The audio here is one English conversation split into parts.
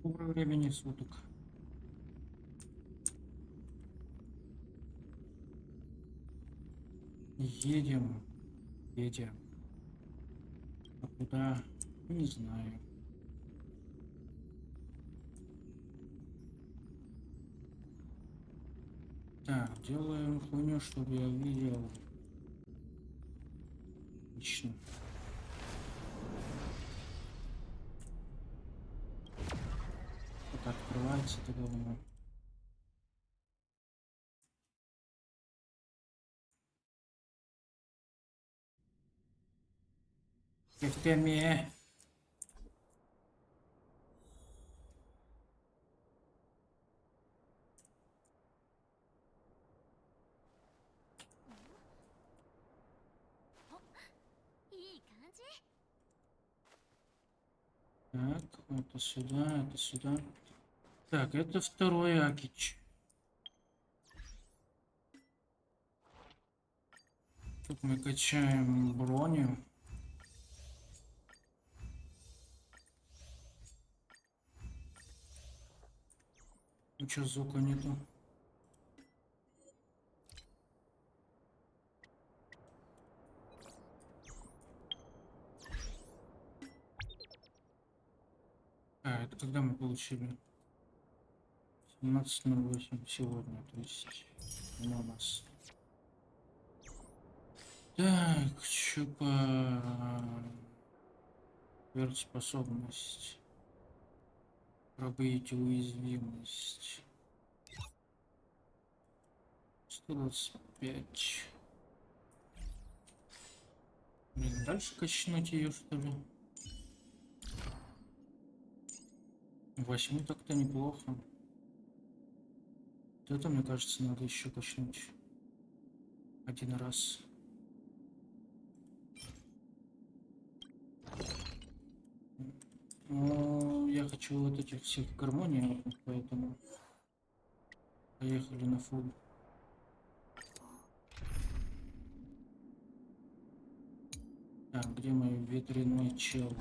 Доброго времени суток. Едем. А куда? Не знаю. Так, делаем хуйню, чтобы я видел. Отлично. Это открывается тогда у меня. Эфтемия. Так, это сюда, это сюда. Так, это второй Акич. Тут мы качаем броню. Ну чё, звука нету? А, это когда мы получили? 17:08 сегодня, то есть у нас. Так, чё по сверхспособность. Пробить уязвимость. 125. Блин, дальше качнуть ее, что ли? 8 так-то неплохо. Вот это, мне кажется, надо еще качнуть один раз. Но я хочу вот этих всех гармоний, поэтому поехали на фул. Так, где мой ветряной чел?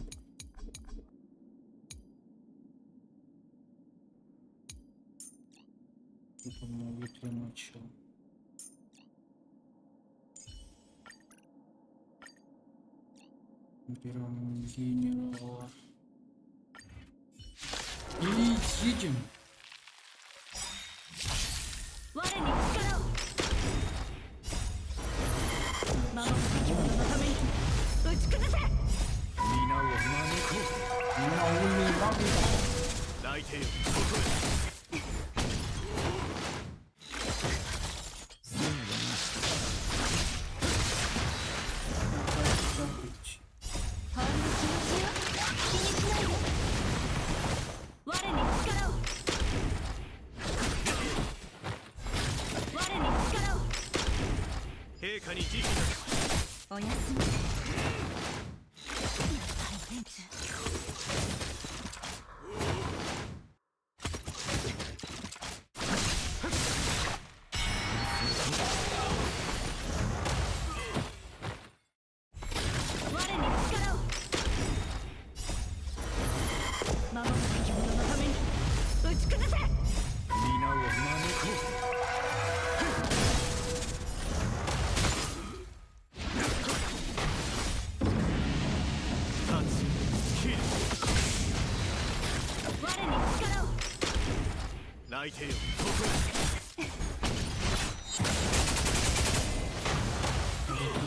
Тут у меня ветряной чел. Берем генерала. И едем.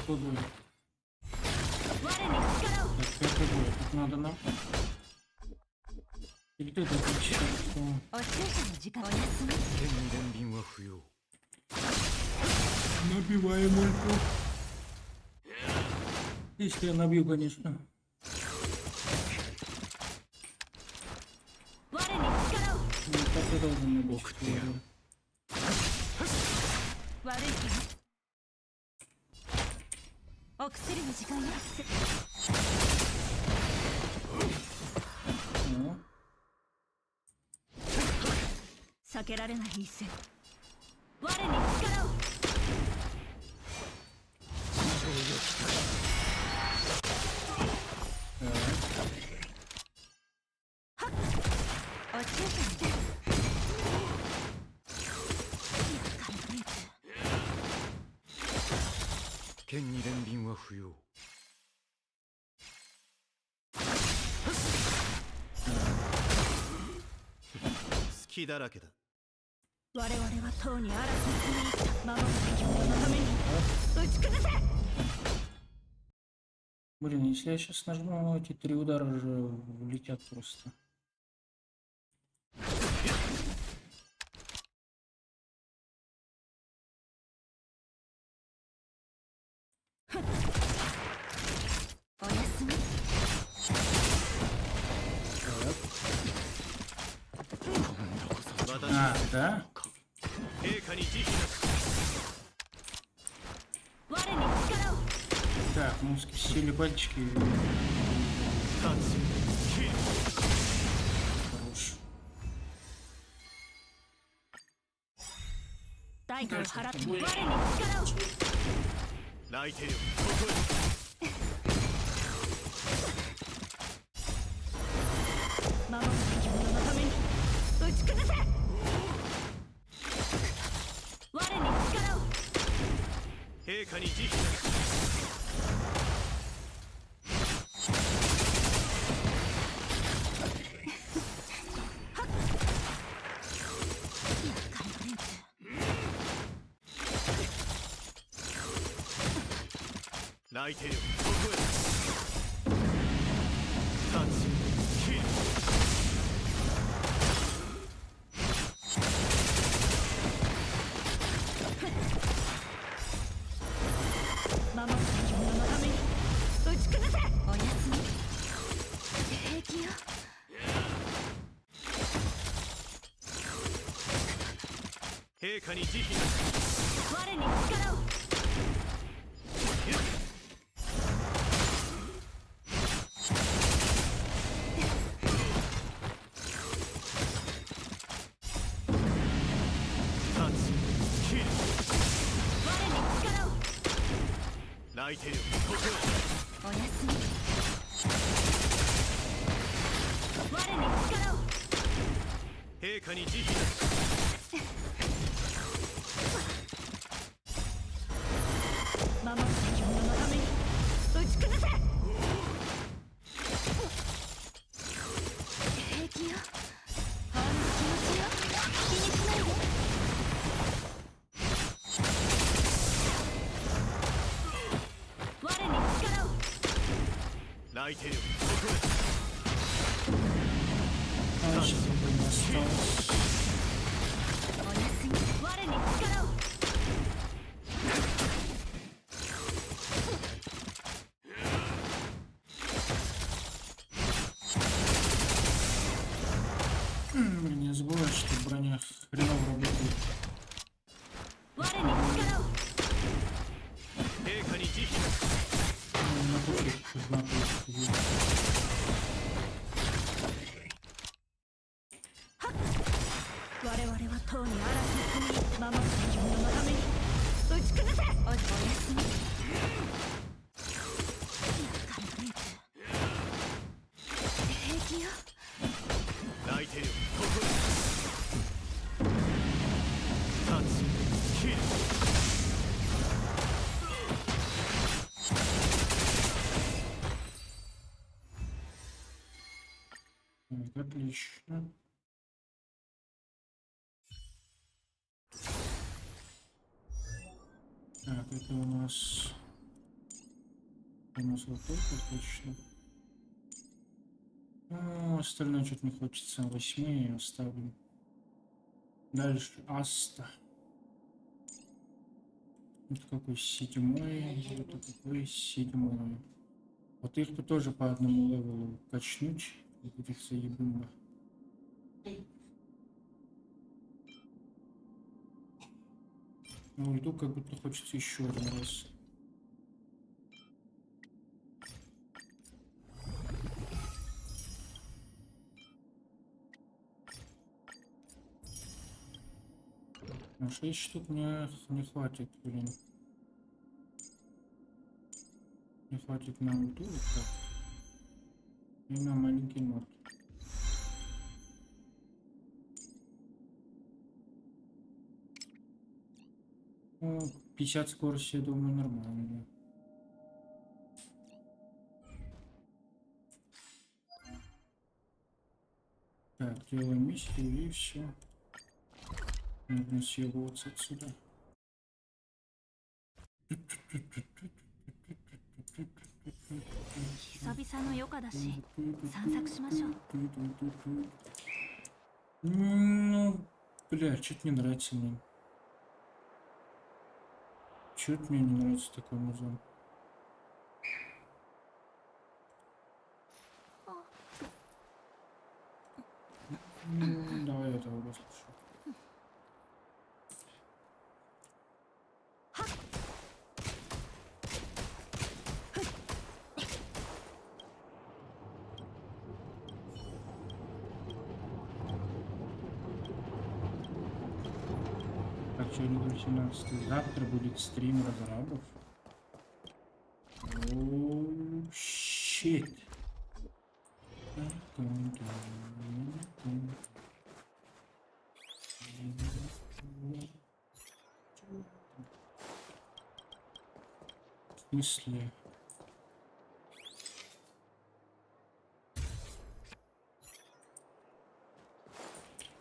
Какой бой? Так, пятый бой. Тут надо нам. Или ты это считаешь, что... Набиваем ульту. Если я набью, конечно. Ну, так и должен набить. Ну. 避けられない一戦。我に力を。落ち着不要。隙だらけだ。我々はとうに嵐に踏み入った守るべき者のために打ち崩せ。 Блин, если я сейчас нажму, эти 3 удара же влетят просто. А, да? Так, ну скрестили пальчики. Хорош. 代価を払って我に力を。泣いてよ、ここへ。守るべき者のために打ち崩せ。我に力を。陛下に慈悲な。泣いてよ、ここへ。立ち、切る。守るべき者のために打ち崩せ。おやすみ。平気よ。陛下に慈悲な。我に力を。泣いてる、ここへ。おやすみ。我に力を。陛下に慈悲な。守るべき者のために打ち崩せ。平気よ。ほんの気持ちよ。気にしないで。泣いてる、ここへ。А, сейчас не осталось. おやすみ。我に力を。Блин, не забывай, что броня хреново работает. 我に力を。陛下に慈悲な。На пути знакомых. 我々はとうに嵐に踏み入った守るべき者のために打ち崩せ。おやすみ。平気よ。泣いてる、ここへ。立ち、切る。Так, отлично. Так, это у нас вот это точно. Ну, остальное что-то не хочется. 8 оставим. Дальше Аста. Вот какой 7, вот какой 7. Вот их тут тоже по одному левелу качнуть. И будет заебумба. Ну, иду, как будто хочется еще один раз. На 6 штук мне не хватит, блин. Не хватит на ульту вот так. И на маленький мод. Ну, 50 скорости, я думаю, нормально. Так, делаем миссию и все. Нужно съебываться отсюда. Ну, бля, что-то не нравится мне. Чё-то мне не нравится такой музон. Ну, давай этого послушаю. Так, сегодня 18. Завтра будет стрим разрабов. Оу, щит. В смысле?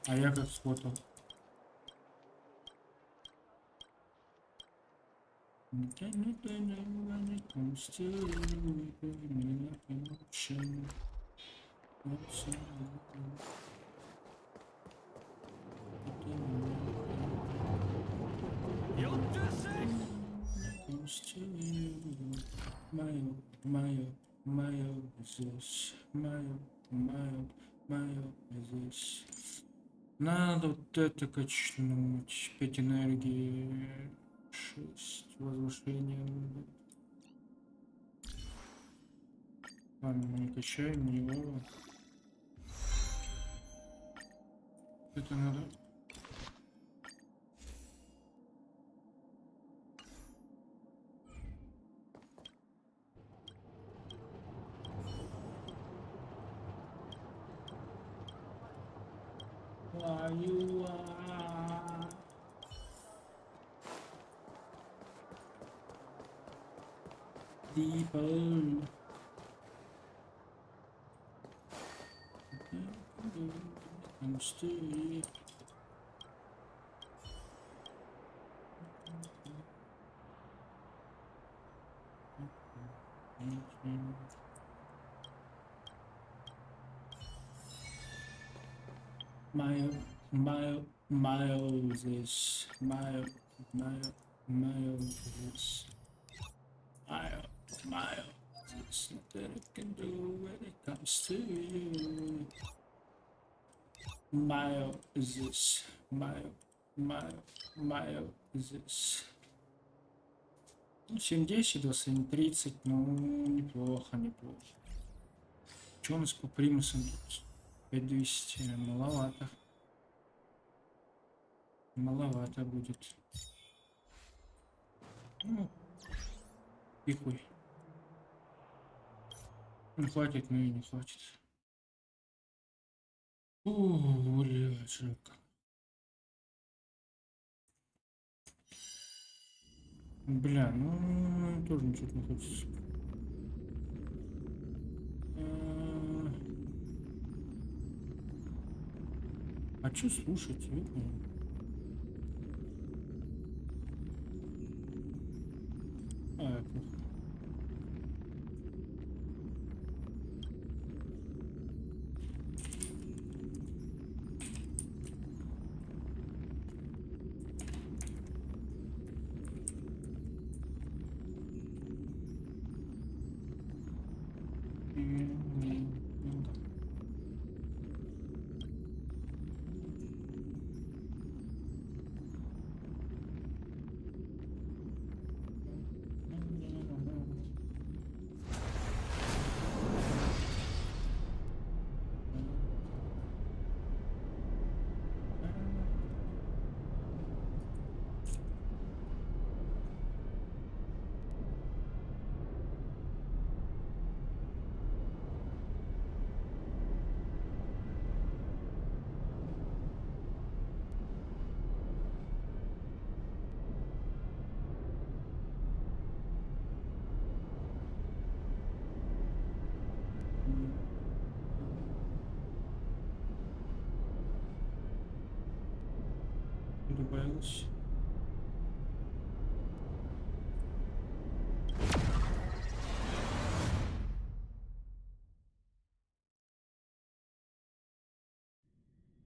А я как сфотал?よってらっしゃい。 Мое здесь, мое здесь. Надо вот это качнуть. 5 энергии, 6 возвышения. Ладно, мы не качаем его. Это надо. Deeper. I'm still. Miles is miles is miles is nothing I can do when it comes to you. Miles is miles is 7-10 до 7:30, ну неплохо. Что у нас по примусам тут? 5200, маловато будет. Ну, и хуй. Не хватит, ну и не хватит. Блядь, жалко. Бля, ну тоже ничего не хочется. А что слушать? Видно? Плохо. осталось.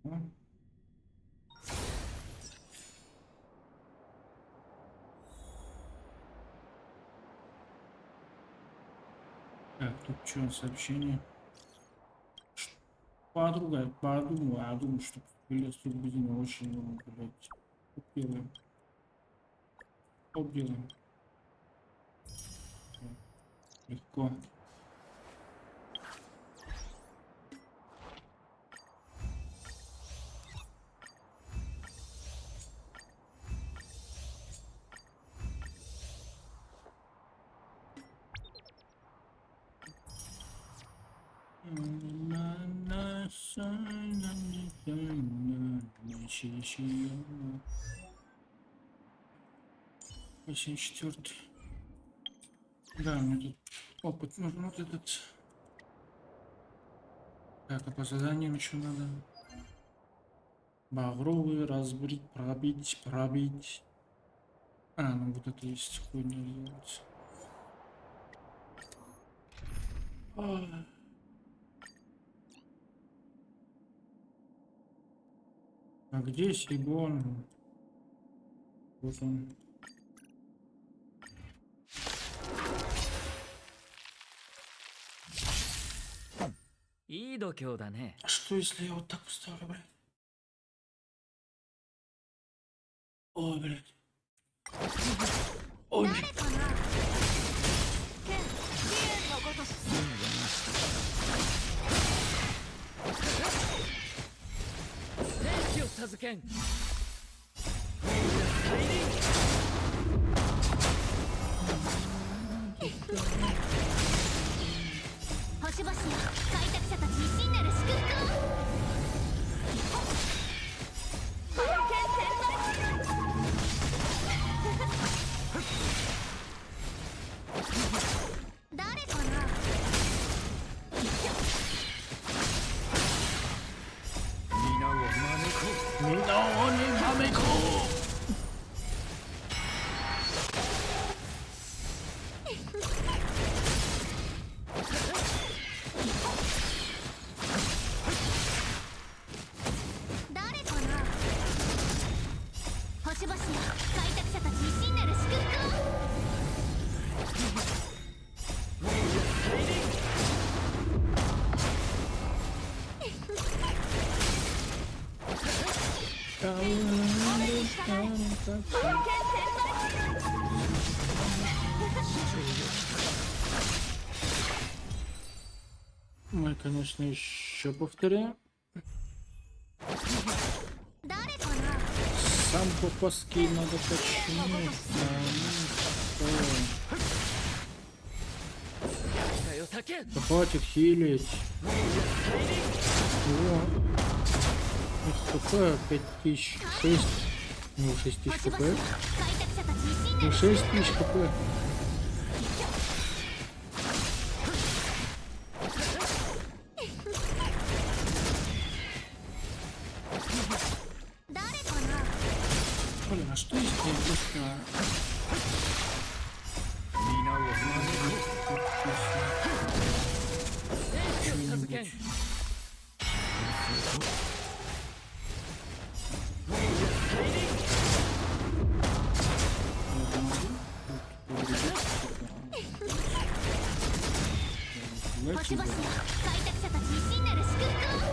О. Так, тут что, сообщение? Подумаю, что вылез тут бензина очень много, блядь. Что делаем? Что делаем? Легко. Восемь четвертый. Да, мне тут опыт нужен вот этот. Так, а по заданиям что надо? Багровый, разбить, пробить. А, ну вот это есть хуйня делать. А где Сибон? Вот он. いい度胸だね。 А что если я вот так поставлю, блядь? Ой, блядь. Ой, 誰かなケン支援のごとし天気を授けん。星々よ開拓者たちに真なる祝福を冒険天来誰かな皆を招こう。みんなをに招こ誰かな星々よ開拓者たちに真なる祝福をう。冒険天来 Мы, конечно, еще повторяем. 誰かな Сам попаски надо починить. Хватит хилить. О, хп 5000, 6, ну 6000 星々 хп, よ開拓者たちに真な ну る 6000 хп. Блин, а что если я просто... 皆を招こ что-нибудь... Лечить, 星々よ да. 開拓者たちに真なる祝福を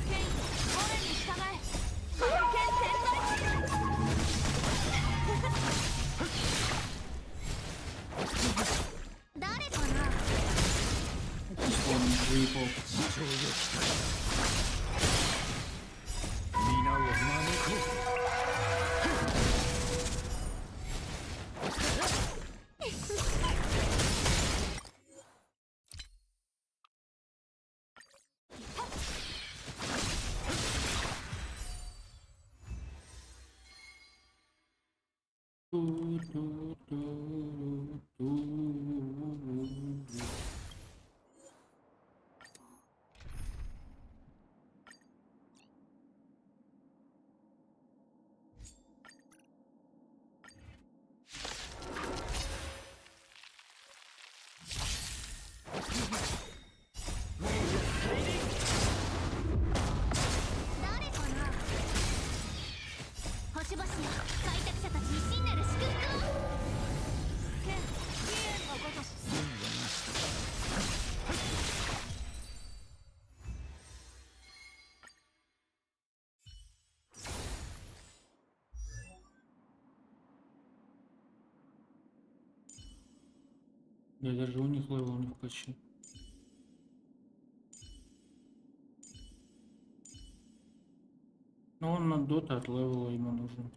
ケイ俺に従え冒険天来誰かな Он выпал. 皆を招こ誰かな。星々よ、開拓者たちに真なる祝福を。剣、飛燕のごとし。Я даже у них левел не вкачу. Но он на дота от левела ему нужен.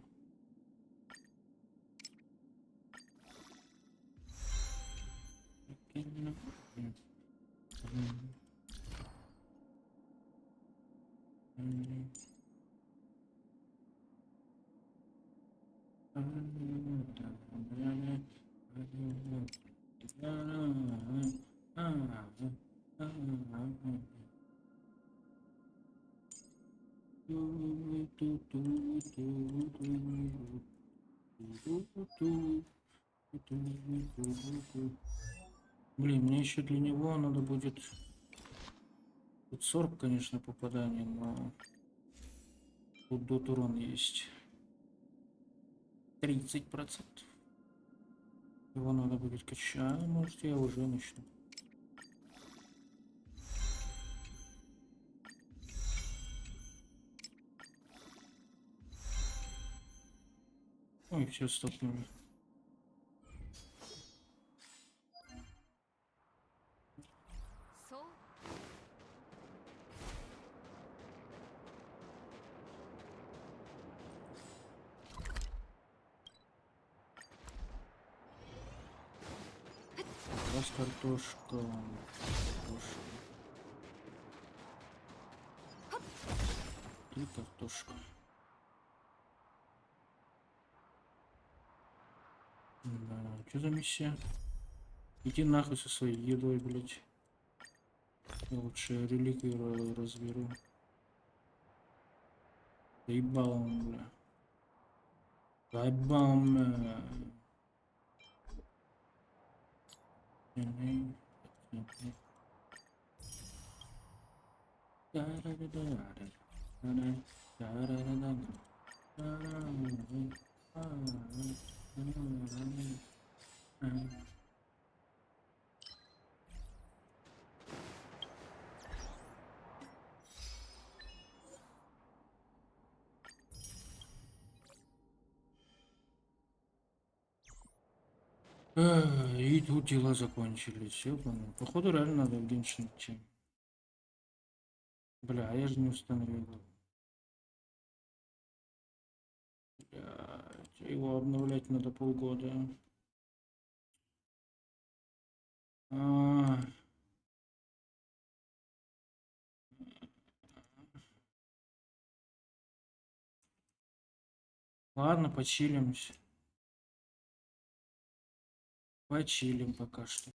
Блин, мне еще для него надо будет тут 40, конечно, попаданий, но тут дот урон есть 30%. Его надо будет качать, может я уже начну. Ой, все стопнули.そう。Раз картошка. Картошка. И картошка. Да, что за миссия? Иди нахуй со своей едой, блять. Я лучше реликвию разберу. Заебал он, бля. Заебал он. И тут дела закончились. Все, понял. Походу реально надо в Геншин идти. Бля, я же не установил. Блядь, его обновлять надо полгода. А, ладно, почилимся. Почилим пока что.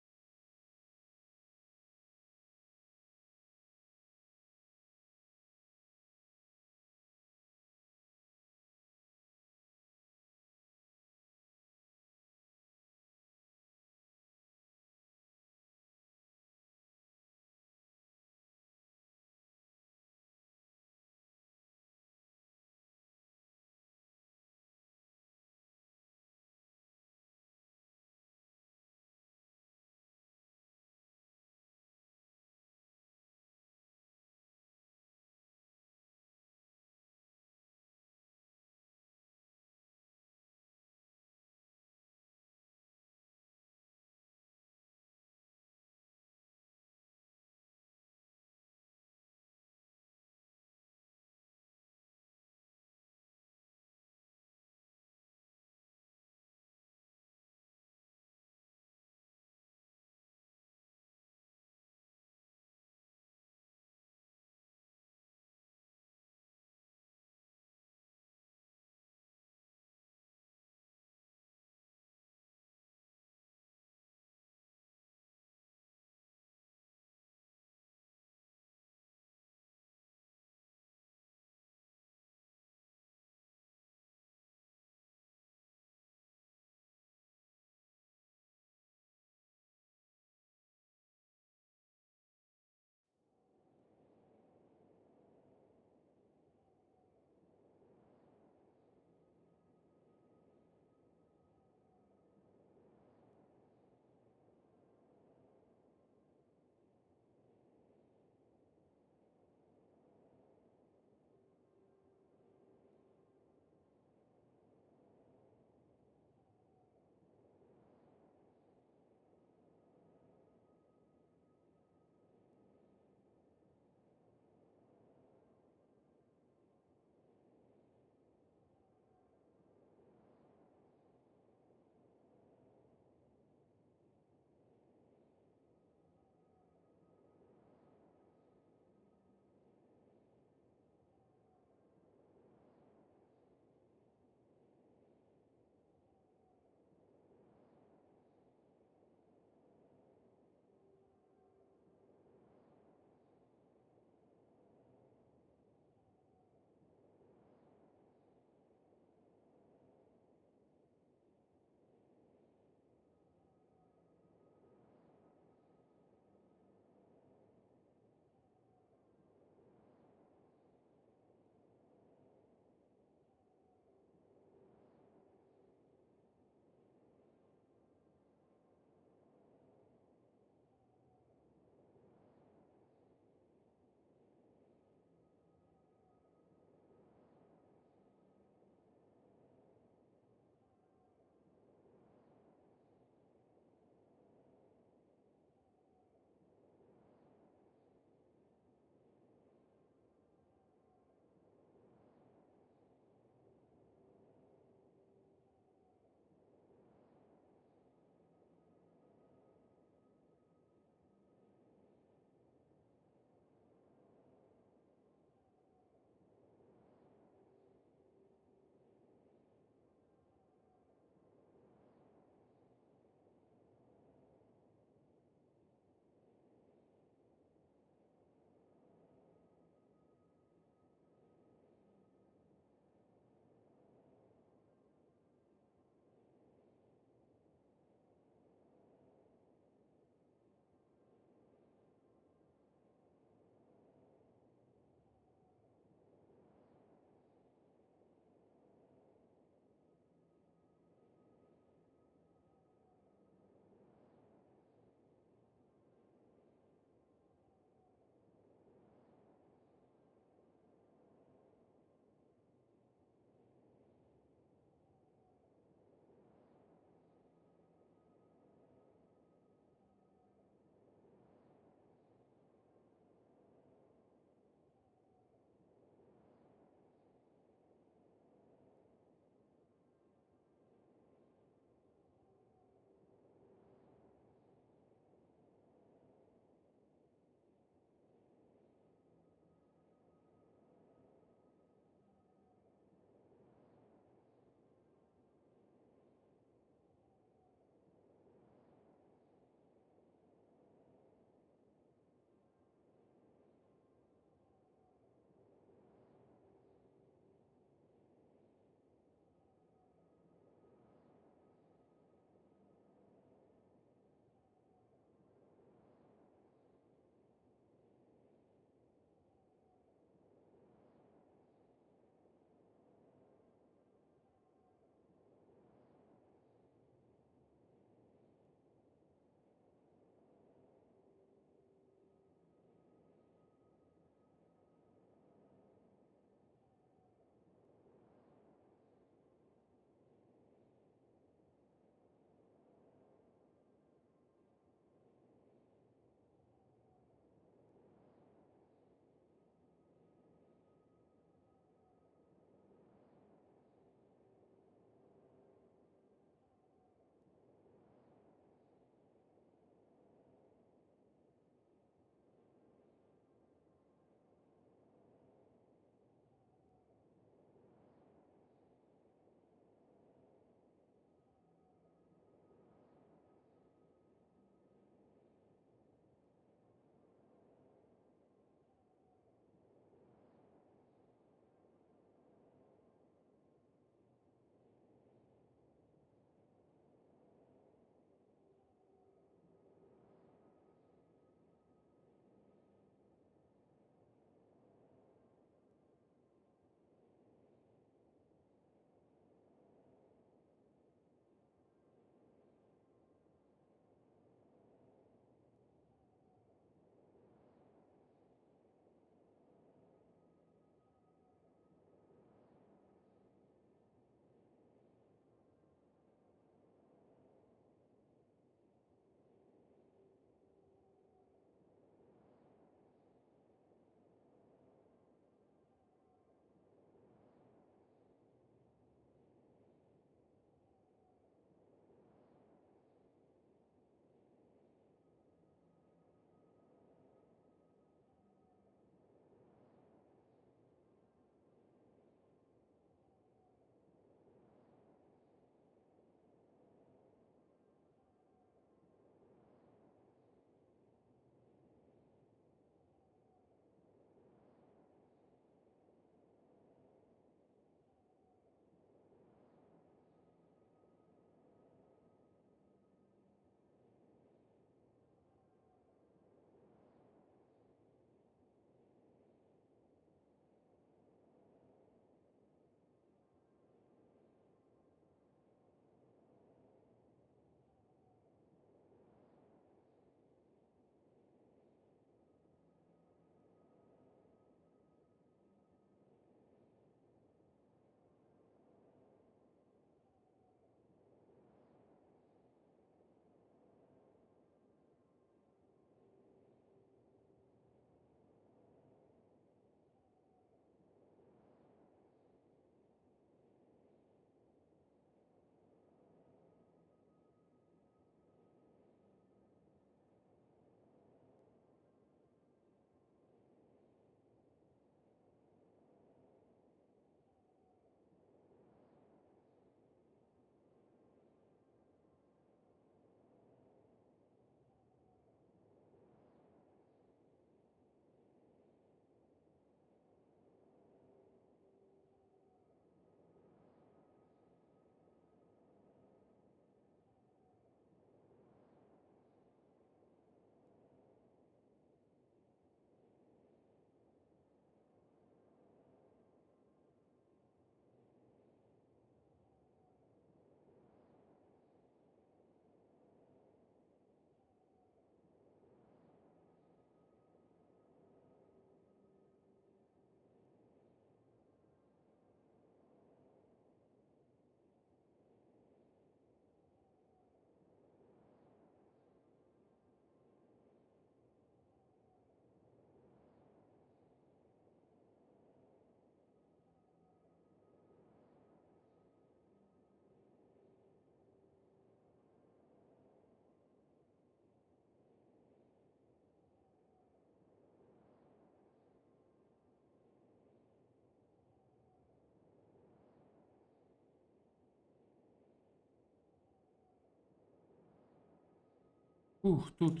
Ух, тут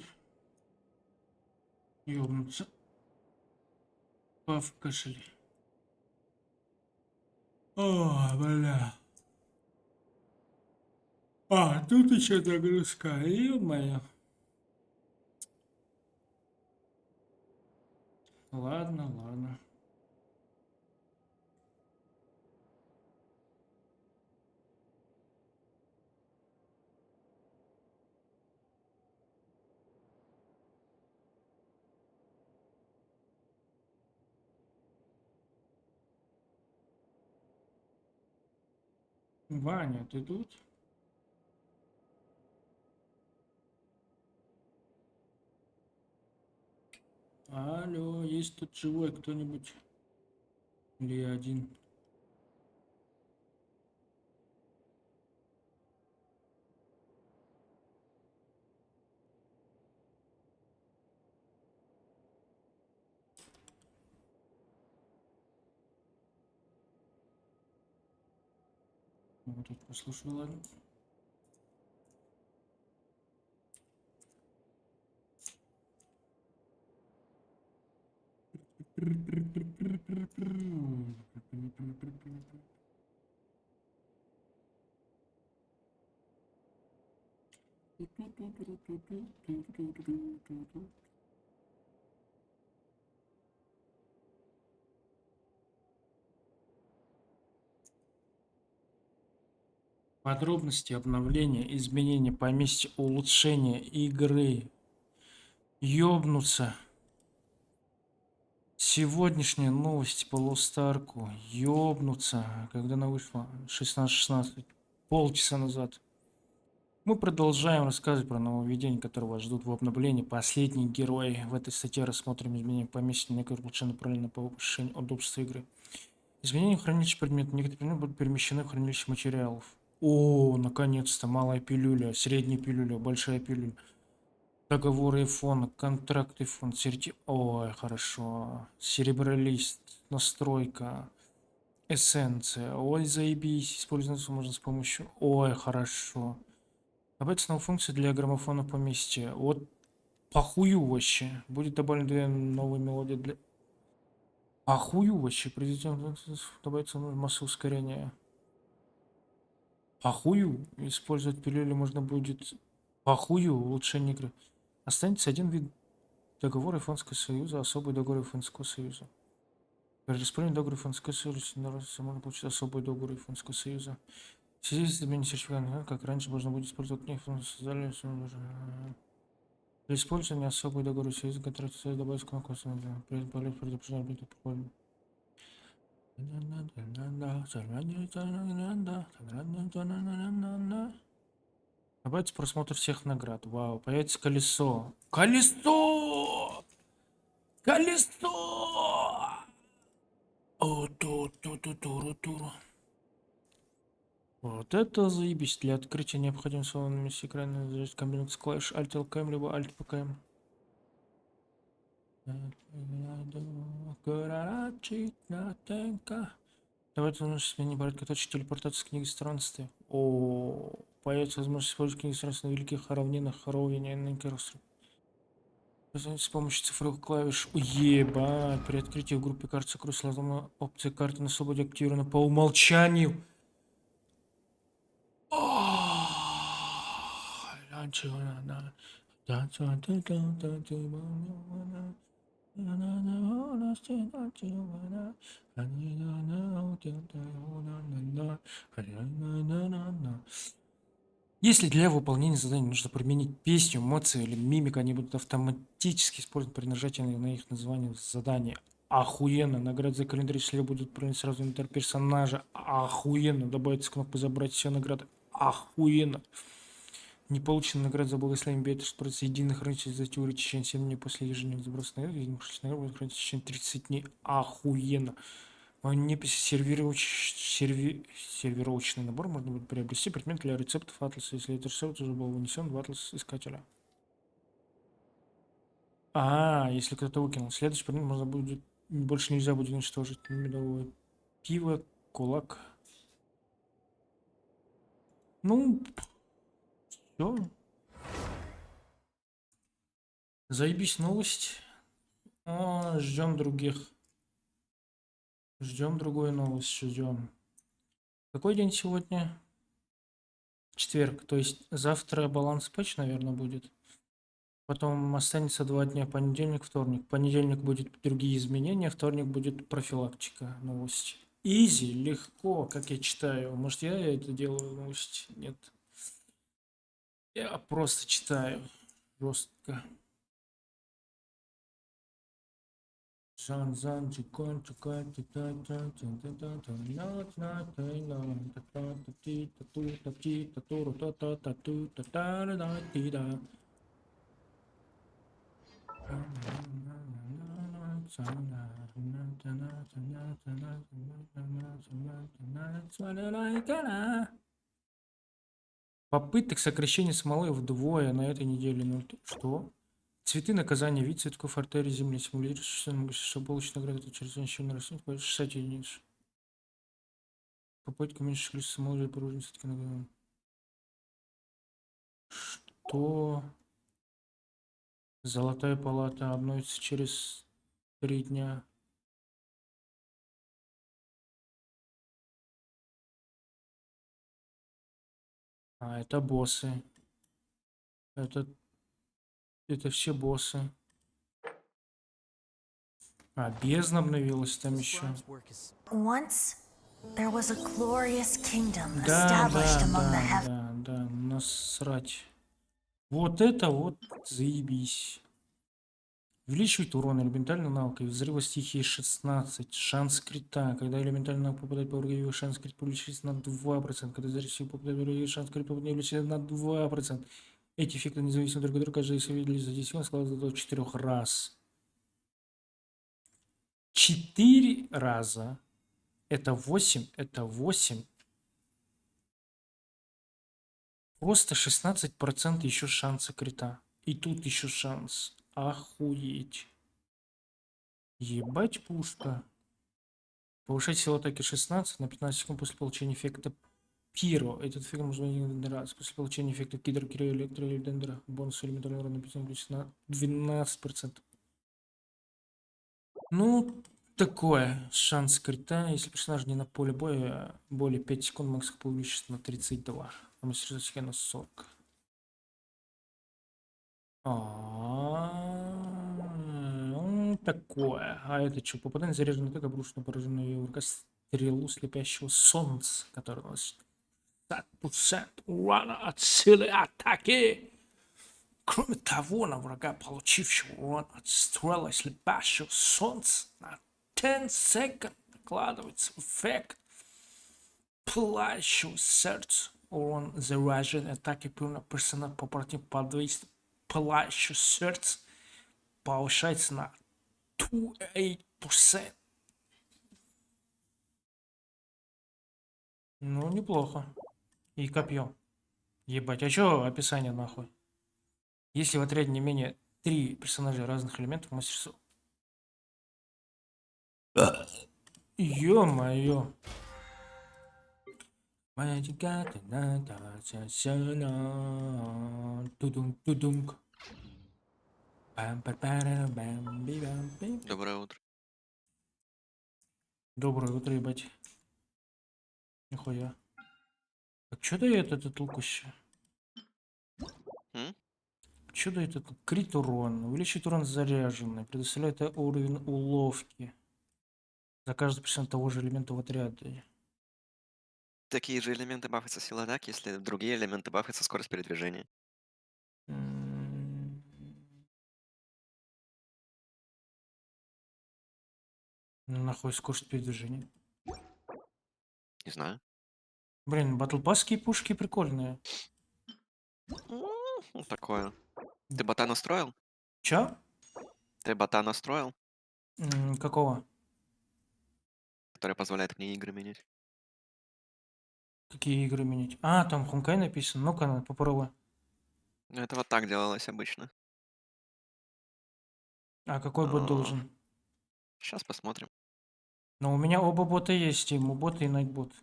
ёбнуться. Пав кашель. О, бля. А, тут еще загрузка. Ё-моё. Ладно, ладно. Ваня, ты тут? Алло, есть тут живой кто-нибудь? Или я один? Вот тут послушаю, ладно. Подробности обновления, изменения поместья, улучшения игры. Ёбнуться. Сегодняшние новости по Лостарку. Ёбнуться. Когда она вышла? 16:16. Полчаса назад. Мы продолжаем рассказывать про нововведения, которые вас ждут в обновлении. Последний герой. В этой статье рассмотрим изменения поместья, некоторые улучшения направлены по повышению удобства игры. Изменения в хранилище предметов. Некоторые предметы будут перемещены в хранилище материалов. О, наконец-то. Малая пилюля, средняя пилюля, большая пилюля. Договоры и фон, контракты фон, Ой, хорошо. Серебролист, настройка, эссенция. Ой, заебись. Использоваться можно с помощью... Ой, хорошо. Добавить новую функцию для граммофона поместья. Вот похую вообще. Будет добавлено 2 новые мелодии для... Похую вообще. Президент добавится масса ускорения. Похую. Использовать пилюли можно будет... Похую. Улучшение игры. Останется один вид договора Японского Союза, особый договор Японского Союза. При исполнении договора Японского Союза можно получить особый договор Японского Союза. В связи с изменением сертификата, как раньше, можно будет использовать них создали при использовании особый договор Союза, который добавить кнопку при полете предупреждения будет прикольно. Добавить просмотр всех наград. Вау, появится колесо. Колесо! Колесо! О, ту-ту-ту-туру-туру. Вот это заебись. Для открытия необходимо слово на месте экрана зажать комбинацию клавиш Alt LKM либо Alt PKM. Давайте нужно сменить порядка точек телепортации книги странствия. О, появится возможность использовать книги странствия на великих равнинах, Роуине и Нинкерсу. С помощью цифровых клавиш. Ебать. При открытии в группе карт сокрытия сломана опция карты на свободе активирована по умолчанию. Если для выполнения задания нужно применить песню, эмоции или мимику, они будут автоматически использовать при нажатии на их название задания. Охуенно. Награды за календарь, если будут проявлены сразу в инвентарь персонажа. Охуенно. Добавится кнопка «Забрать все награды». Охуенно. Не получена награда за благословение бед, что против единых хранителей за теорию в течение 7 дней после ежедневных забросов наград, единых наград будет хранить в течение 30 дней. Охуенно. Неписи сервировочный набор можно будет приобрести предмет для рецептов атласа, если этот рецепт уже был внесен в атлас искателя. Если кто-то выкинул. Следующий предмет можно будет... Больше нельзя будет уничтожить. Медовое пиво, кулак. Ну, все. Заебись новость. Ждем других. Ждем другую новость. Ждем. Какой день сегодня? Четверг. То есть завтра баланс патч, наверное, будет. Потом останется 2 дня. Понедельник, вторник. Понедельник будет другие изменения. Вторник будет профилактика новости. Изи, легко, как я читаю. Может, я это делаю новости? Нет. Я просто читаю. Жестко. Попыток сокращения смолы вдвое на этой неделе. Ну, что? Цветы наказания, вид цветков артерии земли, симулирующий, что получит награду через женщину растения, по 60 единиц. Попытка уменьшить количество смолы по уровню цветка награды. Что? Золотая палата обновится через 3 дня. А, это боссы. Это все боссы. А, бездна обновилась там еще. Once there was a glorious kingdom Да, established да, among the да, heavens. да, да, насрать. Вот это вот заебись. Увеличивает урон элементальной навыкой. Взрыва стихии 16. Шанс крита. Когда элементальная навык попадает по врагу, шанс крит увеличивается на 2%. Когда взрыв стихии попадает по врагу, шанс крит увеличивается на 2%. Эти эффекты независимо друг от друга, каждый если увеличили за 10 секунд, складывается до 4 раз. 4 раза. Это 8. Это 8. Просто 16% еще шанса крита. И тут еще шанс. Охуеть. Ебать пушка. Повышать силу атаки 16 на 15 секунд после получения эффекта Пиро. Этот эффект можно один раз. После получения эффекта Кидр, Киро, Электро или Дендера. Бонус элементарного урона на 12%. Ну, такое. Шанс крита. Если персонаж не на поле боя, более 5 секунд, макс увеличится на 32. А мастерство на 40. Такое. А это что? Попадание заряженной атака обрушено на пораженную врага стрелу слепящего солнца, который носит 50% урона от силы атаки. Кроме того, на врага, получившего урон от стрелы слепящего солнца, на 10 секунд накладывается эффект пылающего сердца. Урон зараженной атаки на персонаж по противнику под действием пылающего сердца повышается на 28%. Ну, неплохо. И копье. Ебать, а чё описание нахуй? Если в отряде не менее 3 персонажа разных элементов мастерства. Ё-моё. Тудунг. Доброе утро. Доброе утро, ебать. Нихуя. А чё дает этот лук еще? М? Чё дает этот крит урон? Увеличивает урон заряженный. Предоставляет уровень уловки. За каждый персонаж того же элемента в отряде. Такие же элементы бафятся сила атаки, если другие элементы бафятся скорость передвижения. М, Нахуй скорость передвижения. Не знаю. Блин, батлпасские пушки прикольные. Ну, такое. Ты бота настроил? Чё? Ты бота настроил, Какого? который позволяет мне игры менять? Какие игры менять? А, там Хункай написано. Ну-ка, попробуй. Ну, это вот так делалось обычно. А какой бот должен? Сейчас посмотрим. Но у меня оба бота есть. Ему бот и найтбот.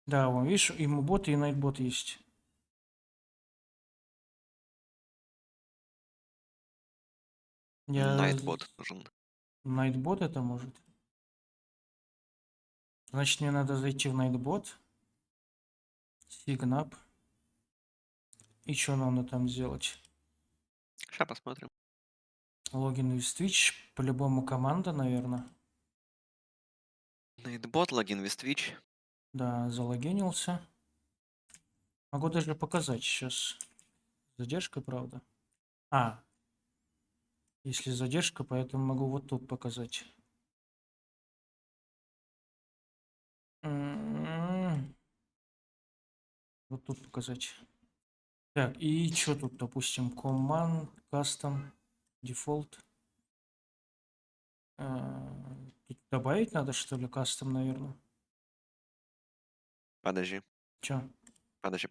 Да, вон, видишь, ему бот и найтбот есть. Я... Найтбот нужен. Найтбот это может? Значит, мне надо зайти в Найтбот. Сигнап. И что надо там сделать? Сейчас посмотрим. Логин из Twitch. По-любому команда, наверное. Найтбот, логин в Twitch. Да, залогинился. Могу даже показать сейчас. Задержка, правда. А, если задержка, поэтому могу вот тут показать. Вот тут показать. Так, и что тут, допустим, command, custom, default. Тут добавить надо, что ли, custom, наверное. Подожди. Че? Подожди.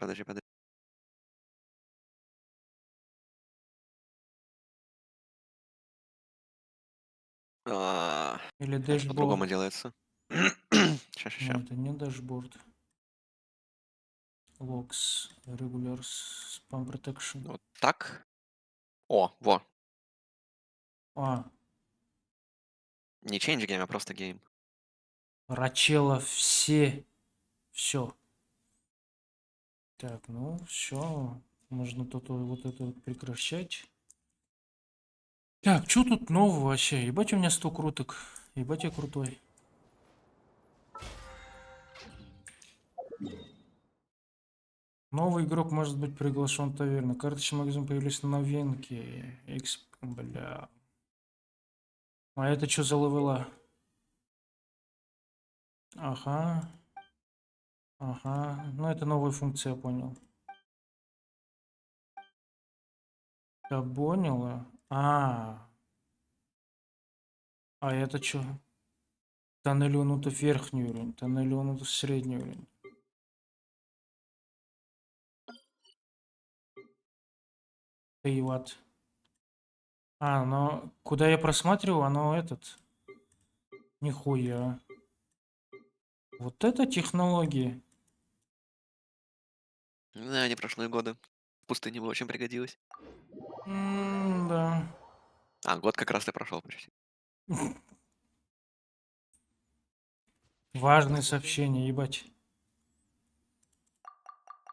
Или Это по-другому дэшборд? делается. Сейчас. Нет, это не дэшборд. Logs, regulars, spam protection. Вот так. О, во. А, Не change game, а просто game. Рачела все. Все. Так, ну все. Можно тут вот это вот прекращать. Так, что тут нового вообще? Ебать, у меня 100 круток. Ебать, я крутой. Новый игрок может быть приглашен в таверну. Карточный магазин появились новинки. Бля. А это что за левела? Ага. Ага. Ну, это новая функция, я понял. Я понял. А это что? Тоннель унута верхний уровень, тоннель унута средний уровень. И вот. Но куда я просматривал, оно этот. Нихуя. Вот это технологии. Да, не прошлые годы. В пустыне бы очень пригодилось. Да. Год как раз ты прошел почти. Важные сообщения, ебать.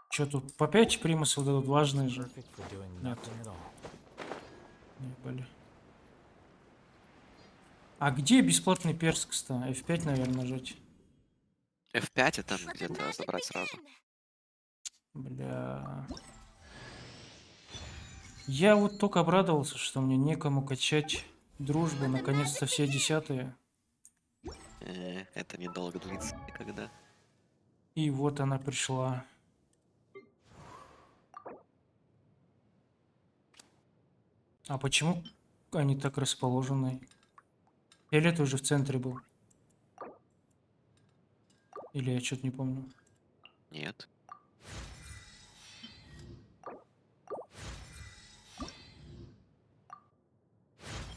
Что тут? По 5 примусов дадут, важные же. Нет. Ебали. А где бесплатный перск-то? F5, наверное, нажать. F5 и там где-то забрать сразу. Бля. Я вот только обрадовался, что мне некому качать дружбу. Наконец-то все 10-е. Это недолго длится никогда. И вот она пришла. А почему они так расположены? Фиолетовый уже в центре был. Или я что-то не помню. Нет.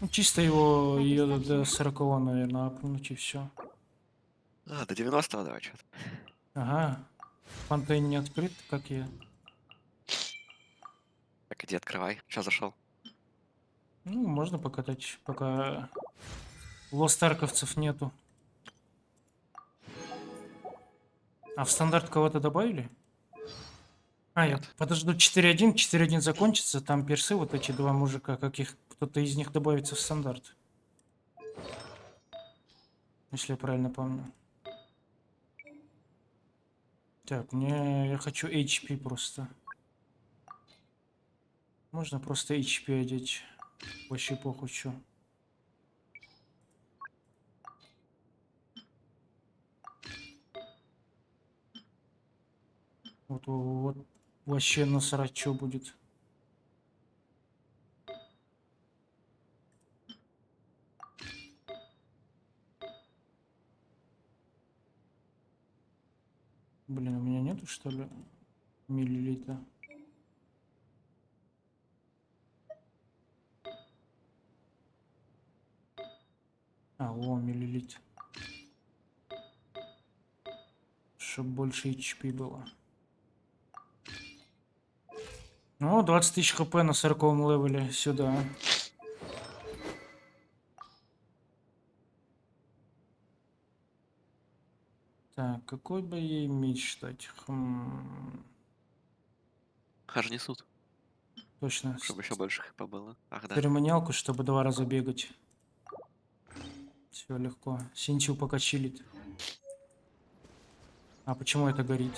Ну, чисто его ее до 40-го, наверное, апнуть и все. До 90-го давай что-то. Ага. Фонтейн не открыт, как я. Так, иди открывай. Сейчас зашел. Ну, можно покатать, пока лостарковцев нету. А в стандарт кого-то добавили? Я Нет. подожду 4.1, 4.1 закончится, там персы вот эти два мужика, каких кто-то из них добавится в стандарт. Если я правильно помню. Так, я хочу HP просто. Можно просто HP одеть. Вообще похуй, чё. Вот вообще насрать, что будет. Блин, у меня нету, что ли, миллилитра? Миллилитр. Чтоб больше HP было. Ну, 20 тысяч хп на 40 левеле сюда. какой бы ей меч дать? Хаж несут, Точно. чтобы еще больше хп было. Ах да. Церемониалку, чтобы 2 раза бегать. Все легко. Синтию пока чилит. А почему это горит?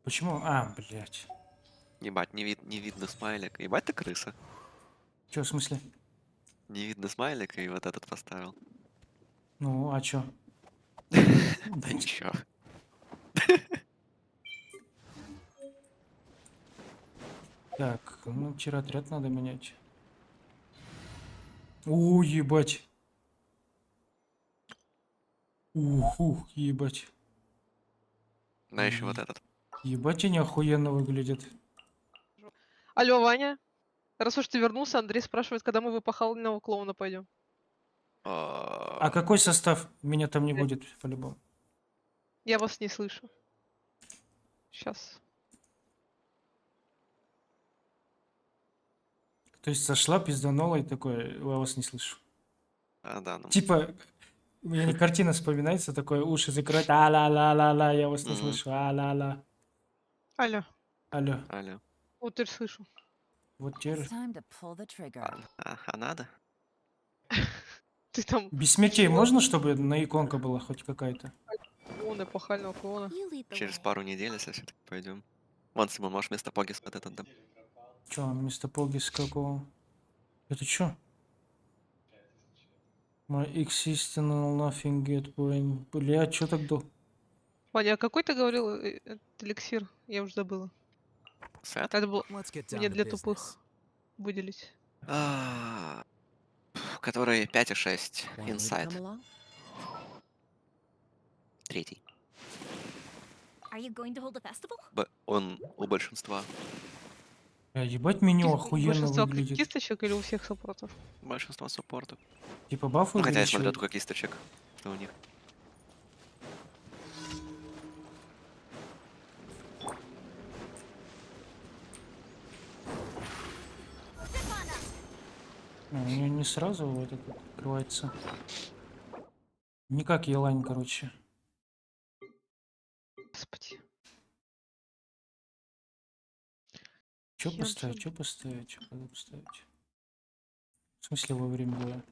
Почему? А, блядь. Ебать, не видно смайлик. Ебать ты крыса. Чё, в смысле? Не видно смайлик и вот этот поставил. Ну, а чё? Да ничего. Так, ну, отряд надо менять. У, ебать. Ух, ебать. Да еще вот этот. Ебать, они охуенно выглядят. Алло, Ваня. Раз уж ты вернулся, Андрей спрашивает, когда мы в эпохального клоуна пойдем. А какой состав? Меня там не будет, по-любому. Я вас не слышу. Сейчас. То есть сошла, пизданула и такое, я вас не слышу. Да, ну. Типа, у меня картина вспоминается, такое, уши закрыть, а-ла-ла-ла-ла, я вас не Мгм. слышу, а-ла-ла. Алло. Алло, Алло. Вот теперь слышу. вот теперь. It's time to pull the trigger. А надо? Ты там Без смертей можно, чтобы на иконка была хоть какая-то? клоун, эпохального клоуна. You lead the Через way. пару недель, если все-таки пойдем. Вон, Симон, можешь вместо Погис вот этот дам. Чё, вместо Погис какого? Это чё? My existing nothing get point. Бля, чё так долго? Ваня, а какой ты говорил этот эликсир? Я уже забыла. Сет? Это было Let's get down мне to для business. тупых выделить. Который 5 и 6. Want me to Инсайд. come along? Третий. Are you going to hold a festival? Он у большинства. Бля, ебать, меню У охуенно большинства выглядит. кисточек или у всех саппортов? Большинство суппортов. Типа бафы Ну, хотя я смотрю увеличивают. только кисточек, что у них. У нее не сразу вот это открывается. Не как елань, короче. Господи. Чё Хер поставить, чем. чё поставить, чё куда поставить? В смысле во время боя?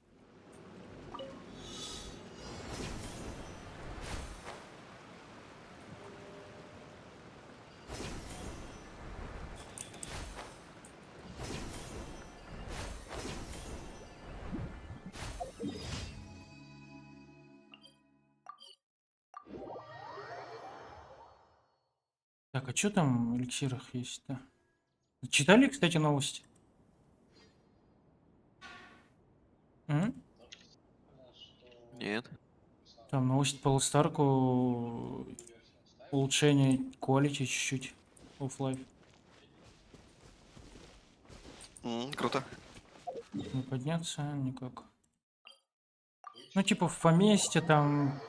Так, а что там в эликсирах есть-то? Читали, кстати, новости? М? Нет. Там новость по Лустарку, улучшение quality чуть-чуть, Half-Life. Круто. Не подняться никак. Ну, типа в поместье там...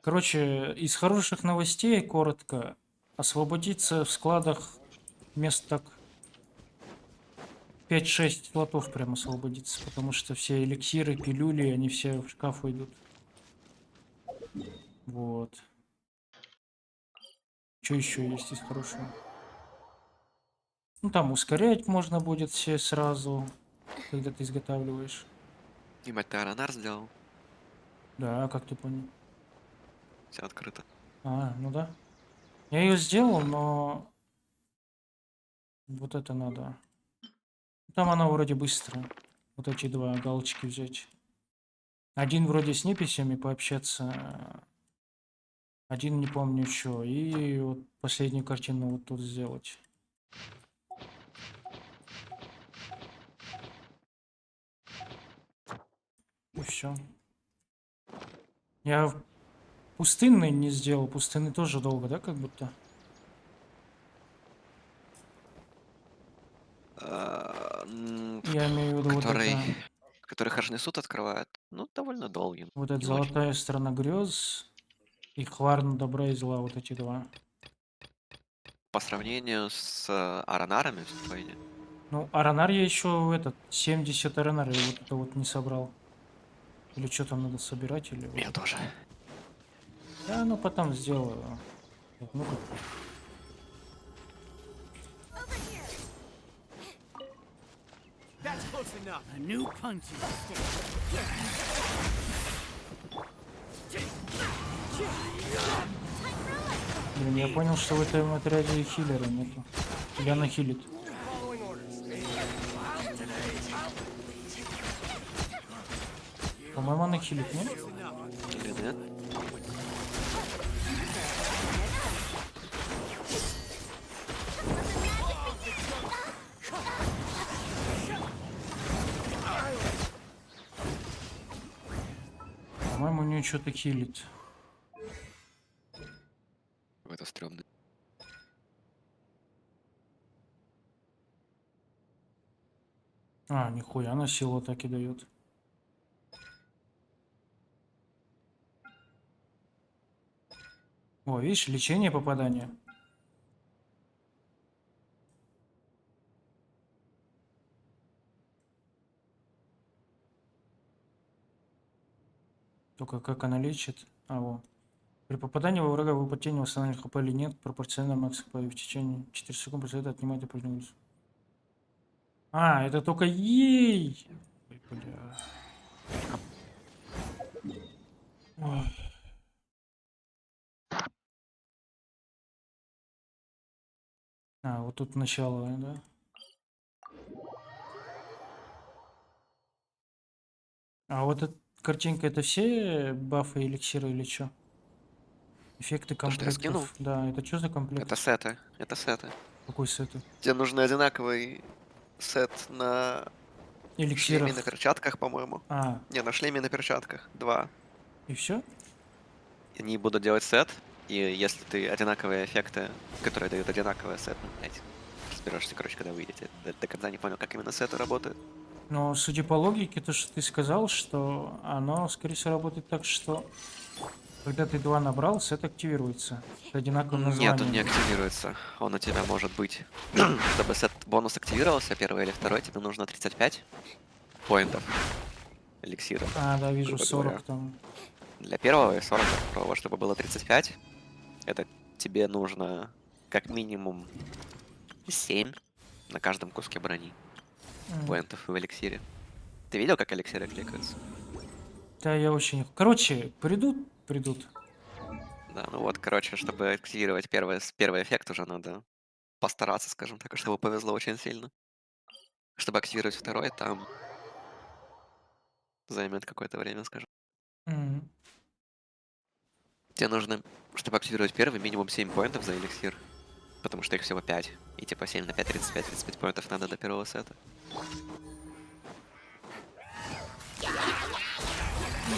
Короче, из хороших новостей, коротко, освободиться в складах мест так 5-6 слотов прям освободиться, потому что все эликсиры, пилюли, они все в шкаф уйдут. Вот. Что еще есть из хорошего? Ну, там ускорять можно будет все сразу, когда ты изготавливаешь. Ебать, ты Аронар сделал. Да, как ты понял? Все открыто. А, ну да. Я ее сделал, но вот это надо. Там она вроде быстро. Вот эти 2 галочки взять. Один вроде с неписями пообщаться, один не помню что. И вот последнюю картину вот тут сделать. И все. Я пустынный не сделал. Пустынный тоже долго, да, как будто? Я имею в виду Который... вот это. Который Хаж несут открывает. Ну, довольно долгий. Вот эта Не очень. золотая сторона грез и хварн добра и зла, вот эти 2. По сравнению с Аронарами в войне. Ну, Аронар я еще этот 70 Аронар, я вот это вот не собрал. Или что там надо собирать, или... Я тоже. Да, ну потом сделаю. Так, ну-ка. That's close enough. A new punching stick. Блин, я понял, что в этом отряде хиллера нету. Или она хилит. Following orders. По-моему, она хилит, нет? Или нет? По-моему, у нее что-то хилит. Это стрёмно. А, нихуя, она силу атаки дает. О, видишь, лечение попадания. Только как она лечит? А, во. При попадании во врага вы потени восстанавливаете хп или нет, пропорционально макс хп и в течение 4 секунд после этого отнимаете противника. А, это только ей! Ой, бля. Ой. А, вот тут начало, да? А вот эта картинка, это все бафы, эликсиры или что? Эффекты То, что я скинул? комплектов. Да, это что за комплект? Это сеты. Это сеты. Какой сет? Тебе нужен одинаковый сет на шлеме и Эликсиров. на перчатках, по-моему. А, Не, на шлеме и на перчатках. 2. и все? Они будут делать сет, и если ты одинаковые эффекты, которые дают одинаковый сет, ну, блядь, разберешься, короче, когда выйдете. До конца не понял, как именно сеты работают. Но судя по логике, то, что ты сказал, что оно, скорее всего, работает так, что когда ты 2 набрал, сет активируется. С одинаковым названием. Нет, он не активируется. Он у тебя может быть. Чтобы сет бонус активировался, первый или второй, тебе нужно 35 поинтов эликсиров. А, да, вижу, грубо 40 говоря. там. Для первого и 40 для второго, чтобы было 35, это тебе нужно как минимум 7 на каждом куске брони поинтов в эликсире. Ты видел, как эликсиры кликаются? Да, я очень... Короче, придут. Да, ну вот, короче, чтобы активировать первый эффект, уже надо постараться, скажем так, чтобы повезло очень сильно. Чтобы активировать второй, там займет какое-то время, скажем. М. Тебе нужно, чтобы активировать первый, минимум 7 поинтов за эликсир. Потому что их всего 5. И типа 7 на 5, 35 поинтов надо до первого сета.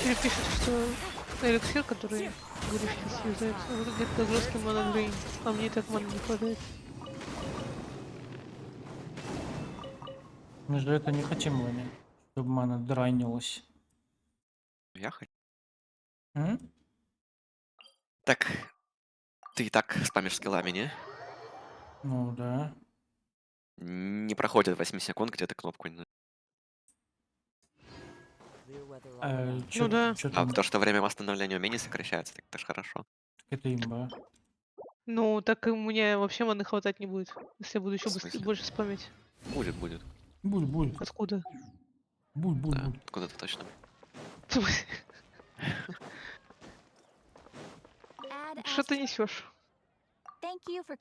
Теперь пишет, что эликсир, который говоришь, сейчас юзается, выглядит как жесткий моногрейн, а мне и так маны не хватает. Мы же это не хотим, Ваня, чтобы мана драйнилась. Я хочу. М? Так, ты и так спамишь скиллами, не? Ну да. Не проходит 8 секунд, где ты кнопку не... Чё, Ну да. чё А там? то, что время восстановления умений сокращается, так это ж хорошо. Это имба. Ну, так и мне вообще маны хватать не будет, если я буду еще В смысле? больше спамить. Будет. Буль-буль. Откуда? Да, Буль-буль-буль. откуда-то точно. Add Что ты astro- несешь? Thank you for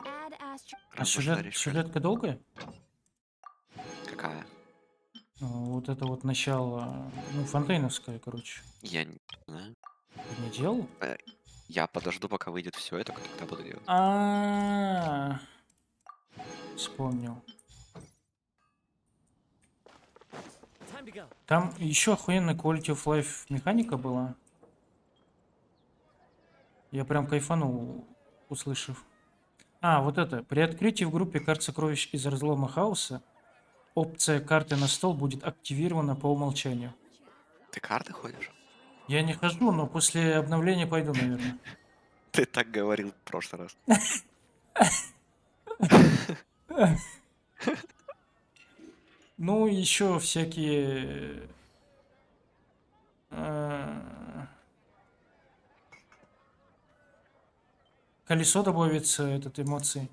Add astro- А сюжетка долгая? Какая? Ну, вот это вот начало, ну, фонтейновское, короче. Я не знаю. Ты не делал? Я подожду, пока выйдет все, это тогда буду делать. А, вспомнил. Time to go. Там еще охуенная quality of life механика была. Я прям кайфанул, услышав. А, вот это. При открытии в группе карт сокровищ из разлома хаоса опция карты на стол будет активирована по умолчанию. Ты карты ходишь? Я не хожу, но после обновления пойду, наверное. Ты так говорил в прошлый раз. Ну, еще всякие... э, колесо добавится, этот, эмоции.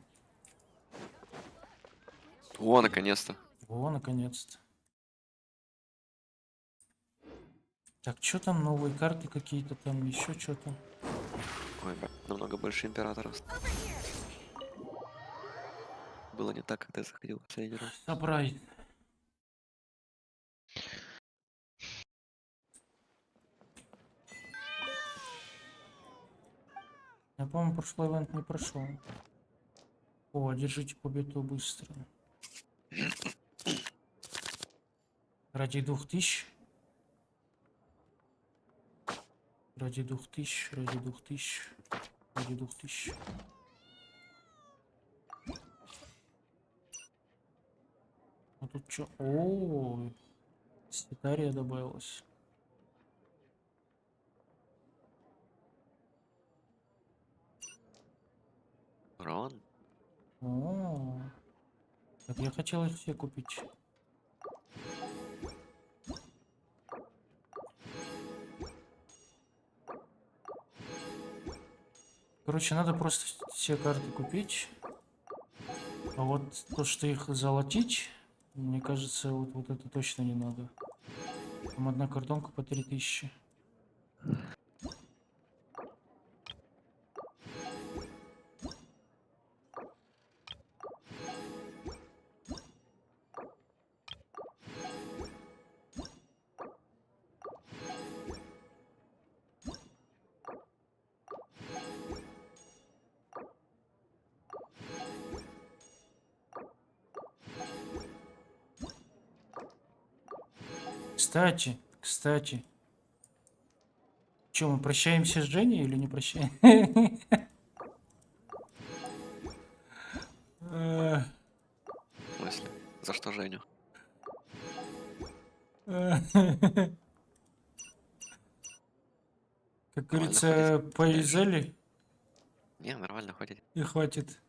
О, наконец-то. О, наконец-то. Так, что там, новые карты какие-то там, еще что-то. Ой, намного больше императоров. Было не так, когда я заходил в последний раз. Собрай. Я, по-моему, прошлый ивент не прошел. О, одержите победу быстро. Ради 2000. Ради 2000, ради 2000, ради 2000. А тут что? О, Ситария добавилась. Рон? О, так я хотел их все купить. Короче, надо просто все карты купить. А вот то, что их золотить, мне кажется, вот это точно не надо. Там одна картонка по 3000. Кстати. Че, мы прощаемся с Женей или не прощаем? В смысле? За что Женю? Как Нормально говорится, ходить, знаешь. поизели Не, нормально ходить. и хватит.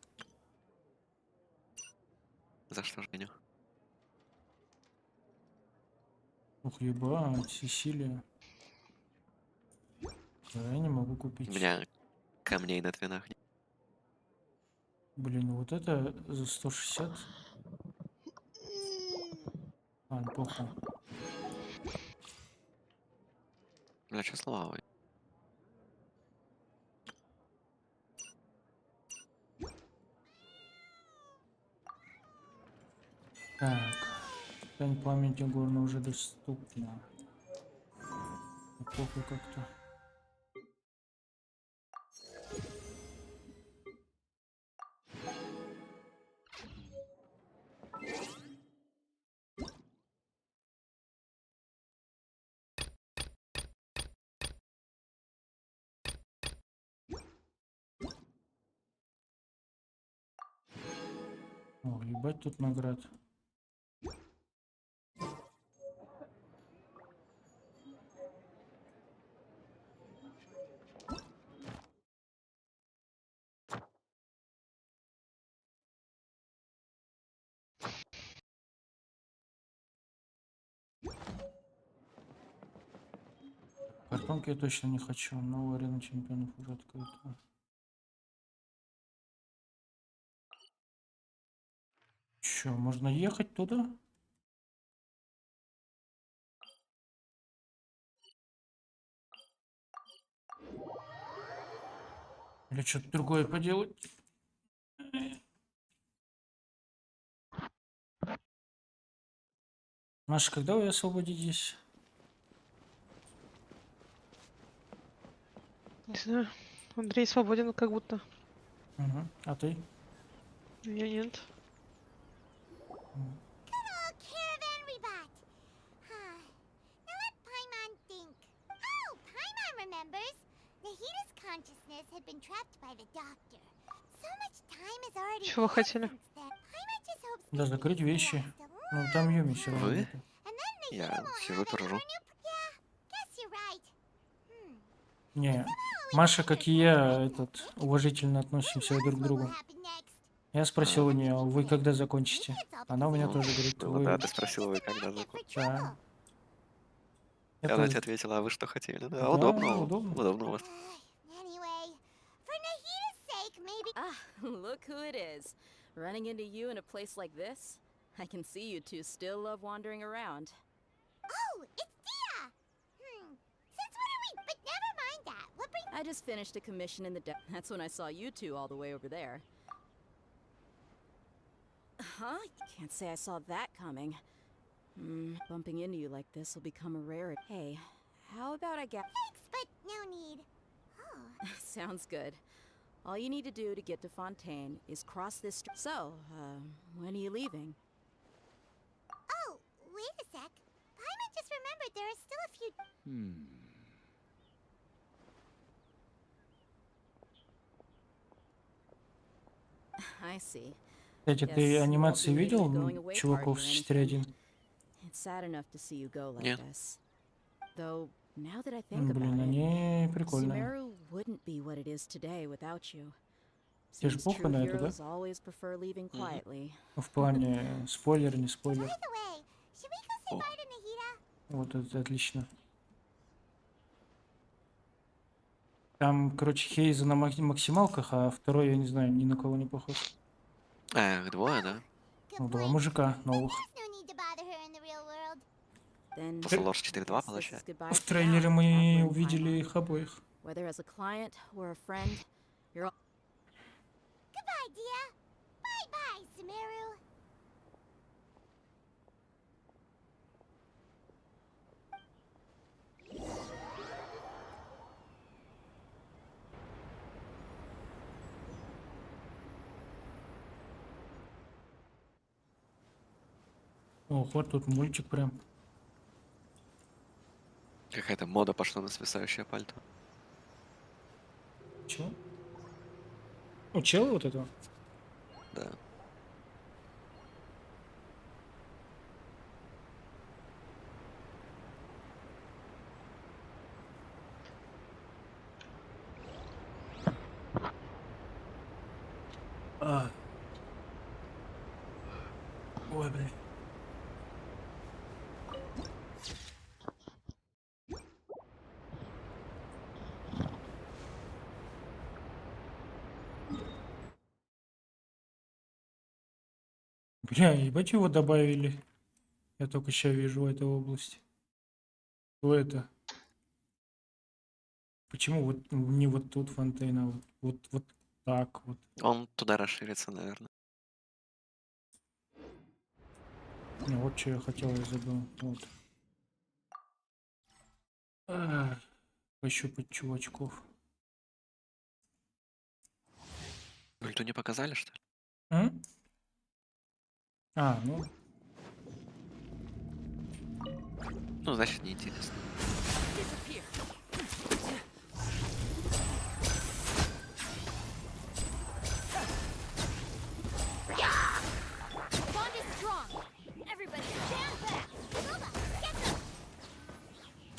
За что Женю? Ух, ебать, Сесилия. Да, я не могу У купить. меня камней на твинах нет. Блин, вот это за 160. А, ну похуй. Бля, что слова? Так. Ткань памяти горно уже доступна. Ну, похуй как-то. О, ебать тут наград. Картонки я точно не хочу. Новая арена чемпионов уже открыта. Чё, можно ехать туда? Или что-то другое поделать? Маша, когда вы освободитесь? Не знаю. Андрей свободен как будто. Угу. А ты? Я нет. Oh, caravan rebat. Huh. Now let Paimon think. Oh, Paimon remembers. Nahita's consciousness had been trapped by the doctor. So much time has already Чего вы passed хотели? since then. Paimon just hopes Да, things закрыть will вещи. last a Ну, там long Юми все равно Вы? нету. And then Nahita Я won't сижу, have any пержу. more new... Yeah, guess you're right. Hmm. Не, Маша, как и я, уважительно относимся друг к другу. Я спросил у нее, вы когда закончите? Она у меня тоже говорит, Ну вы... да, ты спросила, вы когда закончите. Да. И она Это... тебе ответила, а вы что хотели? Да, Да, удобно, удобно. удобно у вас. Anyway, for Nahita's sake, maybe. Ah, look who it is. Running into you in a place like this? I can see you two still love wandering around. Oh, it's Dia! Since when are we? But never mind that. What brings. I just finished a commission in the That's when I saw you two all the way over there. Huh? Can't say I saw that coming. Bumping into you like this will become a rarity. Hey, how about I get... Thanks, but no need. Oh. Sounds good. All you need to do to get to Fontaine is cross this So, when are you leaving? Oh, wait a sec. Paimon just remembered there are still a few. I see. Кстати, Yes, ты you won't анимации be making видел a going away чуваков party с or anything. 4.1? It's sad enough to see you go like Yeah. this. Though, now that I think about Блин, it, они прикольные. Sumeru wouldn't be what it is today without you. Тебе же Seems похуй true на это, да? heroes always prefer leaving quietly. Ну, в плане спойлер, не спойлер. By the way, should we go say Oh. bye to Nahita? Вот это отлично. Там, короче, Хейза на максималках, а второй, я не знаю, ни на кого не похож. Их двое, да? Good Ну, два point. мужика новых. There's no need to bother her in the real world. Then, После Лорд I 4.2 guess this is получается. goodbye В for трейлере now, мы Catherine увидели Paimon. их обоих. Whether as a client or a friend, you're all... Goodbye, Dia. Bye-bye, Sumeru. О, вот тут мультик прям. Какая-то мода пошла на свисающее пальто. Чего? У чела вот этого? Да. Ой, блин. Бля, ебать его добавили. Я только сейчас вижу в этой области. Что это? Почему вот не вот тут фонтейн, а вот так вот? Он туда расширится, наверное. Ну, вот что я хотел, я забыл. Вот. Пощупать чувачков. Ульту не показали, что ли? М? А, ну, Ну, значит, неинтересно. Bond is strong. Everybody stand back. Hilda, get them.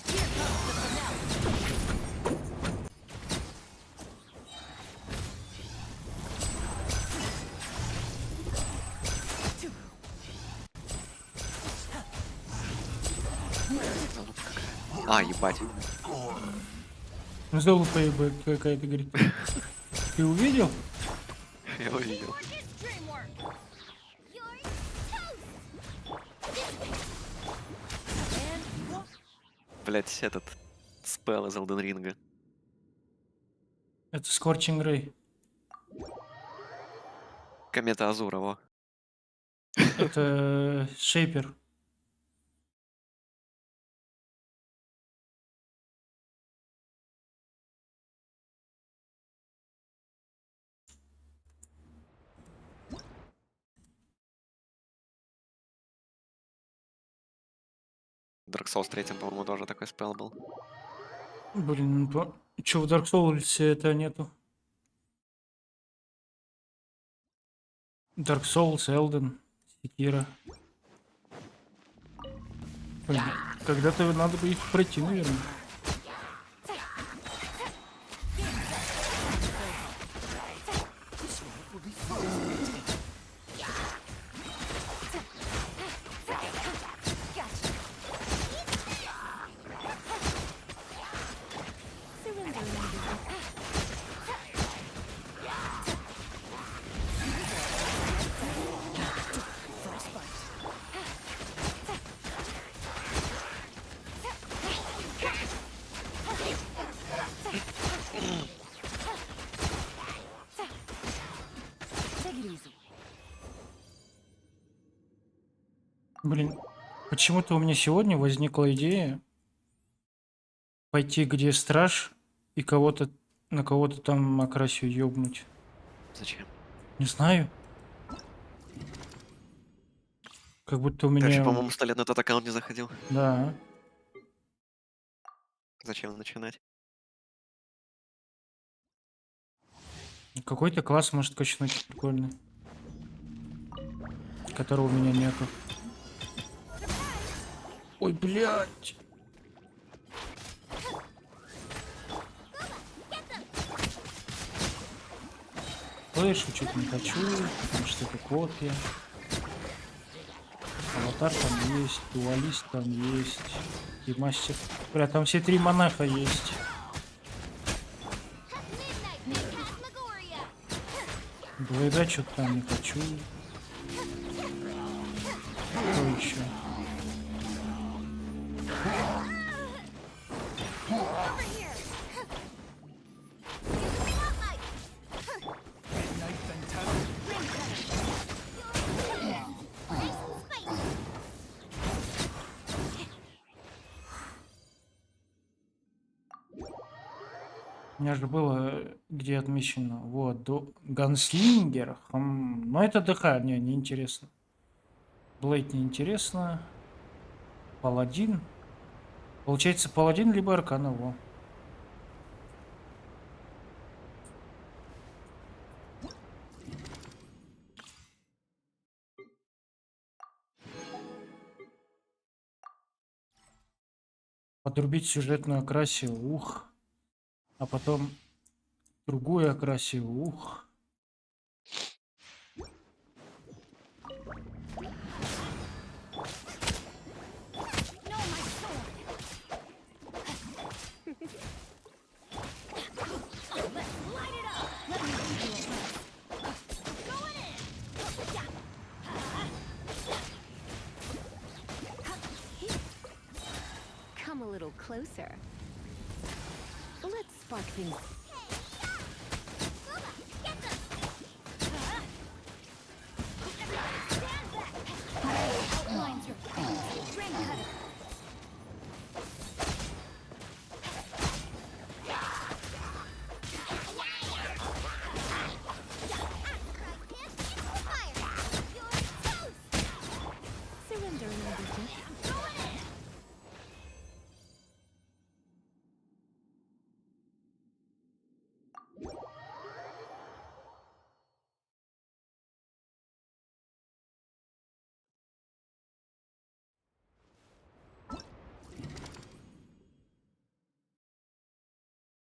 Here comes the finale. Залупа какая. А, ебать. залупа ебать какая-то, говорит. Ты увидел? Я увидел. Teamwork is dreamwork. You're toast. Блять, этот спел из Elden Ring. Это Скорчинг Рэй. Комета Азурова. Это Шейпер. Dark Souls 3, по-моему, тоже такой спел был. Блин, что в Dark Souls это нету? Dark Souls, Elden, Sekiro. Блин, когда-то надо бы их пройти, наверное. Блин, почему-то у меня сегодня возникла идея пойти, где страж, и кого-то на кого-то там окрасию ёбнуть. Зачем? Не знаю. Как будто у Ты вообще, меня... по-моему, 100 лет на тот аккаунт не заходил. Да. Зачем начинать? Какой-то класс может качнуть прикольный. Которого у меня нету. Ой, блядь. Флэш учить не хочу, потому что это копия. Аватар там есть, дуалист там есть. И мастер. Бля, там все 3 монаха есть. Блэда что-то там не хочу. Что еще? У меня же было, где отмечено, вот, Ганслингер, но это ДХ, не интересно. Блейд не интересно. Паладин. Получается, паладин либо аркана, во. Подрубить сюжетную окрасию, ух. А потом другую окрасию, ух. Come a little closer. Let's spark things. Surrender and I'll be just.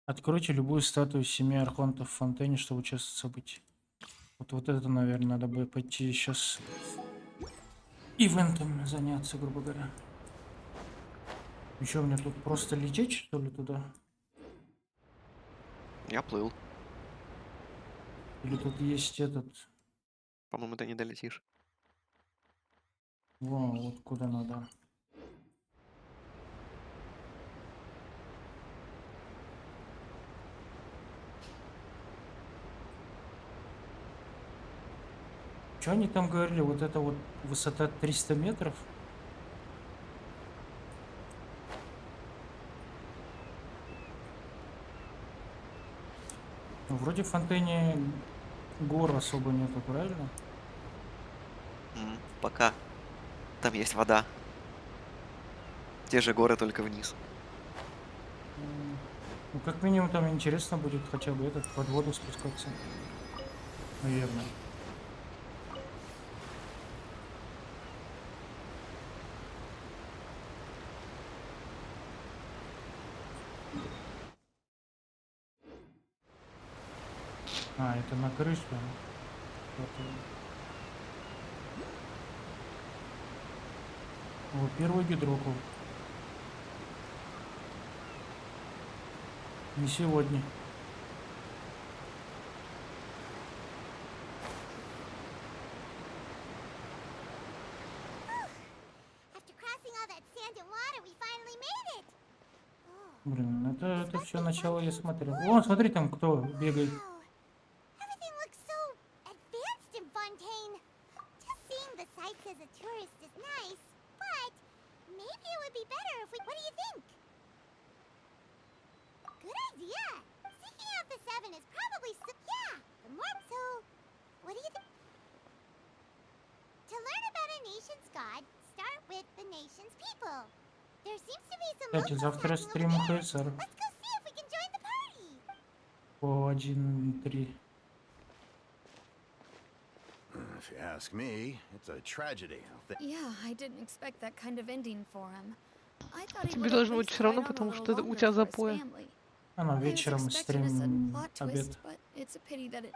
Откройте любую статую 7 архонтов в фонтане, чтобы участвовать в событии. Вот это, наверное, надо бы пойти сейчас ивентом заняться, грубо говоря. Еще мне тут просто лететь, что ли, туда? Я плыл. Или тут есть этот... По-моему, ты не долетишь. Во, вот куда надо. Что они там говорили? Вот это вот высота 300 метров? Ну, вроде в фонтане гор особо нету, правильно? Пока. Там есть вода. Те же горы, только вниз. Ну, как минимум, там интересно будет хотя бы этот под воду спускаться. Наверное. А, это на крыше. Вот первый гидропол. Не сегодня. After crossing all that sand and water, we finally made it. Блин, это все начало я смотрел. Вон, смотри, там кто бегает. Wow. Everything looks so advanced in Fontaine. Just seeing the sights as a tourist is nice, be better if we. What do you think? Good idea. Seeking out the seven is probably yeah. The more so, what do you think? To learn about a nation's god, start with the nation's people. There seems to be some Кстати, locals завтра talking over стрим there. ХСР Let's go see if we can join the party. по 1.3. If you ask me, it's a tragedy. Yeah, I didn't expect that kind of ending for him. I thought he Тебе would at должно быть least все равно, fight on a потому little что это у longer тебя for his запоя. family. Она I was вечером expecting a sudden стрим plot обед. twist, but it's a pity that it.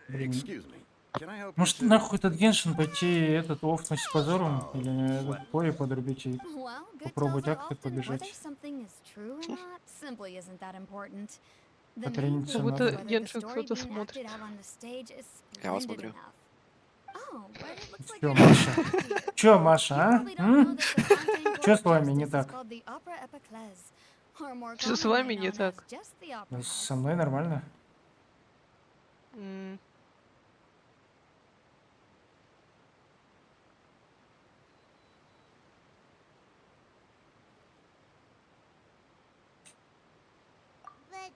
Excuse me. Can I help you? Может, sir? нахуй этот Геншин пойти этот офнуть с позором? Или этот пои подрубить и Well, good попробовать tells are акты often whether побежать? something is true or not simply isn't that important. The main Потрениться thing Как is будто надо. whether the Геншин story кто-то being смотрит. acted out on the stage is Я вот splendid смотрю. enough. Oh, but it looks like Чё, you're not Маша? happy here. Чё, Маша, You а? probably don't know that the Fontaine Чё Court с of вами не Justice is так? called the Opera Epiclese, or more Что с commonly вами не known as так? just the Opera House. Со мной нормально. М, But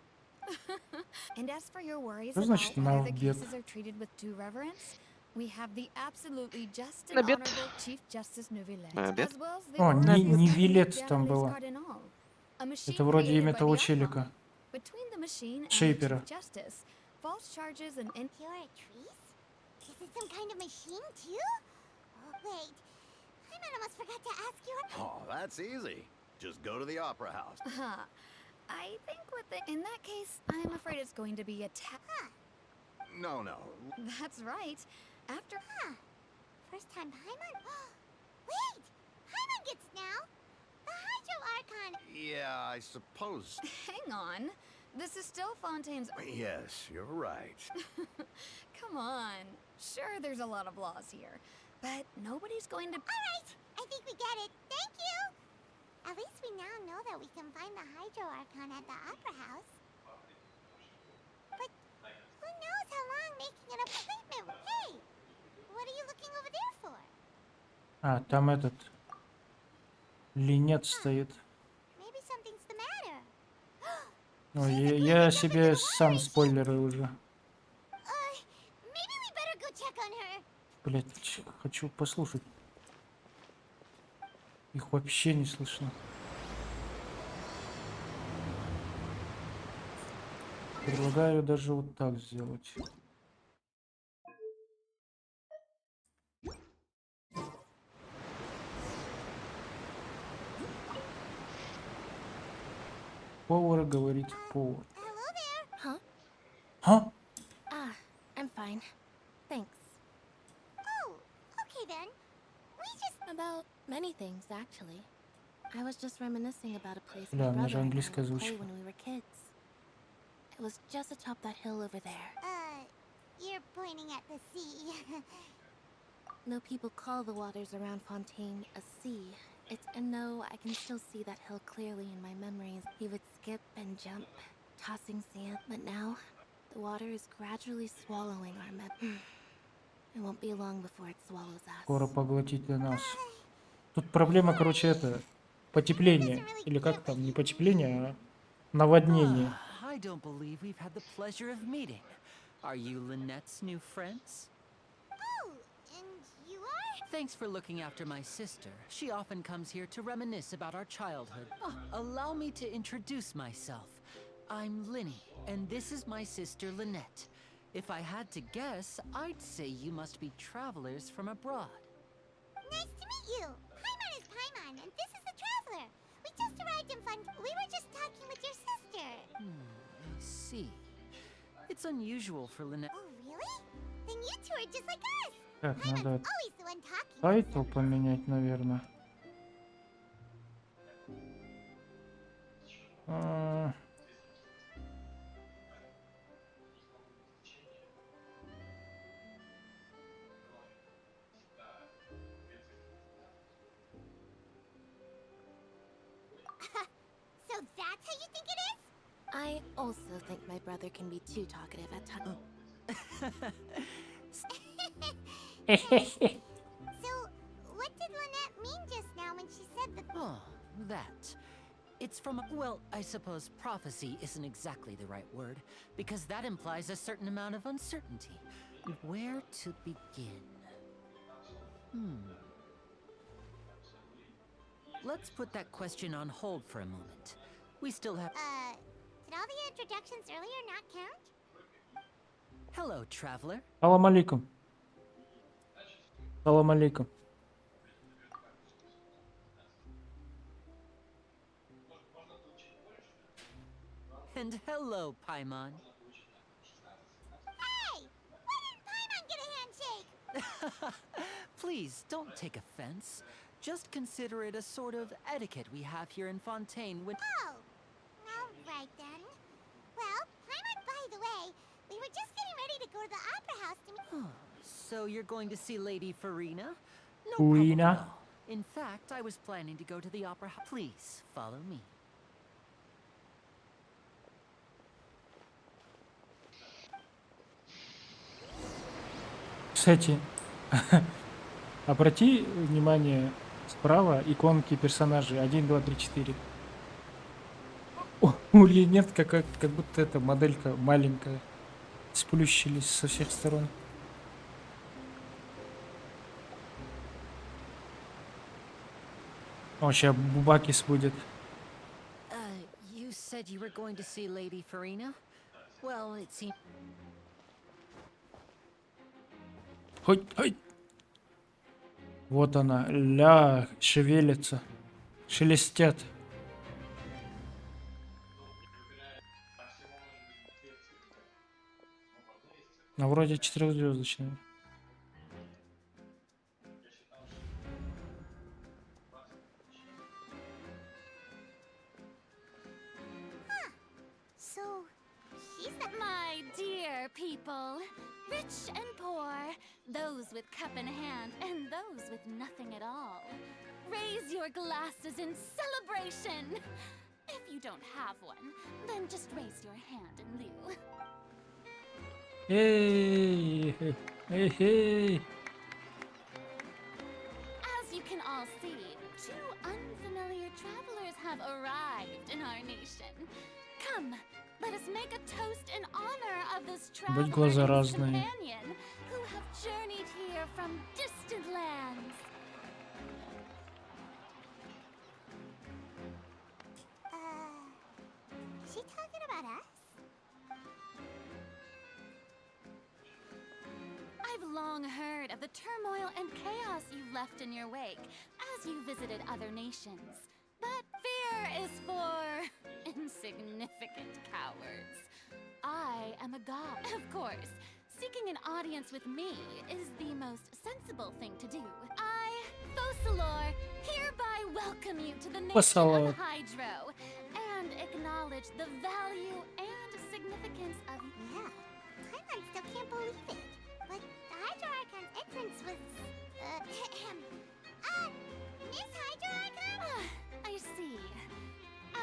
And as for your worries Что about значит на whether the обед? cases are treated with due reverence, we have the absolutely just and На обед. honorable Chief Justice Neuvillette, На обед? as well as the О, Ordinary не Saint Вилет там Generis было. Cardinal, a machine Это вроде created имя by того the челика. icon. Between the machine and the Шейпера. Chief Justice, false charges and pure trees? Is it some kind of machine too? Oh wait, I almost forgot to ask you. Oh, that's easy. Just go to the opera house. I think in that case, I'm afraid it's going to be a No. That's right. After First time Paimon. Wait, Paimon gets now. The Hydro Archon. Yeah, I suppose. hang on. This is still Fontaine's. Yes, you're right. Come on. Sure, there's a lot of laws here, but nobody's going to. All right, I think we get it. Thank you. At least we now know that we can find the Hydro Archon at the Opera House. But who knows how long making an appointment? Hey, what are you looking over there for? А, там этот линет стоит. Maybe something's the matter. Ой, я себе сам спойлеры уже. Maybe we better go check on her. Блять, хочу послушать. Их вообще не слышно. Предлагаю даже вот так сделать. Повар говорит повар. Hello there. Huh? А? Ah, I'm fine. Thanks. Oh, okay then. We just. About many things, actually. I was just reminiscing about a place Бля, my у меня brother же and I английская would play озвучка. when we were kids. It was just atop that hill over there. You're pointing at the sea. Though people call the waters around Fontaine a sea, and though I can still see that hill clearly in my memories, he would skip and jump, tossing sand. But now, the water is gradually swallowing our memories. It won't be long before it swallows us. Скоро поглотит и нас. Тут проблема, короче, это потепление. Или как там, не потепление, а наводнение. I don't believe we've had the pleasure of meeting. Are you Lynette's new friends? Oh, and you are? Thanks for looking after my sister. She often comes here to reminisce about our childhood. Allow me to introduce myself. I'm Linny, and this is my sister Lynette. If I had to guess, I'd say you must be travelers from abroad. Nice to meet you. Paimon is Paimon, and this is the Traveler. We just arrived in Fun. We were just talking with your sister. I see. It's unusual for Lynette. Oh, really? Then you two are just like us. Так, Paimon's надо always the one talking. тайтл поменять, наверное. So that's how you think it is? I also think my brother can be too talkative at times. So Oh, that. It's from, well, I suppose prophecy isn't exactly the right word, because that implies a certain amount of uncertainty. Where to begin? Let's put that question on hold for a moment. We still have... Did all the introductions earlier not count? Hello, traveler. Салам алейкум. Салам алейкум. And hello, Paimon. Hey! Why didn't Paimon get a handshake? Please, don't take offense. Just consider it a sort of etiquette we have here in Fontaine when... Oh, all right then. Well, Paimon, by the way, we were just getting ready to go to the opera house to meet... So you're going to see Lady Farina? No problem Farina? at all. In fact, I was planning to go to the opera house. Please, follow me. Кстати, обрати внимание, справа иконки персонажей 1, 2, 3, 4. О, у Ильи нет, как будто эта моделька маленькая. Сплющились со всех сторон. О, сейчас Бубакис будет. You said you were going to see Lady Farina? Well, it seems... Хоть. Вот она, ля, шевелится. Шелестят. А вроде 4-звездочная. So, she's the... My dear people, rich and poor, those with cup in hand and those with nothing at all, raise your glasses in celebration. If you don't have one, then just raise your hand in lieu. Эй, эй. As you can all see, two unfamiliar travelers have arrived in our nation. Come, let us make a toast in honor of this traveler Будь глаза and his разные. companion who have journeyed here from distant lands. Is she talking about us? I've long heard of the turmoil and chaos you left in your wake as you visited other nations. But fear is for insignificant cowards. I am a god, of course. Seeking an audience with me is the most sensible thing to do. I, Focalor, hereby welcome you to the nation Focalor. of Hydro and acknowledge the value and significance of... Yeah, Paimon still can't believe it. But the Hydro Archon's entrance was... Miss Hydro Archon? I see.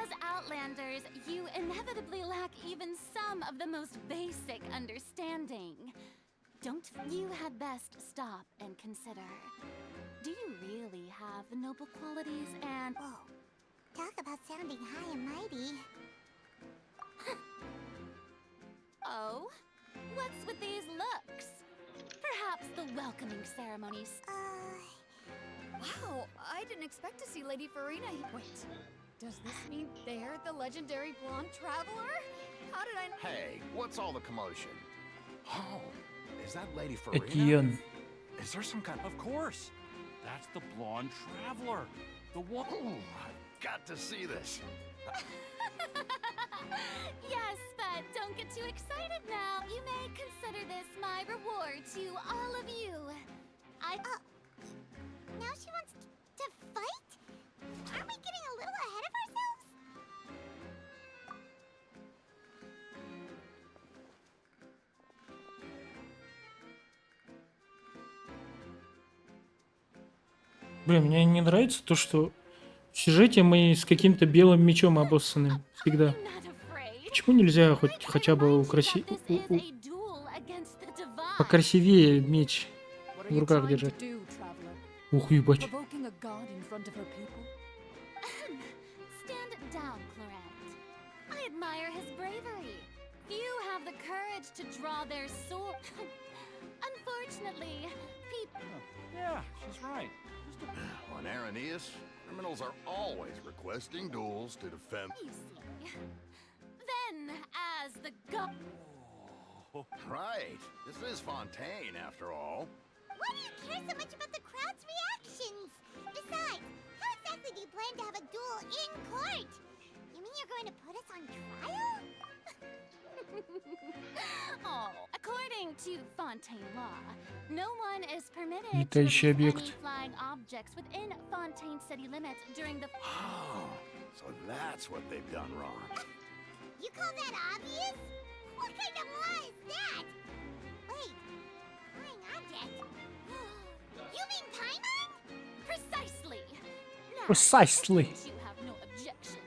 As Outlanders, you inevitably lack even some of the most basic understanding. Don't you had best stop and consider. Do you really have the noble qualities and... Whoa, talk about sounding high and mighty. Oh? What's with these looks? Perhaps the welcoming ceremonies... Wow, I didn't expect to see Lady Farina. Wait, does this mean they're the legendary blonde traveler? How did I... Hey, what's all the commotion? Oh, is that Lady Farina? Этьен. Is there some kind... Of course. That's the blonde traveler. The one... Ooh, I've got to see this. Yes, but don't get too excited now. You may consider this my reward to all of you. Now she wants to fight? Aren't we getting a little ahead of ourselves? Блин, мне не нравится то, что в сюжете мы с каким-то белым мечом обоссаны всегда. I'm not afraid. Почему нельзя хотя бы покрасивее меч в руках держать? Ух, ебать. the courage to draw their sword. Unfortunately, people. Yeah, she's right. On Araneus, criminals are always requesting duels to defend. You see. Then, as the Right. This is Fontaine, after all. Why do you care so much about the crowd's reactions? Besides, how exactly do you plan to have a duel in court? You mean you're going to put us on trial? Oh, according to Fontaine law, no one is permitted to Летающий release any объект. flying objects within Fontaine city limits during the. Oh, so that's what they've done wrong. You call that obvious? What kind of law is that? Wait, flying object? You mean Paimon? Precisely. Now, Precisely. since you have no objections,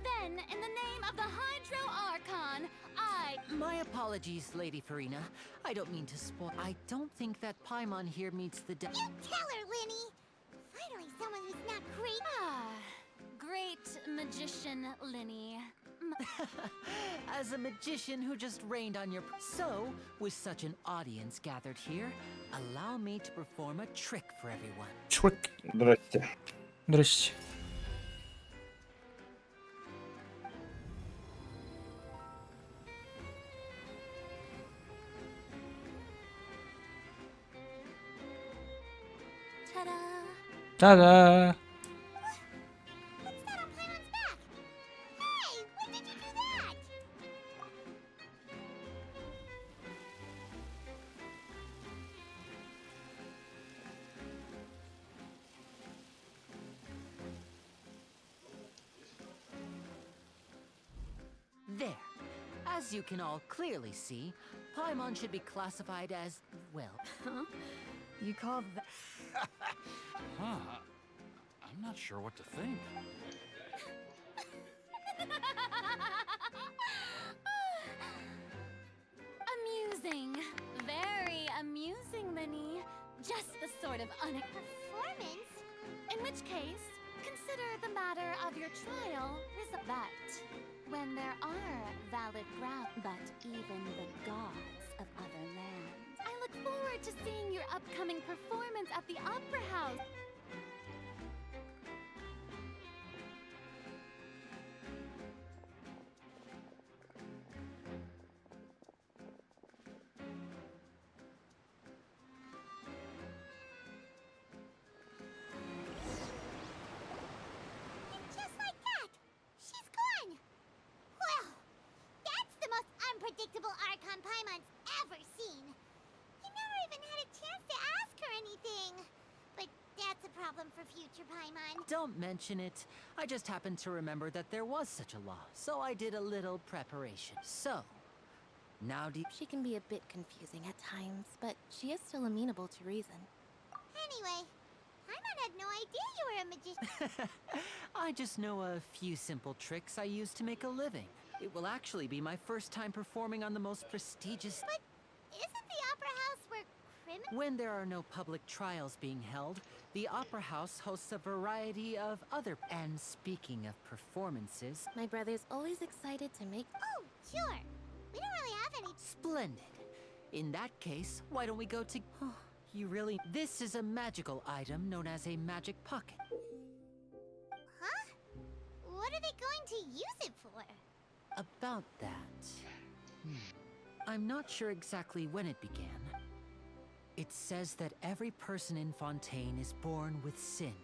then in the name of the Hydro Archon, I. My apologies, Lady Farina. I don't mean to spoil. I don't think that Paimon here meets the You tell her, Linny! Finally someone who's not great. Great magician Linny. As a magician who just rained on your. So, with such an audience gathered here, allow me to perform a trick for everyone. Trick. Здрасте. Здрасте. Ta-da! Та-да! What's that on Paimon's back? Hey, when did you do that? There. As you can all clearly see, Paimon should be classified as, well, Huh? You call that? Huh. I'm not sure what to think. Amusing. Very amusing, Linny. Just the sort of Performance? In which case, consider the matter of your trial that when there are valid grounds, but even the gods of other lands. I look forward to seeing your upcoming performance at the Opera House. And just like that, she's gone. Well, that's the most unpredictable Archon Paimon's ever seen. He never even had a chance to ask her anything. But that's a problem for future Paimon. don't mention it. I just happened to remember that there was such a law, so I did a little preparation. So, now do you... She can be a bit confusing at times, but she is still amenable to reason. Anyway, Paimon had no idea you were a magician. I just know a few simple tricks I use to make a living. It will actually be my first time performing on the most prestigious... But isn't the Opera House where criminals... When there are no public trials being held, the Opera House hosts a variety of other... And speaking of performances... My brother's always excited to make... Oh, sure. We don't really have any... Splendid. In that case, why don't we go to... Oh, you really... This is a magical item known as a magic pocket. Huh? What are they going to use it for? About that... I'm not sure exactly when it began. It says that every person in Fontaine is born with sin.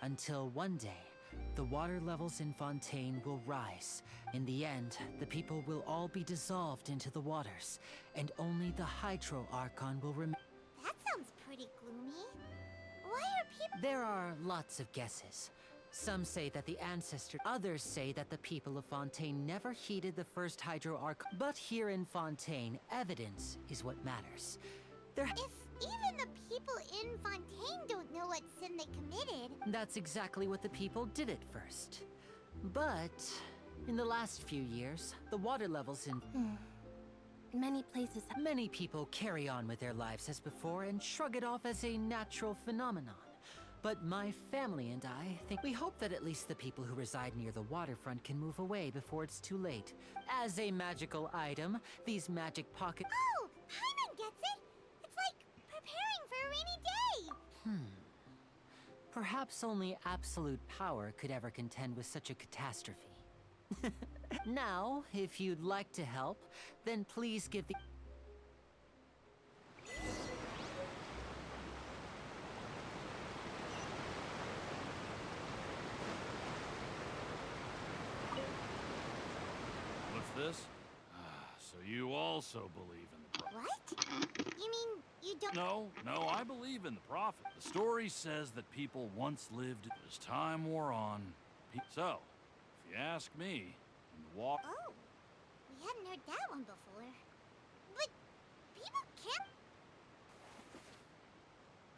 Until one day, the water levels in Fontaine will rise. In the end, the people will all be dissolved into the waters, and only the Hydro Archon will remain. That sounds pretty gloomy. Why are people... There are lots of guesses. Some say that the ancestor, others say that the people of Fontaine never heeded the first Hydro Archon. But here in Fontaine, evidence is what matters. There. If even the people in Fontaine don't know what sin they committed... That's exactly what the people did at first. But in the last few years, the water levels in Many places... many people carry on with their lives as before and shrug it off as a natural phenomenon. But my family and I think we hope that at least the people who reside near the waterfront can move away before it's too late. As a magical item, these magic pocket... Oh, Paimon gets it! It's like preparing for a rainy day! Perhaps only absolute power could ever contend with such a catastrophe. Now, if you'd like to help, then please give the... What's this? So you also believe in the prophet? What? You mean you don't— No, I believe in the prophet. The story says that people once lived as time wore on. So, if you ask me, in the walk... Oh, we hadn't heard that one before. But people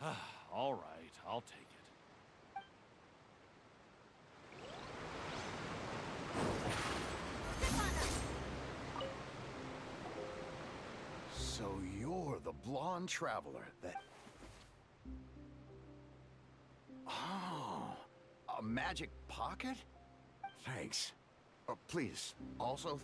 can't— All right, I'll take it. So you're the blonde traveler that... Oh, a magic pocket? Thanks. Please, also...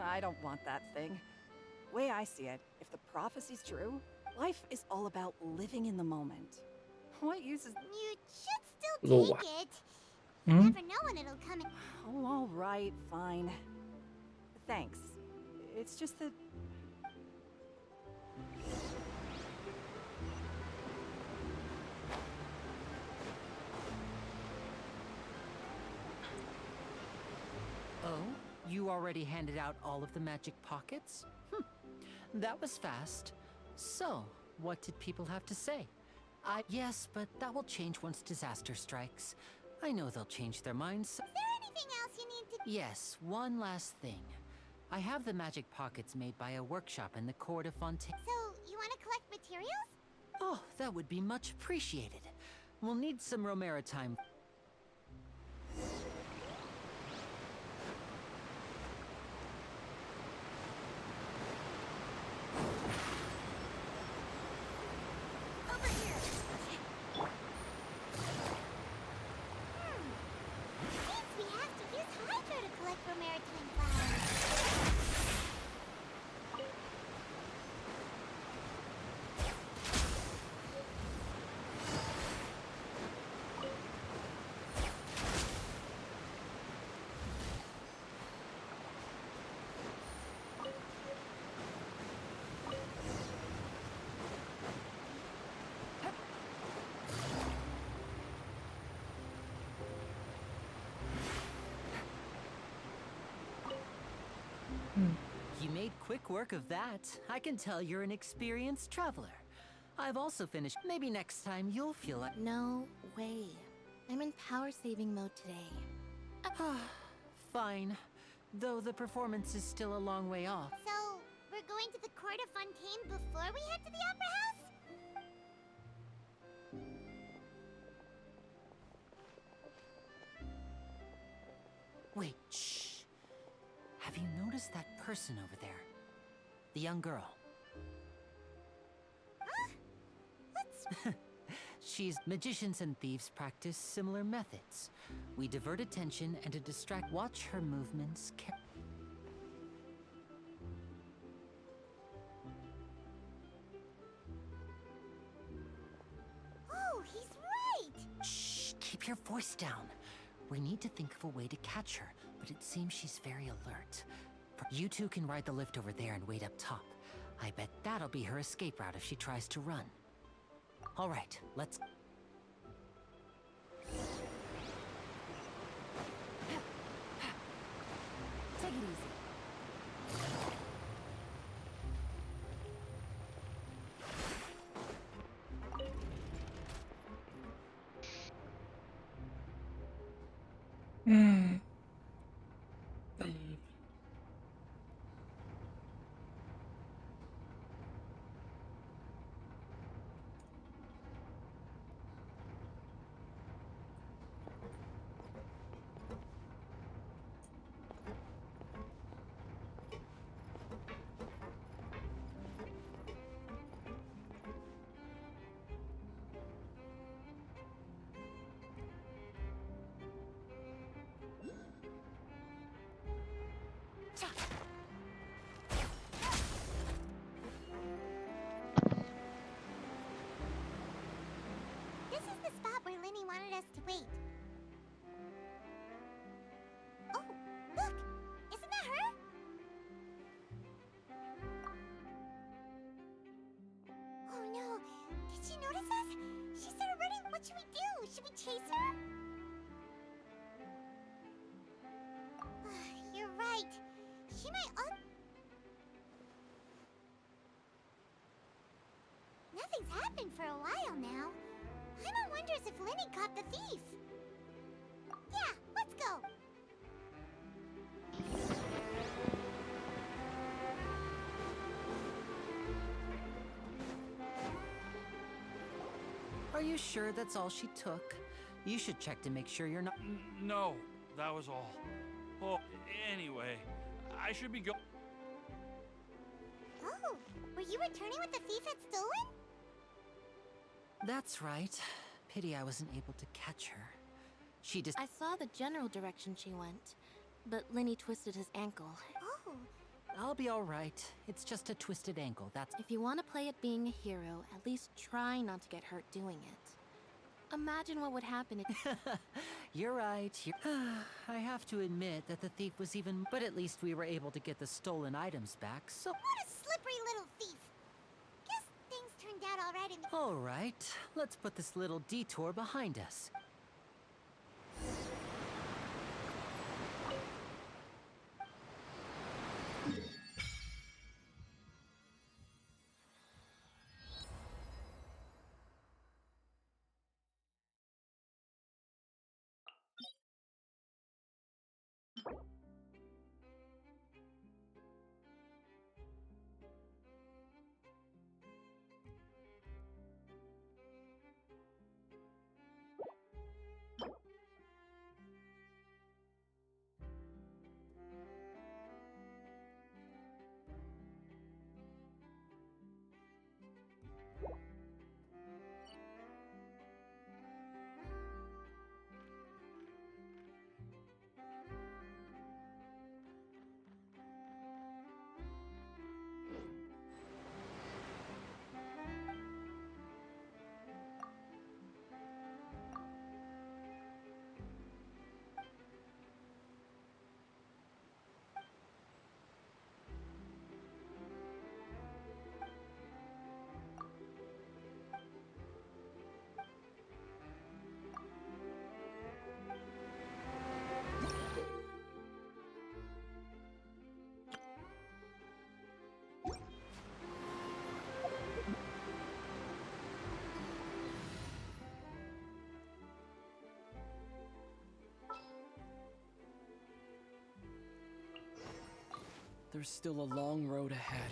I don't want that thing. Way I see it, if the prophecy's true, life is all about living in the moment. What use is... You should No. still take it. Hmm? You never know when it'll come in. Oh, all right, fine. Thanks. It's just that... Oh? You already handed out all of the magic pockets? That was fast. So, what did people have to say? Yes, but that will change once disaster strikes. I know they'll change their minds. Is there anything else you need to— Yes, one last thing. I have the magic pockets made by a workshop in the court of Fontaine. So, you want to collect materials? Oh, that would be much appreciated. We'll need some Romera time. Over here! Seems we have to use Hydro to collect for maritime flowers. You made quick work of that. I can tell you're an experienced traveler. I've also finished. Maybe next time you'll feel like... No way. I'm in power saving mode today. Fine. Though the performance is still a long way off. So, we're going to the court of Fontaine before we head to the opera house? Wait, shh. Have you noticed that person over there? The young girl. Huh? What's— She's... Magicians and thieves practice similar methods. We divert attention and to distract... Watch her movements Oh, he's right! Shh, keep your voice down. We need to think of a way to catch her, but it seems she's very alert. You two can ride the lift over there and wait up top. I bet that'll be her escape route if she tries to run. All right, let's... Take it easy. wanted us to wait. Oh, look! Isn't that her? Oh no! Did she notice us? She started running. What should we do? Should we chase her? You're right. She might Nothing's happened for a while now. Paimon wonders if Lenny caught the thief. Yeah, let's go. Are you sure that's all she took? You should check to make sure you're not. No, that was all. Oh, anyway, I should be go. Oh, were you returning what the thief had stolen? That's right. Pity I wasn't able to catch her. She just. I saw the general direction she went, but Lenny twisted his ankle. Oh, I'll be all right. It's just a twisted ankle. That's. If you want to play at being a hero, at least try not to get hurt doing it. Imagine what would happen if. You're right. I have to admit that the thief was even. But at least we were able to get the stolen items back, so. what a slippery little thief. Guess things turned out all right in the... All right. Let's put this little detour behind us. There's still a long road ahead.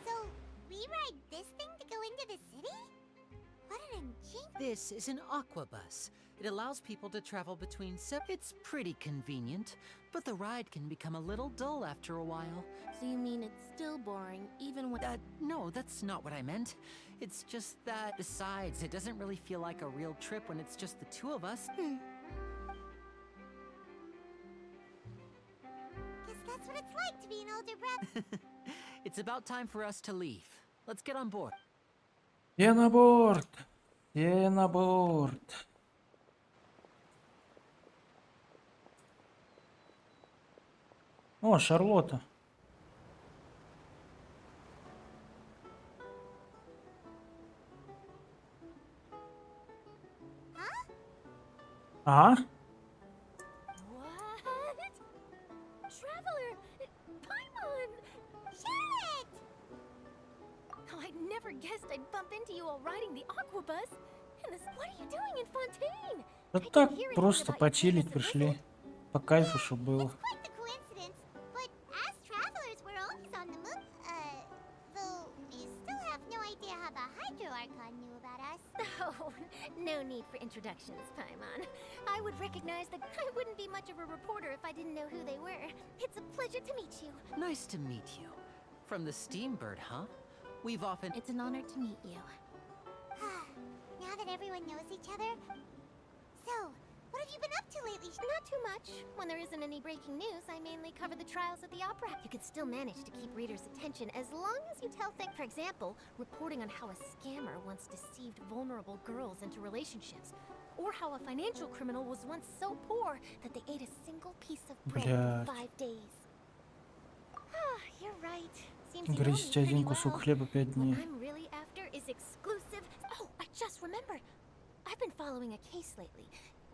So, we ride this thing to go into the city? What an ingenious... This is an aquabus. It allows people to travel between It's pretty convenient, but the ride can become a little dull after a while. So you mean it's still boring, even when... No, that's not what I meant. It's just that, besides, it doesn't really feel like a real trip when it's just the two of us. Guess that's what it's like to be an older brother. It's about time for us to leave. Let's get on board. Все на борт! Все на борт! О, Шарлотта. А? What? Traveler! Paimon! Charlotte! Oh, I'd never guessed I'd bump into you all riding the Aquabus. And this, what are you doing in Fontaine? Да I didn't так, hear anything просто about your почилить famous пришли. visit. По кайфу, что было. It's quite the coincidence, but as travelers, we're always on the move. Though we still have no idea how the Hydro Archon knew about us. Oh, no need for introductions, Paimon. I would recognize that I wouldn't be much of a reporter if I didn't know who they were. It's a pleasure to meet you. Nice to meet you. From the Steambird, huh? We've often. It's an honor to meet you. Now that everyone knows each other. So, what have you been up to lately? Not too much. When there isn't any breaking news, I mainly cover the trials at the opera. You can still manage to keep readers' attention as long as you tell things. For example, reporting on how a scammer once deceived vulnerable girls into relationships. Or how a financial criminal was once so poor that they ate a single piece of bread Блядь. for 5 days. Ah, you're right. Seems you know me Грызть один pretty кусок well. хлеба 5 What дней. I'm really after is exclusive. Oh, I just remembered. I've been following a case lately.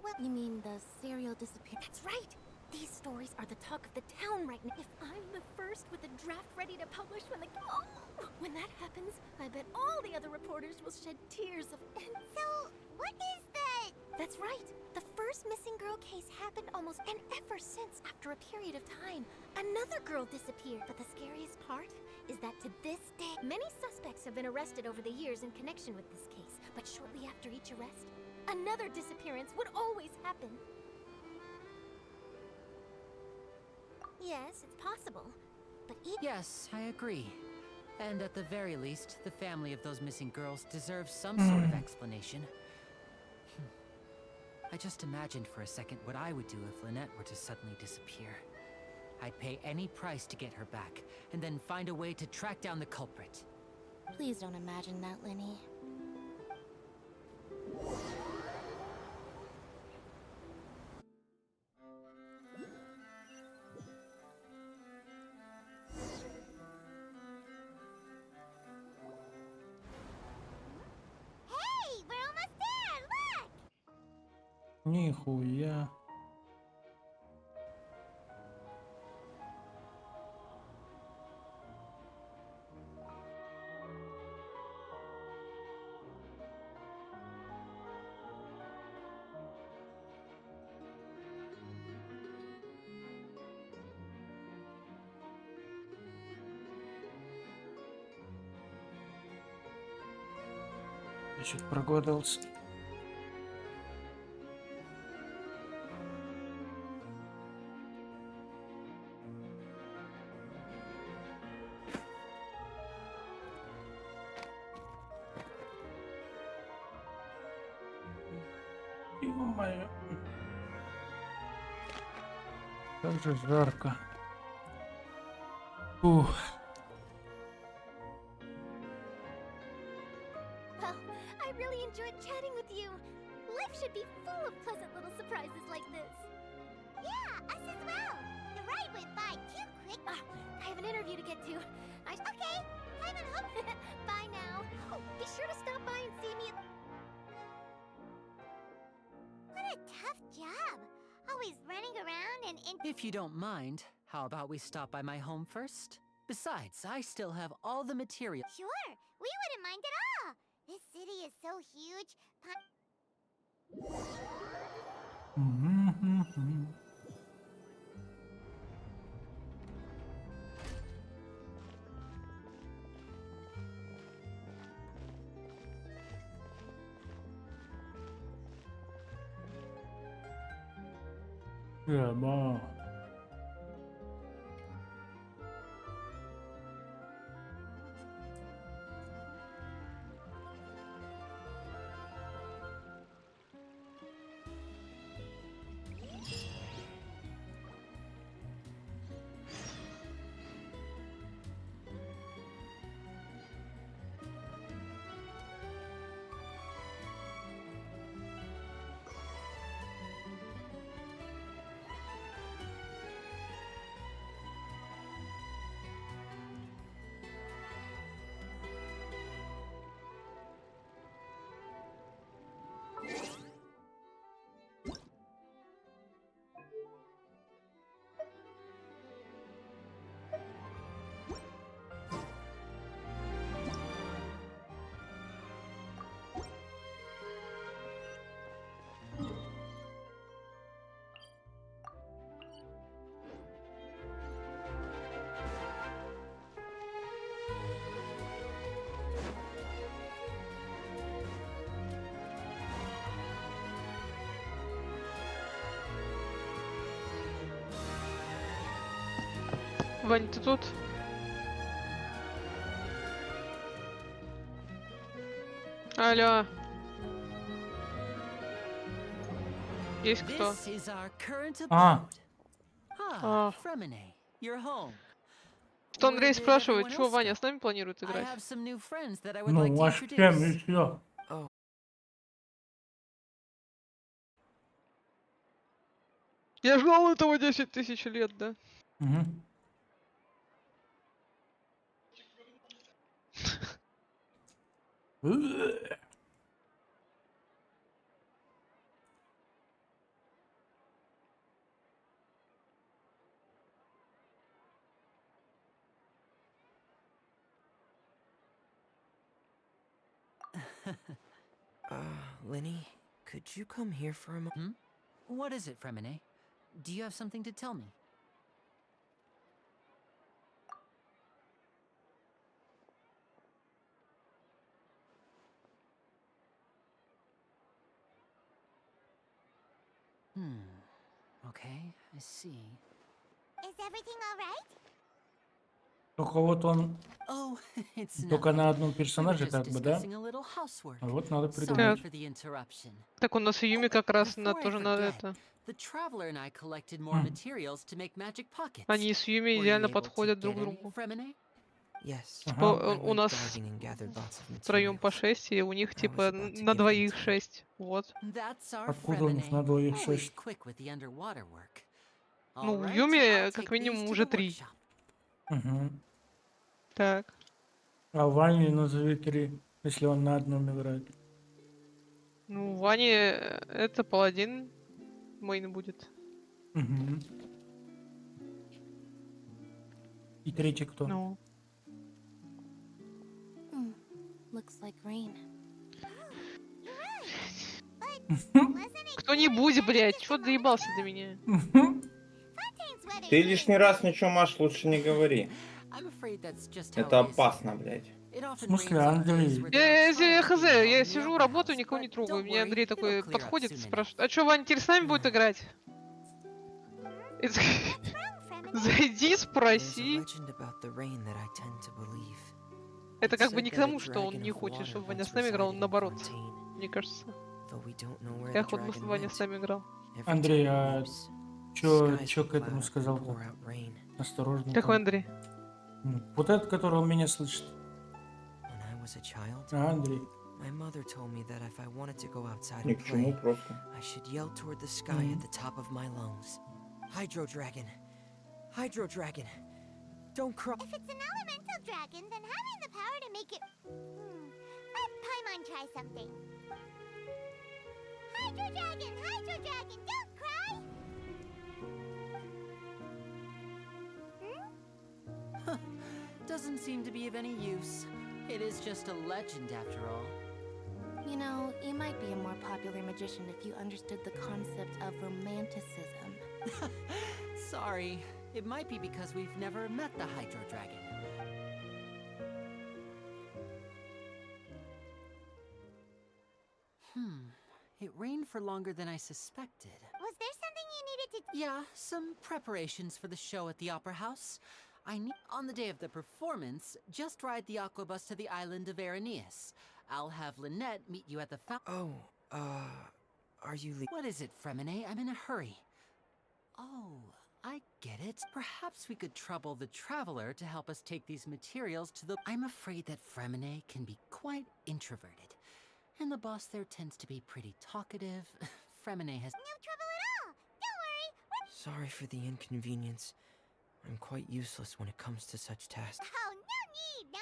Well, you mean the serial disappearance? That's right. These stories are the talk of the town right now. If I'm the first with a draft ready to publish when that happens, I bet all the other reporters will shed tears of envy. So, what is that? That's right. The first missing girl case happened almost and ever since after a period of time. Another girl disappeared. But the scariest part is that to this day, many suspects have been arrested over the years in connection with this case. But shortly after each arrest, another disappearance would always happen. Yes, it's possible. But Yes, I agree. And at the very least, the family of those missing girls deserves some sort of explanation. I just imagined for a second what I would do if Lynette were to suddenly disappear. I'd pay any price to get her back, and then find a way to track down the culprit. please don't imagine that, Lenny. Hey, we're almost there! Look! Нихуя. Я чуть проголодался. Ё-моё. Как же жарко. Ух. Well, I really enjoyed chatting with you. Life should be full of pleasant little surprises like this. Yeah, us as well. The ride went by too quick. I have an interview to get to. Okay, time on home. Bye now. Oh, be sure to stop by and see me at... What a tough job. Always running around and If you don't mind, how about we stop by my home first? Besides, I still have all the material. Sure, we wouldn't mind at all. This city is so huge. Мгм. Яма. Вань, ты тут? Алло. Есть кто? This is our current А, abode. Ah, А. Fremine, you're home. Что Where Андрей did спрашивает, everyone что else Ваня go? с нами планирует I играть? have some new friends that I would like ну, to а с кем introduce. еще? Я ждал этого 10 тысяч лет, да? Угу. Lenny, could you come here for a moment? Hmm? What is it, Fremine? Do you have something to tell me? Okay, I see. Is everything all right? Только вот он Oh, it's только nothing. на одном We were персонаже just как бы, да? discussing a little housework. А вот надо Sorry придумать. for the interruption. Так у нас и Юми как раз Before I тоже на forget, это. the traveler and I collected more materials to make magic pockets. Они с Юми Were you идеально able to подходят друг get any, другу. Fremine? Yes. Ага. I У went нас diving and gathered lots of втроем по materials. 6, и у них I was типа about to на give them двоих to you. 6. Вот. That's our Откуда у них на Fremine. двоих Always 6? quick with the underwater work. Ну, All у right, Юми I'll как take минимум these to уже the 3. workshop. Угу. Так. А Ване назови 3, если он на одном играет. Ну, Ване это паладин мейн будет. Угу. И третий кто? Ну. Looks like rain. Кто-нибудь, блядь, чё доебался до меня? Ты лишний раз ничего, Маш, лучше не говори. I'm afraid that's just how Это it is опасно, here. блядь. It В often смысле, rains on days Андрей? where there are Я trials хз, being held я in the сижу, upper работаю, house, никого не but трогаю. don't Мне worry, Андрей it'll такой clear up подходит, soon enough. спрашивает, а чё, Вань, теперь с нами будет играть? Зайди, There's a спроси. legend about the rain that I tend to believe. Это It's как бы said не к that a тому, что он dragon не of хочет, water чтобы Ваня once с нами играл, он resided in наоборот, Fontaine, мне кажется. though we don't know where Я the охотно, dragon чтобы Ваня went. с нами играл. Every Андрей, time а it weeps, чё skies к этому cloud and сказал-то? pour out rain. Осторожно Какой там. Андрей? Ну, вот этот, который он меня слышит. When I was a child, А, Андрей. my mother told me that if I wanted to go outside Ни and к чему play, просто. I should yell toward the sky at the top of my lungs. Hydro dragon! Hydro dragon! Don't cry! If it's an elemental dragon, then having the power to make it... Let Paimon try something. Hydro dragon! Hydro dragon! Don't cry! Doesn't seem to be of any use. It is just a legend after all. You know, you might be a more popular magician if you understood the concept of romanticism. Sorry, it might be because we've never met the Hydro Dragon. It rained for longer than I suspected. Was there something you needed to... Yeah, some preparations for the show at the Opera House. On the day of the performance, just ride the aquabus to the island of Araneus. I'll have Lynette meet you at the Oh, are you What is it, Fremine? I'm in a hurry. Oh, I get it. Perhaps we could trouble the traveler to help us take these materials to the... I'm afraid that Fremine can be quite introverted. And the boss there tends to be pretty talkative. Fremine has... No trouble at all! Don't worry! Sorry for the inconvenience. I'm quite useless when it comes to such tasks. Oh, no need! No...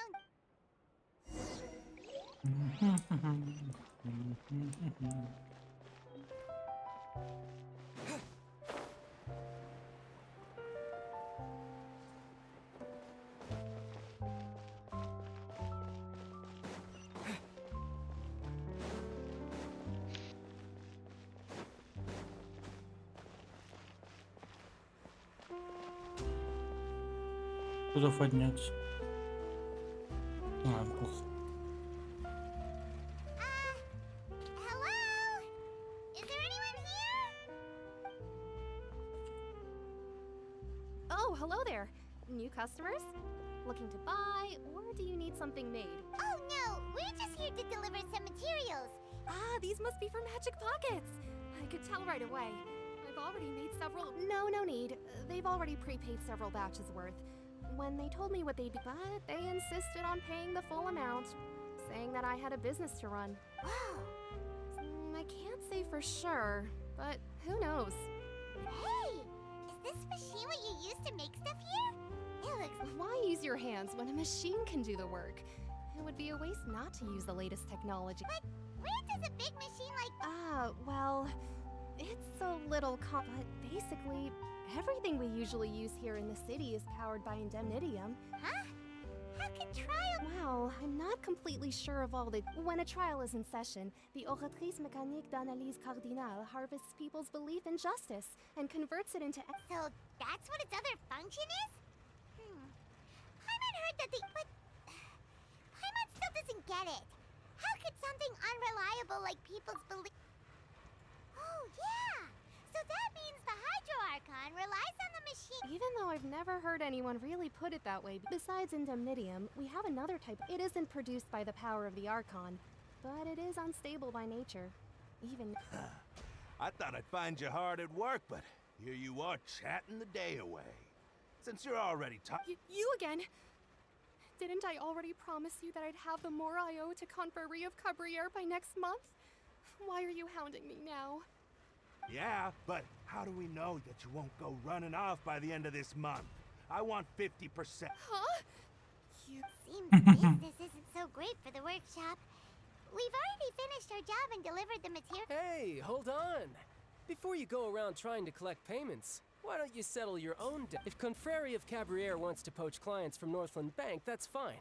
Куда подняться? А, пух. Hello? Is there anyone here? Oh, hello there. New customers? Looking to buy, or do you need something made? Oh no, we're just here to deliver some materials. Ah, these must be for Magic Pockets. I could tell right away. I've already made several. No need. They've already prepaid several batches worth. When they told me what they'd be, but they insisted on paying the full amount, saying that I had a business to run. Wow. I can't say for sure, but who knows? Hey, is this machine what you use to make stuff here? It looks... Why use your hands when a machine can do the work? It would be a waste not to use the latest technology. But where does a big machine like... Well, it's a little but basically, everything we usually use here in the city is powered by indemnitium. Huh? How can trial... Well, I'm not completely sure of all the... When a trial is in session, the Oratrice Mécanique d'Analyse Cardinale harvests people's belief in justice and converts it into... So that's what its other function is? Paimon heard that the... But... Paimon still doesn't get it. How could something unreliable like people's belief... Oh, yeah! So that means the Hydro Archon relies on the machine... Even though I've never heard anyone really put it that way, besides indemnitium, we have another type. It isn't produced by the power of the Archon, but it is unstable by nature. Even... I thought I'd find you hard at work, but here you are chatting the day away. Since you're already You again? Didn't I already promise you that I'd have the more I owe to Confrérie of Cabriere by next month? Why are you hounding me now? Yeah, but how do we know that you won't go running off by the end of this month? I want 50%. Huh? Seems business isn't so great for the workshop. We've already finished our job and delivered the material. Hey, hold on. Before you go around trying to collect payments, why don't you settle your own debt? If Confrérie of Cabriere wants to poach clients from Northland Bank, that's fine.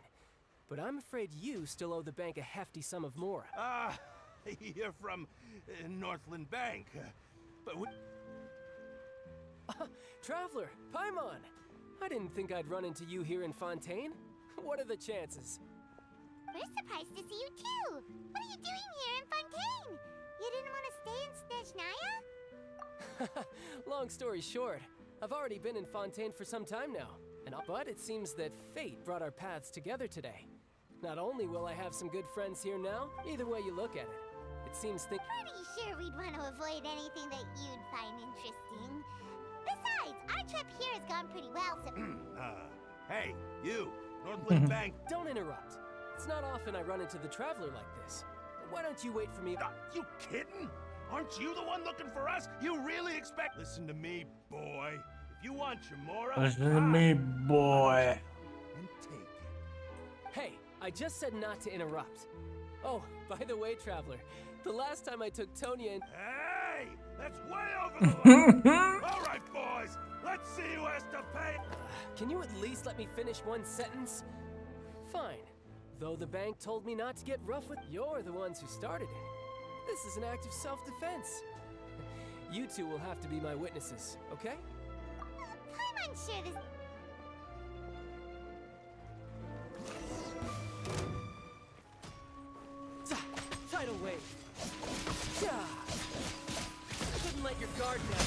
But I'm afraid you still owe the bank a hefty sum of mora. Ah, you're from Northland Bank. But we... Traveler, Paimon! I didn't think I'd run into you here in Fontaine. What are the chances? We're surprised to see you too. What are you doing here in Fontaine? You didn't want to stay in Snezhnaya? Long story short, I've already been in Fontaine for some time now. But it seems that fate brought our paths together today. Not only will I have some good friends here now, either way you look at it. It seems Pretty sure we'd want to avoid anything that you'd find interesting. Besides, our trip here has gone pretty well, so... Hey, you! Northland Bank! Don't interrupt. It's not often I run into the Traveler like this. Why don't you wait for me? You kidding? Aren't you the one looking for us? You really expect... Listen to me, boy. If you want your mora... Listen to me, boy. And take it. Hey, I just said not to interrupt. Oh, by the way, Traveler, the last time I took Tonya and... Hey! That's way over the line! All right, boys! Let's see who has to pay! Can you at least let me finish one sentence? Fine. Though the bank told me not to get rough with... You're the ones who started it. This is an act of self-defense. You two will have to be my witnesses, okay? I'm unsure this... Tidal wave. Couldn't let your guard down.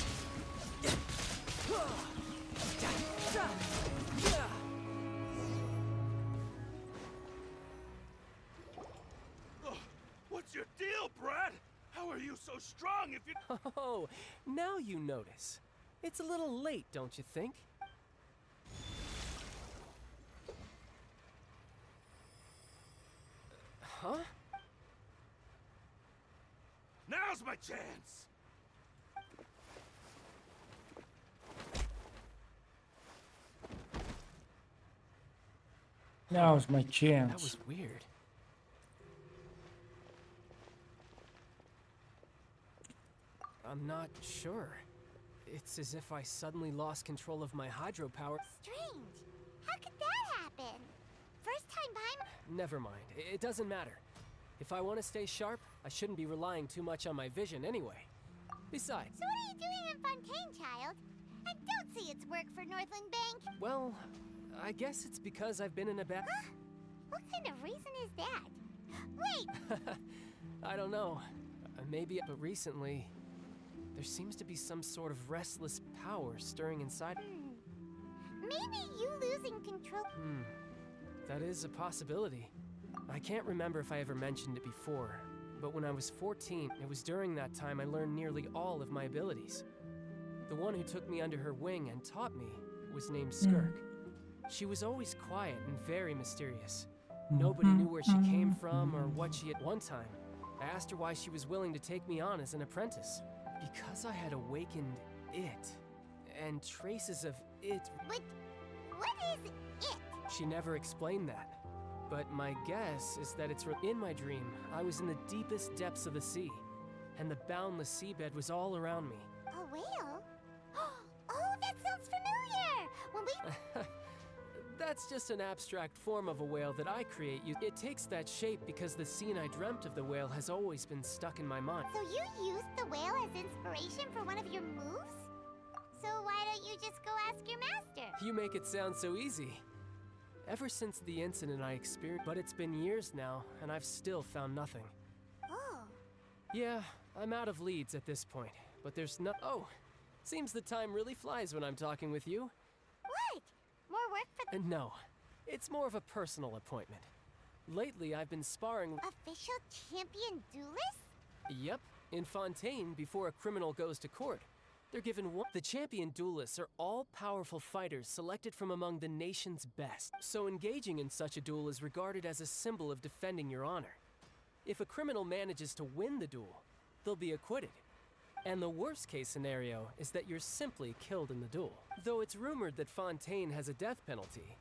What's your deal, Brad? How are you so strong if you... Oh, now you notice. It's a little late, don't you think? Huh? Now's my chance! Now's my chance. That was weird. I'm not sure. It's as if I suddenly lost control of my hydropower. Strange. How could that happen? First time Paimon... Never mind. It doesn't matter. If I want to stay sharp, I shouldn't be relying too much on my vision anyway. Besides... So what are you doing in Fontaine, child? And don't say it's work for Northland Bank. Well, I guess it's because I've been in a bad... Huh? What kind of reason is that? Wait! I don't know. Maybe, but recently... There seems to be some sort of restless power stirring inside... Maybe maybe you losing control. That is a possibility. I can't remember if I ever mentioned it before, but when I was 14, it was during that time I learned nearly all of my abilities. The one who took me under her wing and taught me was named Skirk. She was always quiet and very mysterious. Nobody knew where she came from or what she had. One time, I asked her why she was willing to take me on as an apprentice. Because I had awakened it, and traces of it. But what is it? She never explained that. But my guess is that it's in my dream. I was in the deepest depths of the sea, and the boundless seabed was all around me. A whale? Oh, that sounds familiar! When we... That's just an abstract form of a whale that I create. It takes that shape because the scene I dreamt of the whale has always been stuck in my mind. So you used the whale as inspiration for one of your moves? So why don't you just go ask your master? You make it sound so easy. Ever since the incident I experienced, but it's been years now, and I've still found nothing. Oh. Yeah, I'm out of leads at this point, but there's no— Oh, seems the time really flies when I'm talking with you. What? More work for No, it's more of a personal appointment. Lately, I've been sparring— Official champion duelist? Yep, in Fontaine before a criminal goes to court. They're given one— The champion duelists are all powerful fighters selected from among the nation's best. So engaging in such a duel is regarded as a symbol of defending your honor. If a criminal manages to win the duel, they'll be acquitted. And the worst case scenario is that you're simply killed in the duel. Though it's rumored that Fontaine has a death penalty.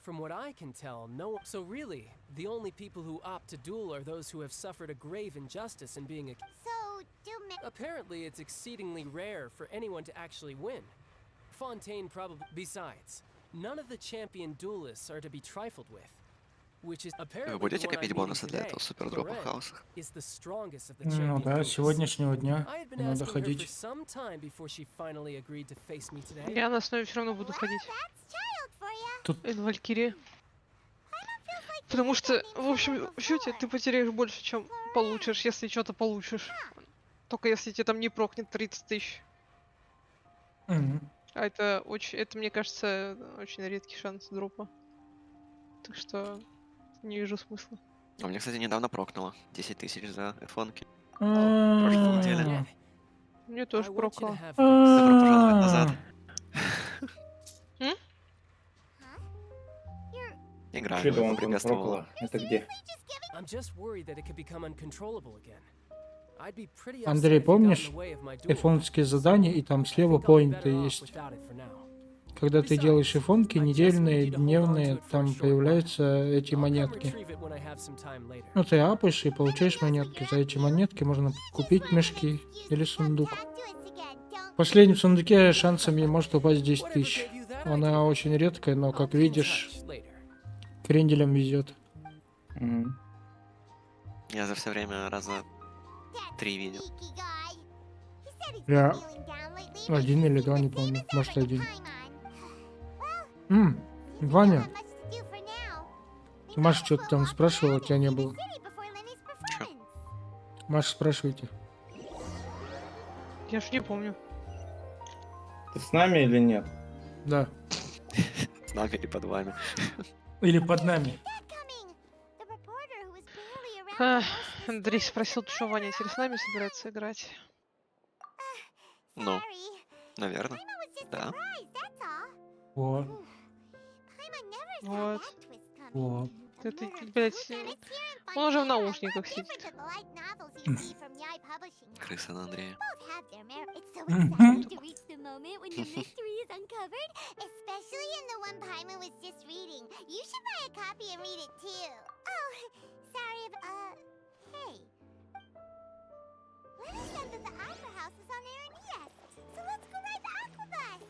From what I can tell, no one— So really, the only people who opt to duel are those who have suffered a grave injustice in being a— So, do Apparently, it's exceedingly rare for anyone to actually win. Fontaine probably— Besides, none of the champion duelists are to be trifled with. Which is Вы apparently будете the one копить I'm meeting бонусы для today. этого супердропа в Loren хаосах? is the strongest of the Ну champion да, с duelists. сегодняшнего дня I had been надо asking her for ходить. some time before she finally agreed to face me today. Я на основе все равно буду ходить. Тут Валькирия. Потому что, в общем, в счете ты потеряешь больше, чем получишь, если что-то получишь. Только если тебе там не прокнет 30 тысяч. А это очень, это, мне кажется, очень редкий шанс дропа. Так что не вижу смысла. У меня, кстати, недавно прокнуло 10 тысяч за эфонки. Прошлой неделе. Мне тоже прокало. Добро пожаловать назад. Играю, Что он там приветствовал. проколо? Это где? I'm just worried that it could become uncontrollable again. I'd be pretty upset Андрей, if it got in помнишь the way of my duel. эфонские задания, и там слева поинты есть. Когда ты делаешь эфонки, недельные, дневные, там появляются эти монетки. Ну, ты апаешь и получаешь монетки. За эти монетки можно купить мешки или сундук. В последнем сундуке шансами может упасть 10 тысяч. Она очень редкая, но, как видишь, кренделям везет. Я за все время раза 3 видел. Я один или два, не помню. Может, один. Ваня. Маша что-то там спрашивала, тебя не было. Маша, спрашивайте. Я ж не помню. Ты с нами или нет? Да. С нами или под вами. Или под нами. Андрей спросил, что Ваня теперь с нами собирается играть. Ну, наверное. Да. Вот. Вот. Вот. Это, блядь, он уже в наушниках сидит. Крыса на Андрея. It's so exciting to reach the moment when your mystery is uncovered, especially in the one Paimon was just reading. You should buy a copy and read it too. Oh, sorry about, hey. Lena said that the Opera House is on Aranias, so let's go ride the Aquabus.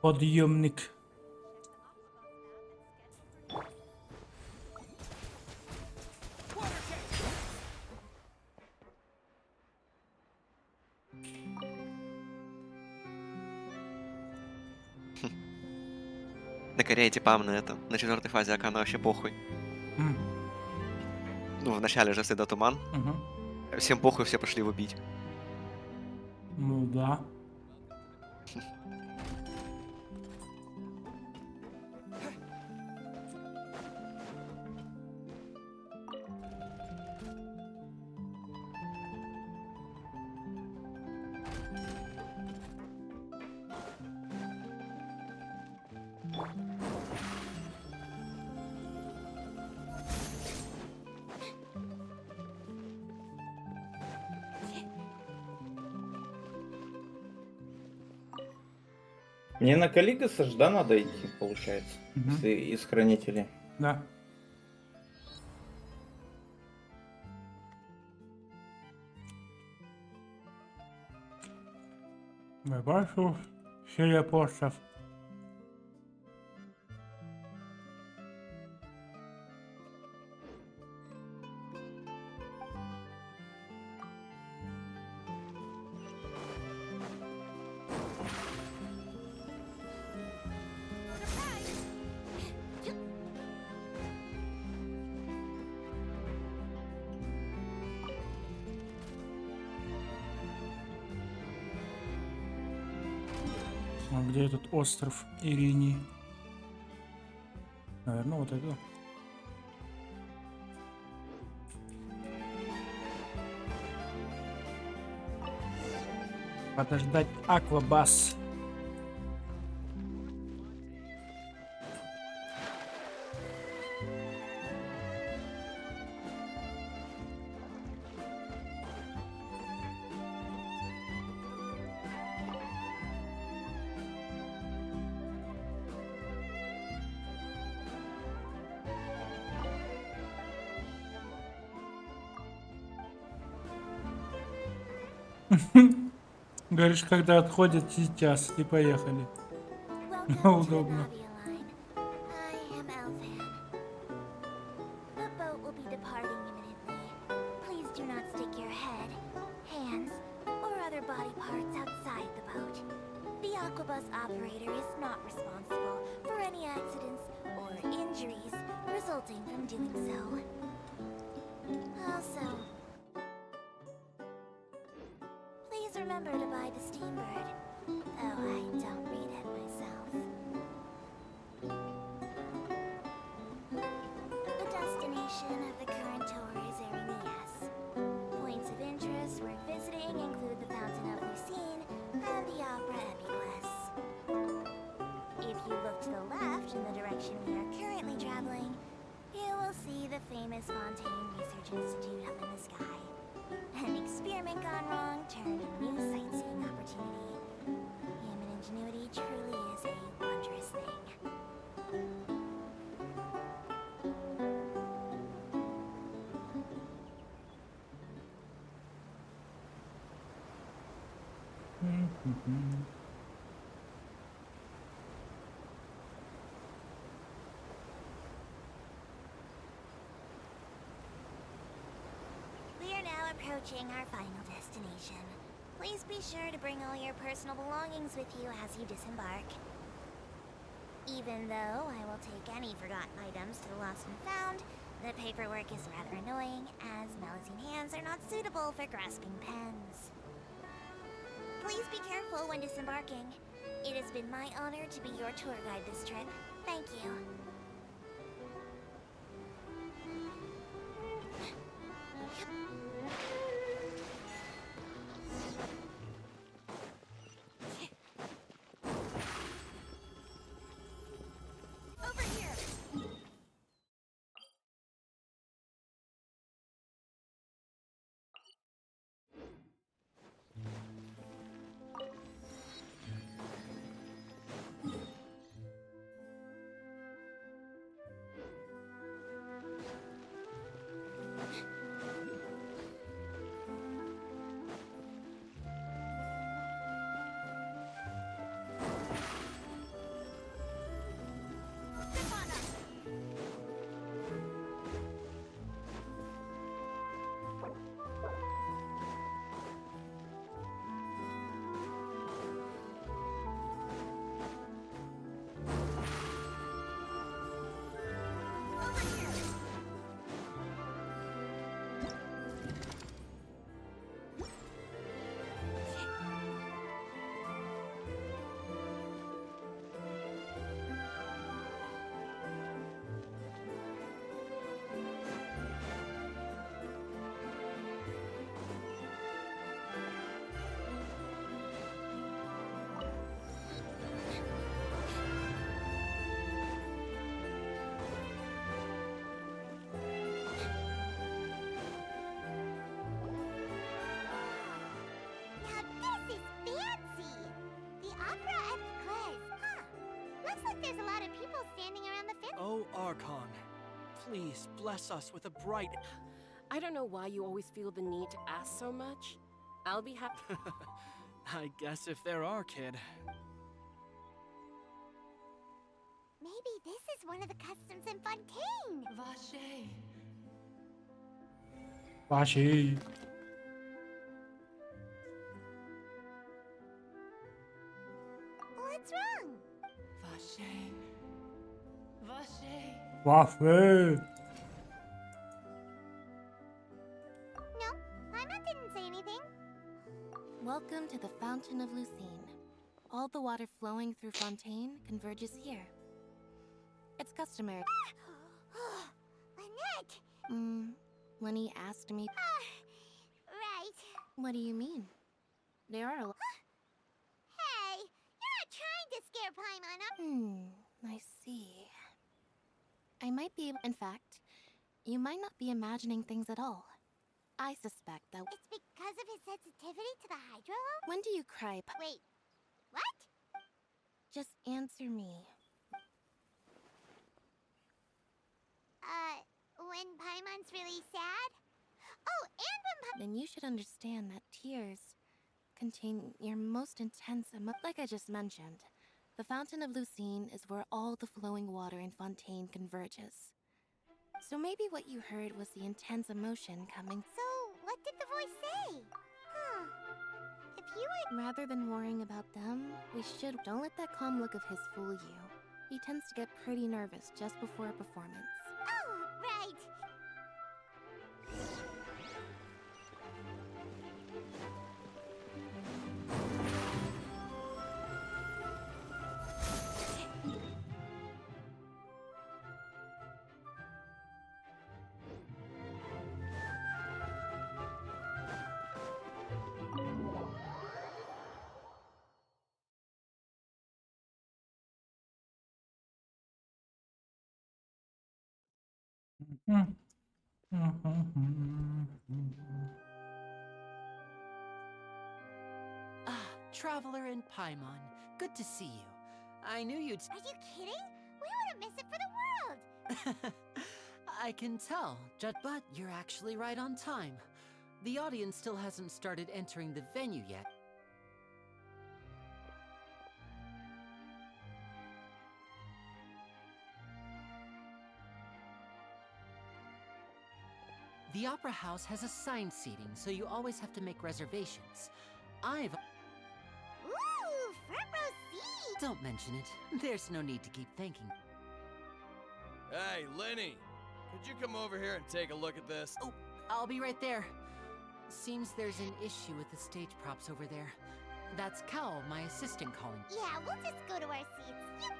Подъемник. На Корее типам на это, на 4-й фазе Акана вообще похуй. Ну, в начале же всегда туман. Всем похуй, все пошли его бить. Ну да. Мне на Калигаса ж, да, надо идти, получается, если из хранителей. Да. Я бачу серия постов. А где этот остров Ирини? Наверное, вот это. Подождать Аквабас. Говоришь, когда отходят сейчас, и поехали. Удобно. I am Elvan. The boat will be departing imminently. Please do not stick your head, hands, or other body parts outside the boat. The Aquabus operator is not responsible for any accidents or injuries resulting from doing so. Also, please remember to buy the Steambird, though I don't read it myself. The destination of the current tour is Erinias. Points of interest worth visiting include the Fountain of Lucine and the Opera Epicless. If you look to the left in the direction we are currently traveling, you will see the famous Fontaine Research Institute up in the sky. An experiment gone wrong turned a new sightseeing opportunity. Human ingenuity truly is a wondrous thing. We are now approaching our final destination. Please be sure to bring all your personal belongings with you as you disembark. Even though I will take any forgotten items to the lost and found, the paperwork is rather annoying, as Melusine hands are not suitable for grasping pens. Please be careful when disembarking. It has been my honor to be your tour guide this trip. Thank you. Over here. Please bless us with a bright. I don't know why you always feel the need to ask so much. I'll be happy. I guess if there are, kid. Maybe this is one of the customs in Fontaine. Vache. Vache. What's wrong? Vache. Vache. Waffle. No, Paimon didn't say anything. Welcome to the Fountain of Lucine. All the water flowing through Fontaine converges here. It's customary. Lynette! Lenny asked me. Right. What do you mean? There are a lot. Hey, you're not trying to scare Paimon up. I see. I might be able. In fact, you might not be imagining things at all. I suspect that. It's because of his sensitivity to the hydro? When do you cry? Wait, what? Just answer me. When Paimon's really sad? Oh, and when Then you should understand that tears contain your most intense like I just mentioned. The Fountain of Lucine is where all the flowing water in Fontaine converges. So maybe what you heard was the intense emotion coming. So, what did the voice say? Huh. If you were... Rather than worrying about them, we should... Don't let that calm look of his fool you. He tends to get pretty nervous just before a performance. Oh, right. Traveler in Paimon, good to see you. I knew you'd... Are you kidding? We wouldn't miss it for the world! I can tell, but you're actually right on time. The audience still hasn't started entering the venue yet. The Opera House has assigned seating, so you always have to make reservations. I've... Ooh, front row seat! Don't mention it. There's no need to keep thanking. Hey, Lenny! Could you come over here and take a look at this? Oh, I'll be right there. Seems there's an issue with the stage props over there. That's Cal, my assistant, calling. Yeah, we'll just go to our seats. Yep.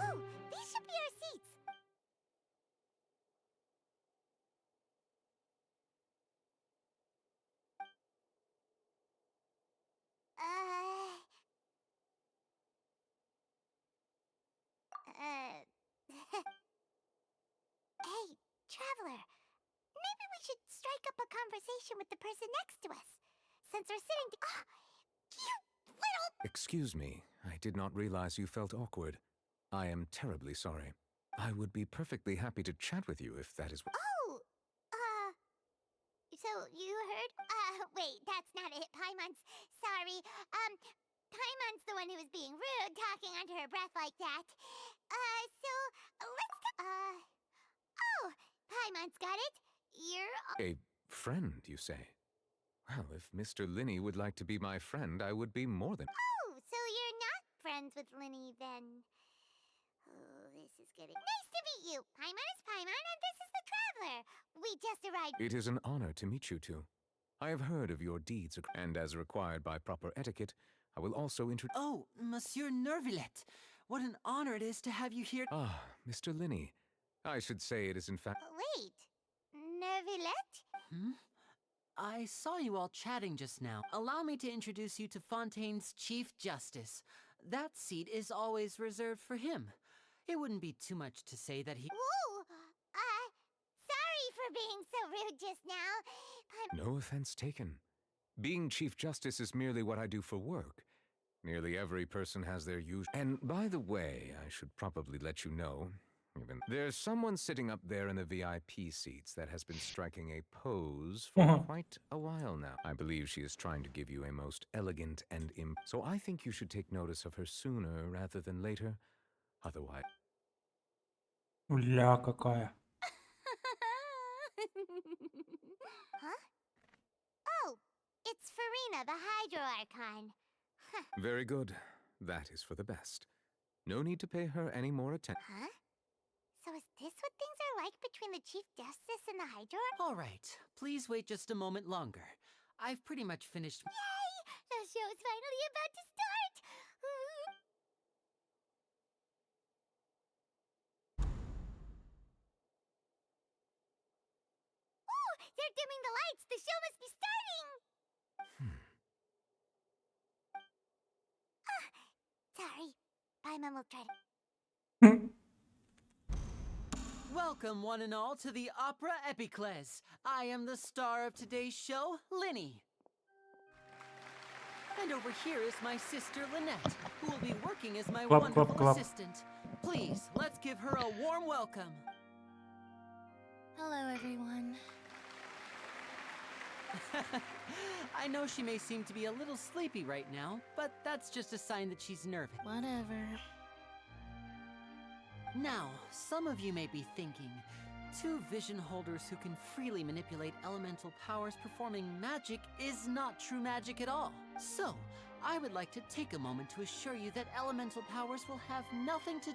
Oh, these should be our seats. Hey, traveler. Maybe we should strike up a conversation with the person next to us. Since we're sitting you little... Excuse me, I did not realize you felt awkward. I am terribly sorry. I would be perfectly happy to chat with you if that is what... Oh! So you heard? Wait, that's not it. Paimon's... Sorry. Paimon's the one who was being rude, talking under her breath like that. So, let's... Oh! Paimon's got it. You're... A friend, you say? Well, if Mr. Linney would like to be my friend, I would be more than... Oh, so you're not friends with Linny, then. Oh, this is getting... Nice to meet you! Paimon is Paimon, and this is the Traveler! We just arrived... It is an honor to meet you two. I have heard of your deeds, and as required by proper etiquette, I will also introduce... Oh, Monsieur Nervillet! What an honor it is to have you here... Ah, Mr. Linney. I should say it is in fact... Wait. Nervillet? I saw you all chatting just now. Allow me to introduce you to Fontaine's Chief Justice. That seat is always reserved for him. It wouldn't be too much to say that he... Ooh, sorry for being so rude just now. No offense taken. Being Chief Justice is merely what I do for work. Nearly every person has their usual... And by the way, I should probably let you know, there's someone sitting up there in the VIP seats that has been striking a pose for quite a while now. I believe she is trying to give you a most elegant and so I think you should take notice of her sooner rather than later. Otherwise... Ля какая. Huh? Oh, it's Farina, the Hydro Archon. Very good. That is for the best. No need to pay her any more attention. Huh? So is this what things are like between the Chief Justice and the Hydro? All right, please wait just a moment longer. I've pretty much finished... Yay! The show's finally about to start! Ooh, they're dimming the lights! The show must be starting! Sorry. Paimon will try to... Welcome, one and all, to the Opera Epiclese. I am the star of today's show, Linny. And over here is my sister, Lynette, who will be working as my wonderful assistant. Please, let's give her a warm welcome. Hello, everyone. I know she may seem to be a little sleepy right now, but that's just a sign that she's nervous. Whatever. Now, some of you may be thinking, two vision holders who can freely manipulate elemental powers performing magic is not true magic at all. So, I would like to take a moment to assure you that elemental powers will have nothing to...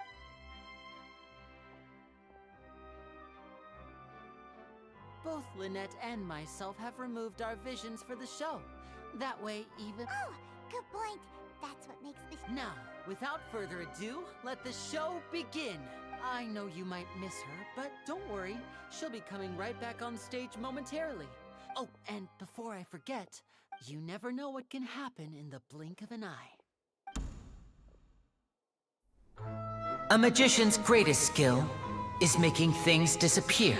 Both Lynette and myself have removed our visions for the show. That way, even... Oh, good point. That's what makes the... Now, without further ado, let the show begin. I know you might miss her, but don't worry. She'll be coming right back on stage momentarily. Oh, and before I forget, you never know what can happen in the blink of an eye. A magician's greatest skill is making things disappear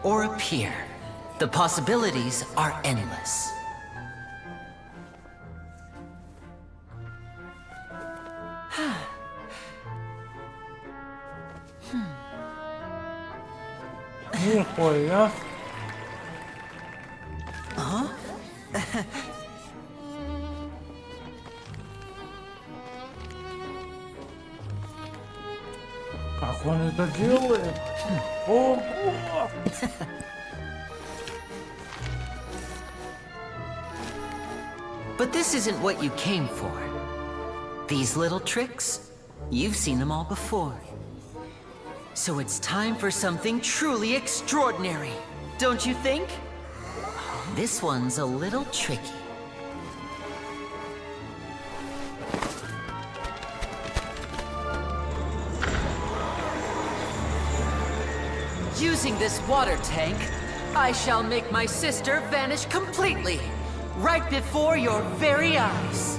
or appear. The possibilities are endless. Нихуя. Как он это делает? Ого! But this isn't what you came for. These little tricks, you've seen them all before. So it's time for something truly extraordinary, don't you think? This one's a little tricky. Using this water tank, I shall make my sister vanish completely, right before your very eyes.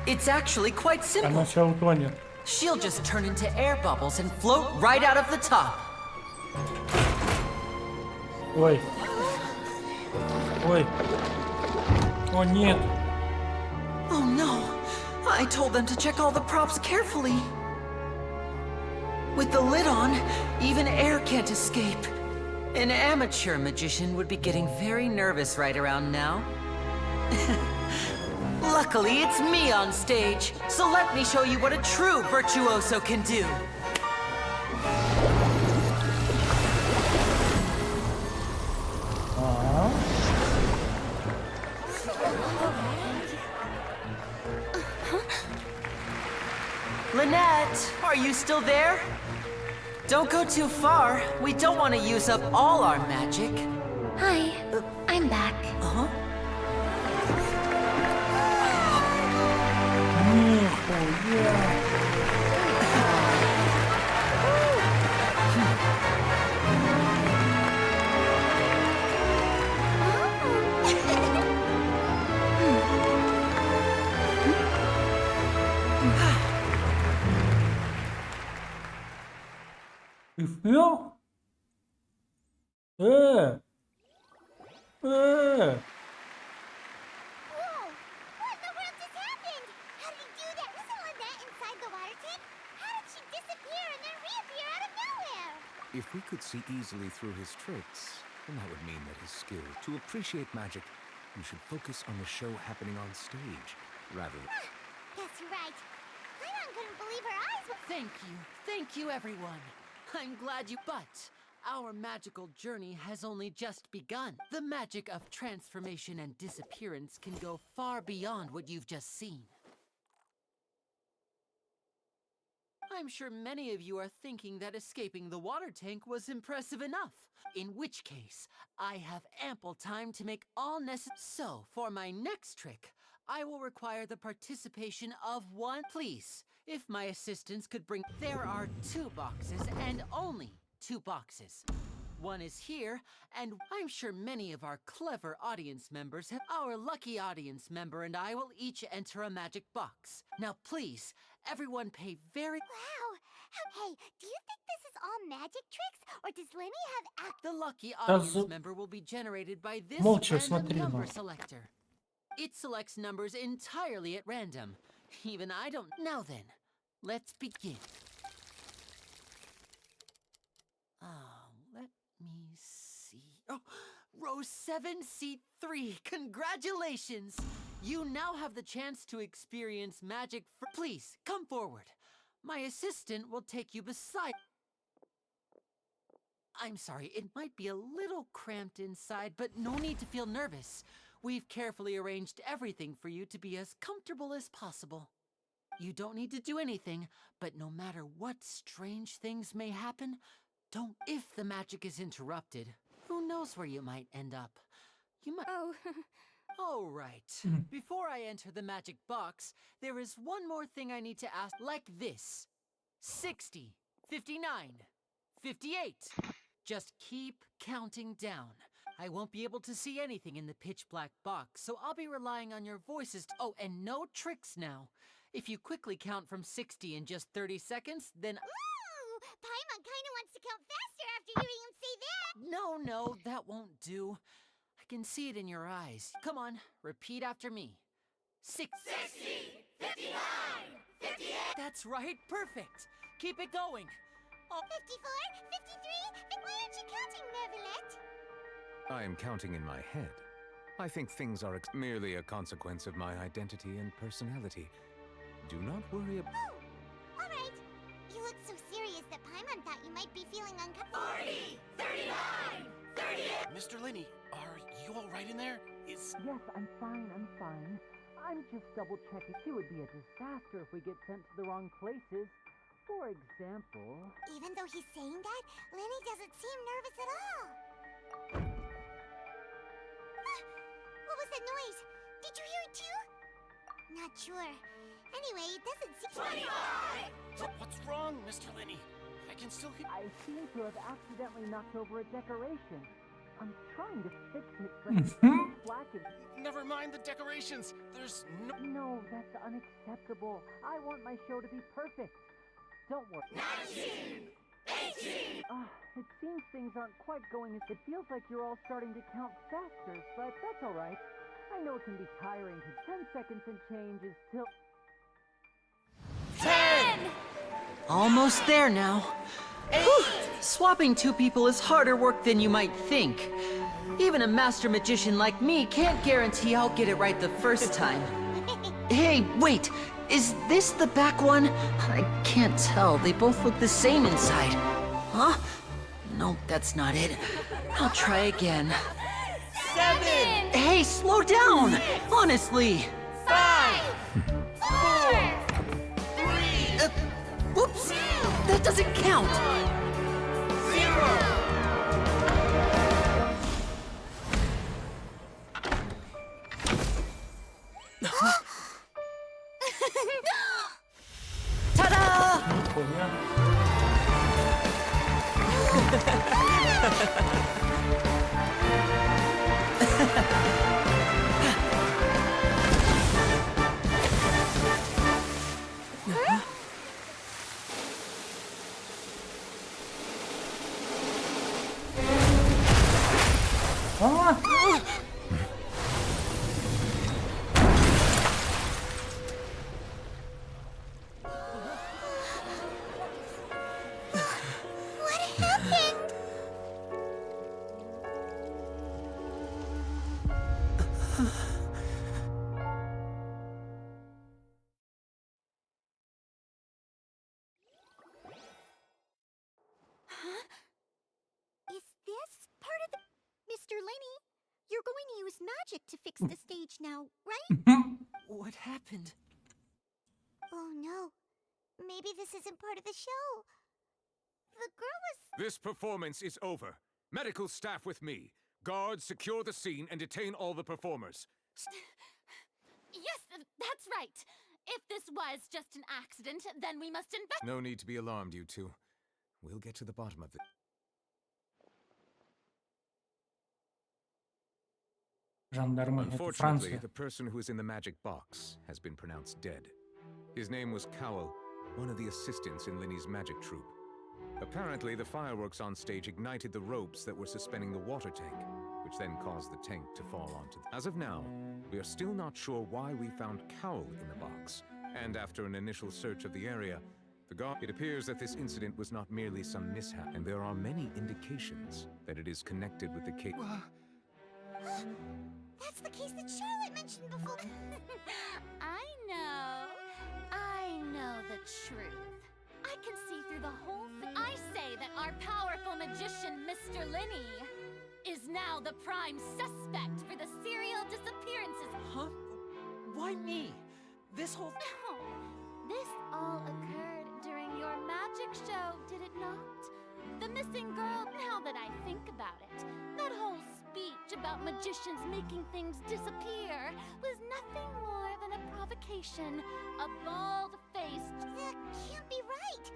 It's actually quite simple. Она вся утонет. She'll just turn into air bubbles and float right out of the top. Ой. Ой. О, нет. Oh no. I told them to check all the props carefully. With the lid on, even air can't escape. An amateur magician would be getting very nervous right around now. Luckily, it's me on stage, so let me show you what a true virtuoso can do. Lynette, are you still there? Don't go too far. We don't want to use up all our magic. Hi, I'm back. Эфир? Э! Э! Whoa! What in the world just happened? How did he do that? Wasn't Lynette inside the water tank? How did she disappear and then reappear out of nowhere? If we could see easily through his tricks, then that would mean that his skill. To appreciate magic, you should focus on the show happening on stage, rather than... Guess you're right. Paimon couldn't believe her eyes. Thank you, everyone. I'm glad you. But our magical journey has only just begun. The magic of transformation and disappearance can go far beyond what you've just seen. I'm sure many of you are thinking that escaping the water tank was impressive enough. In which case, I have ample time to make all necessary. So, for my next trick, I will require the participation of one. Please, if my assistants could bring. There are 2 boxes and only 2 boxes. One is here, and I'm sure many of our clever audience members have. Our lucky audience member and I will each enter a magic box. Now, please, everyone pay very. Wow! Hey, do you think this is all magic tricks, or does Lenny have The lucky Да audience member will be generated by this молча random смотри, number ну. selector. It selects numbers entirely at random. Even I don't. Now then, let's begin. Let me see. Oh, row 7, seat 3. Congratulations! You now have the chance to experience magic. Please, come forward. My assistant will take you beside. I'm sorry, it might be a little cramped inside, but no need to feel nervous. We've carefully arranged everything for you to be as comfortable as possible. You don't need to do anything, but no matter what strange things may happen, don't. If the magic is interrupted, who knows where you might end up? You might. Oh. All right. Before I enter the magic box, there is one more thing I need to ask. Like this: 60, 59, 58. Just keep counting down. I won't be able to see anything in the pitch black box, so I'll be relying on your voices. Oh, and no tricks now. If you quickly count from 60 in just 30 seconds, then. Ooh! Paimon kinda wants to count faster after hearing him say that! No, that won't do. I can see it in your eyes. Come on, repeat after me. 60, 59, 58. That's right, perfect. Keep it going. Oh. 54, 53, why aren't you counting, Neverlet? I am counting in my head. I think things are merely a consequence of my identity and personality. Do not worry about... Oh, alright. You look so serious that Paimon thought you might be feeling uncomfortable. 40, 39, 38. Mr. Linney, are you all right in there? Yes, I'm fine. I'm just double-checking. It would be a disaster if we get sent to the wrong places. For example... Even though he's saying that, Lenny doesn't seem nervous at all. What was that noise? Did you hear it too? Not sure. Anyway, it doesn't seem... 25! What's wrong, Mr. Linney? I can still hear... I seem to have accidentally knocked over a decoration. I'm trying to fix it, but it's black and... Never mind the decorations. There's no... No, that's unacceptable. I want my show to be perfect. Don't worry. 19! 18! It seems things aren't quite going as... It feels like you're all starting to count faster, but that's all right. I know it can be tiring, because 10 seconds and change is still... 10! Almost there now. Whew. Swapping 2 people is harder work than you might think. Even a master magician like me can't guarantee I'll get it right the first time. Hey, wait! Is this the back one? I can't tell. They both look the same inside. Huh? No, that's not it. I'll try again. 7! Hey, slow down! Honestly! 5! 4! 3! Whoops! That doesn't count! 0! хуйня. А! What happened? Huh? Is this part of the... Mr. Lenny, you're going to use magic to fix the stage now, right? What happened? Oh no. Maybe this isn't part of the show. The girl was... This performance is over. Medical staff with me. Guards, secure the scene and detain all the performers. Yes, that's right. If this was just an accident, then we must investigate. No need to be alarmed, you two. We'll get to the bottom of it. Жандармы, это Unfortunately, Франция. the person who is in the magic box has been pronounced dead. His name was Cowell, one of the assistants in Linny's magic troupe. Apparently, the fireworks on stage ignited the ropes that were suspending the water tank, which then caused the tank to fall onto the... As of now, we are still not sure why we found Cowell in the box, and after an initial search of the area, it appears that this incident was not merely some mishap, and there are many indications that it is connected with the case. That's the case that Charlotte mentioned before. I know the truth. I can see through the whole thing. I say that our powerful magician, Mr. Linny, is now the prime suspect for the serial disappearances. Huh? Why me? This whole... No, this all occurred during your magic show, did it not? The missing girl, now that I think about it, that whole speech about magicians making things disappear was nothing more than a provocation. A bald-faced... That can't be right.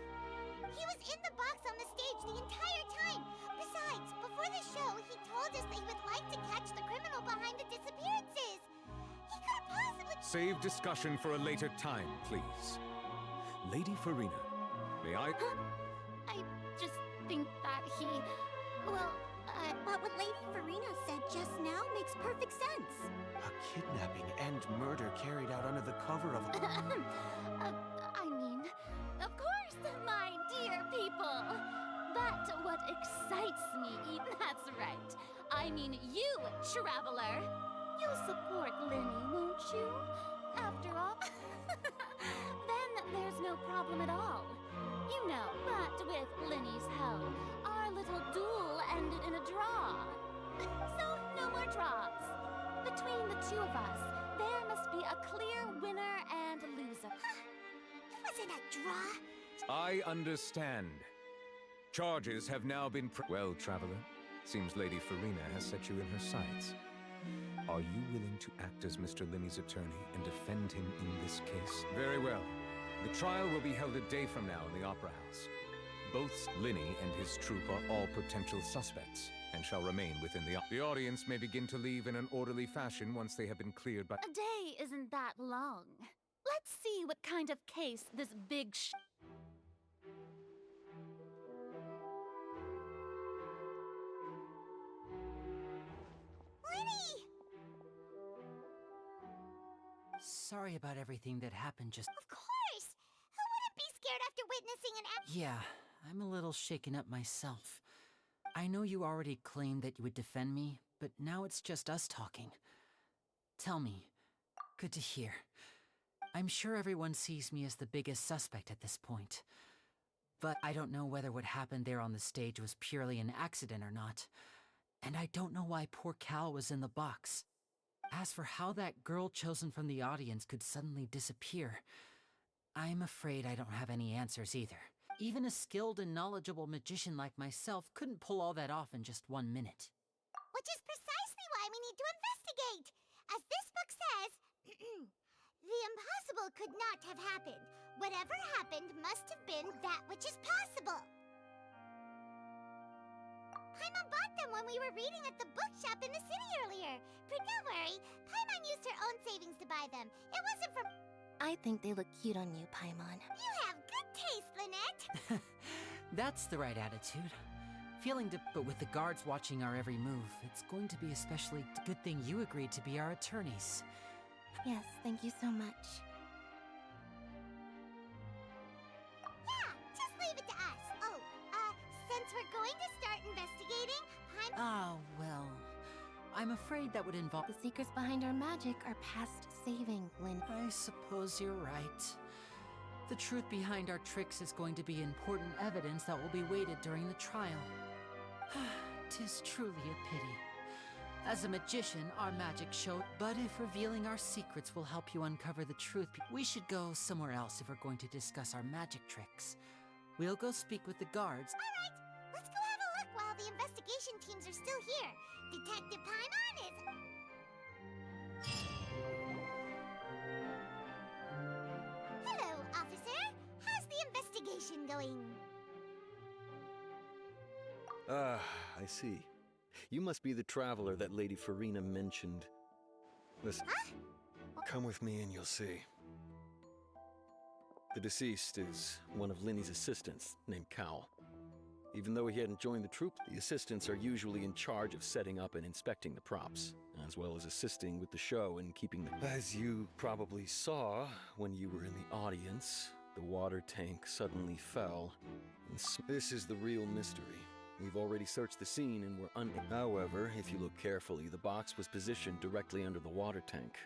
He was in the box on the stage the entire time. Besides, before the show, he told us that he would like to catch the criminal behind the disappearances. He could have possibly... Save discussion for a later time, please. Lady Farina, may I... I just think that he... Well, but what Lady Farina said just now makes perfect sense. A kidnapping and murder carried out under the cover of... I mean, of course, my dear people. But what excites me, that's right. I mean you, traveler. You'll support Linny, won't you? After all, then there's no problem at all. You know, but with Linny's help, our little duel ended in a draw. So no more draws. Between the two of us, there must be a clear winner and loser. It wasn't a draw. I understand. Charges have now been well, traveler. Seems Lady Farina has set you in her sights. Are you willing to act as Mr. Linny's attorney and defend him in this case? Very well. The trial will be held a day from now in the Opera House. Both Linny and his troupe are all potential suspects and shall remain within the audience may begin to leave in an orderly fashion once they have been cleared by... A day isn't that long. Let's see what kind of case this big Linny! Sorry about everything that happened just... Of course! Who wouldn't be scared after witnessing an... Yeah, I'm a little shaken up myself. I know you already claimed that you would defend me, but now it's just us talking. Tell me. Good to hear. I'm sure everyone sees me as the biggest suspect at this point. But I don't know whether what happened there on the stage was purely an accident or not. And I don't know why poor Cal was in the box. As for how that girl chosen from the audience could suddenly disappear, I'm afraid I don't have any answers either. Even a skilled and knowledgeable magician like myself couldn't pull all that off in just 1 minute. Which is precisely why we need to investigate. As this book says, The impossible could not have happened. Whatever happened must have been that which is possible. Paimon bought them when we were reading at the bookshop in the city earlier. But don't worry, Paimon used her own savings to buy them. It wasn't from... I think they look cute on you, Paimon. You have good taste, Lynette! That's the right attitude. But with the guards watching our every move, it's going to be especially good thing you agreed to be our attorneys. Yes, thank you so much. Yeah, just leave it to us. Oh, since we're going to start investigating, Oh, well, I'm afraid that would involve... The secrets behind our magic are past saving, Lynn. I suppose you're right. The truth behind our tricks is going to be important evidence that will be weighted during the trial. 'Tis truly a pity. As a magician, our magic showed, but if revealing our secrets will help you uncover the truth, we should go somewhere else if we're going to discuss our magic tricks. We'll go speak with the guards. All right, let's go have a look while the investigation teams are still here. Detective Paimon is... Hello, officer. How's the investigation going? Ah, I see. You must be the traveler that Lady Farina mentioned. Listen, come with me and you'll see. The deceased is one of Linny's assistants, named Cal. Even though he hadn't joined the troupe, the assistants are usually in charge of setting up and inspecting the props, as well as assisting with the show and keeping the... As you probably saw when you were in the audience, the water tank suddenly fell. This is the real mystery. We've already searched the scene and we're However, if you look carefully, the box was positioned directly under the water tank.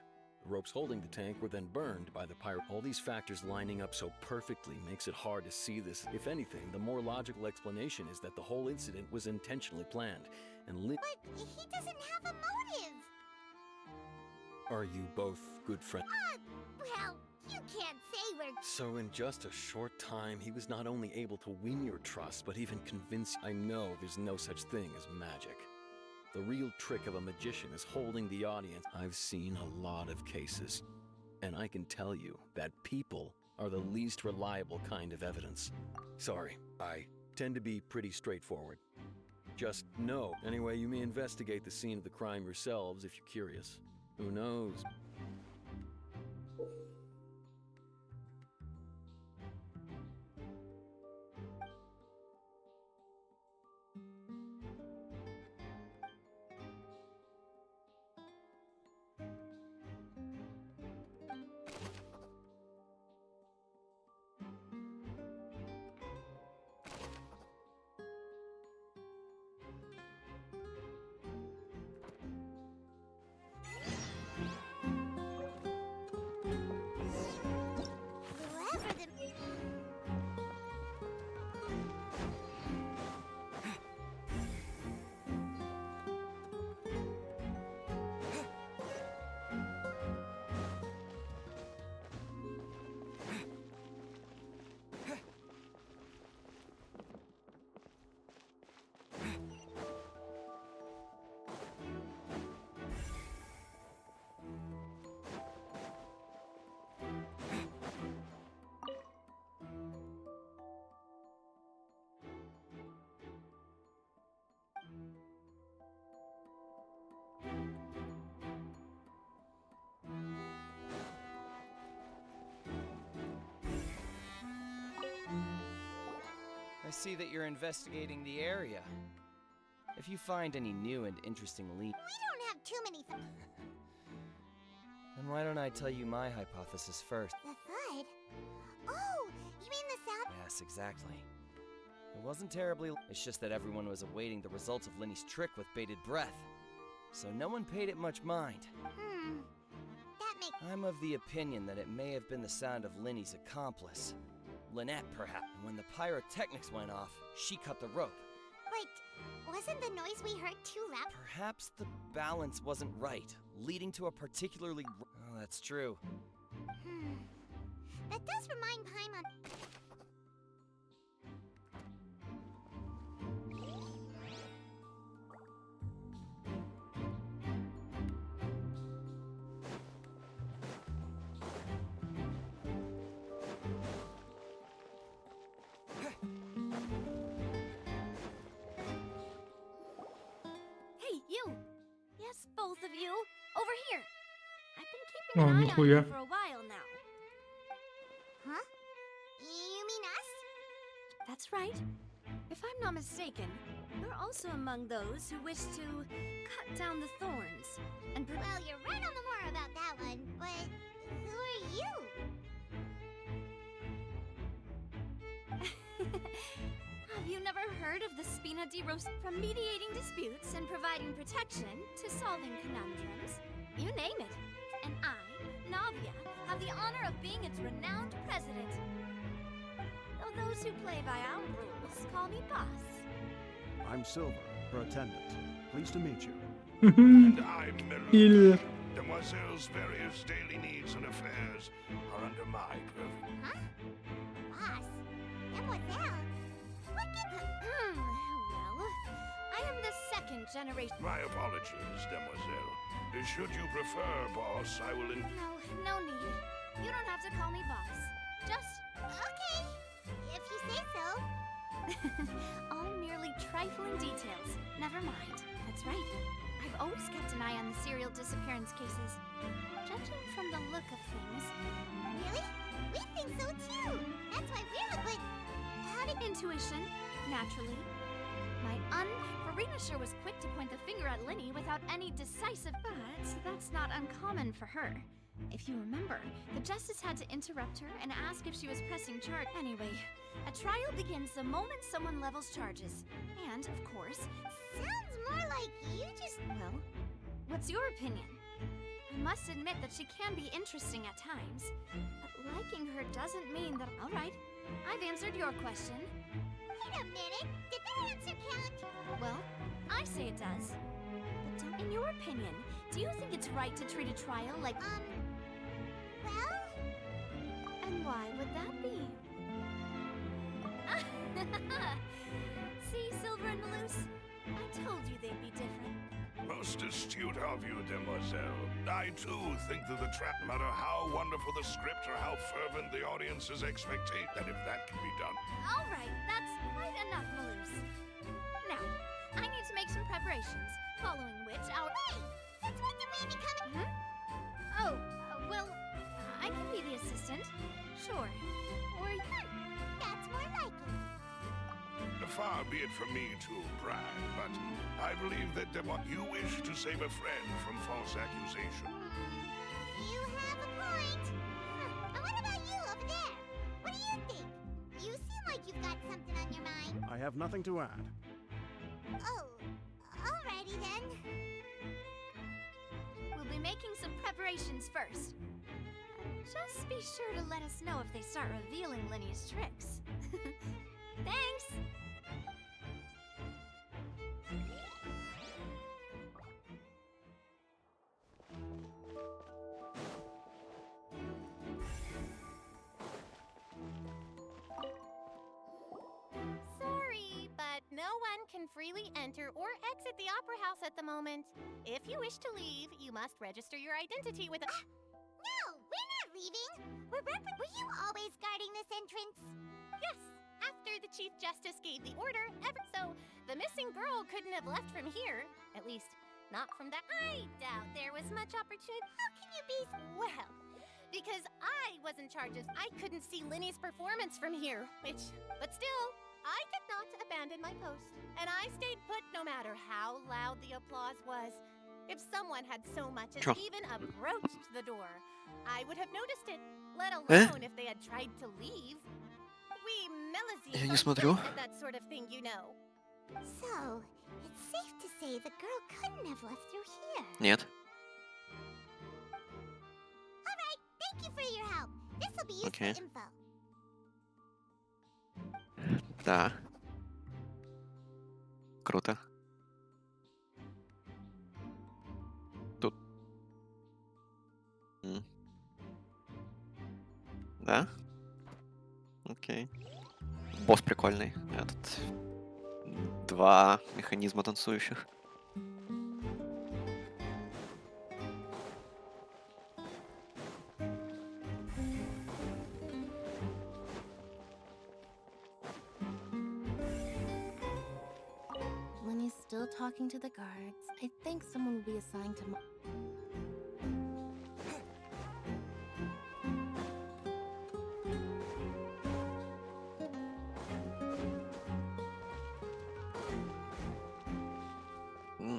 The ropes holding the tank were then burned by the pyro. All these factors lining up so perfectly makes it hard to see this. If anything, the more logical explanation is that the whole incident was intentionally planned, and But he doesn't have a motive! Are you both good friends? Well, you can't say we're... So in just a short time, he was not only able to win your trust, but even convince... I know there's no such thing as magic. The real trick of a magician is holding the audience. I've seen a lot of cases, and I can tell you that people are the least reliable kind of evidence. Sorry, I tend to be pretty straightforward. Just know. Anyway, you may investigate the scene of the crime yourselves if you're curious. Who knows? Whoever the... I see that you're investigating the area. If you find any new and interesting leads, We don't have too many... then why don't I tell you my hypothesis first? The thud? Oh, you mean the sound... Yes, exactly. It wasn't terribly... It's just that everyone was awaiting the results of Linny's trick with bated breath. So no one paid it much mind. That makes... I'm of the opinion that it may have been the sound of Linny's accomplice. Lynette, perhaps. And when the pyrotechnics went off, she cut the rope. Wait, wasn't the noise we heard too loud? Perhaps the balance wasn't right, leading to a particularly... Oh, that's true. That does remind Paimon... both of you. Over here. I've been keeping Oh, an eye on нихуя. you for a while now. Huh? You mean us? That's right. If I'm not mistaken, you're also among those who wish to cut down the thorns and Well, you're right on the more about that one, but who are you? Have you never heard of the Spina di Ros? From mediating disputes and providing protection to solving conundrums, you name it. And I, Navia, have the honor of being its renowned president. Though those who play by our rules call me boss. I'm Silver, her attendant. Pleased to meet you. And I'm Или... Demoiselle's various daily needs and affairs are under my purview. Huh? Boss? Demoiselle? What Well, I am the second generation. My apologies, Demoiselle. Should you prefer, boss, I will No need. You don't have to call me boss. Just... Okay, if you say so. all merely trifling details. Never mind. That's right. I've always kept an eye on the serial disappearance cases. Judging from the look of things... Really? We think so too. That's why we're but how did intuition? Naturally. My Farina sure was quick to point the finger at Linny without any decisive... But that's not uncommon for her. If you remember, the justice had to interrupt her and ask if she was pressing charge. Anyway, a trial begins the moment someone levels charges. And, of course... Sounds more like you just... Well, what's your opinion? I must admit that she can be interesting at times. But liking her doesn't mean that... All right, I've answered your question. Wait a minute. Did that answer count? Well, I say it does. But don't... In your opinion, do you think it's right to treat a trial like... Well... And why would that be? See, Silver and Maloose? I told you they'd be different. Most astute of you, Demoiselle. I too think that the trap, no matter how wonderful the script or how fervent the audience's expectation, that if that can be done. All right, that's quite enough, Maloose. Now, I need to make some preparations, following which our... Wait! Since when did we become... Oh, well, I can be the assistant. Sure. Or... That's more like it. Far be it from me to brag, but I believe that you wish to save a friend from false accusation. You have a point. And what about you over there? What do you think? You seem like you've got something on your mind. I have nothing to add. Oh, alrighty then. We'll be making some preparations first. Just be sure to let us know if they start revealing Linny's tricks. Thanks! Sorry, but no one can freely enter or exit the Opera House at the moment. If you wish to leave, you must register your identity with a... No, we're not leaving. Were you always guarding this entrance? Yes, after the Chief Justice gave the order, so the missing girl couldn't have left from here. At least, not from that... I doubt there was much opportunity... How can you be... Well, because I was in charge of... I couldn't see Linny's performance from here, which... But still, I did not abandon my post. And I stayed put no matter how loud the applause was. If someone had so much as even approached the door, I would have noticed it, let alone if they had tried to leave. We Я не Melazes смотрю. are good at that sort of thing, you know. So, it's safe to say the girl couldn't have left through here. Нет. Alright, thank you for your help. This'll be useful Okay. info. Да. Круто. Тут. Да? Окей. Босс прикольный. Этот... Два механизма танцующих. still talking to the guards. I think someone will be assigned to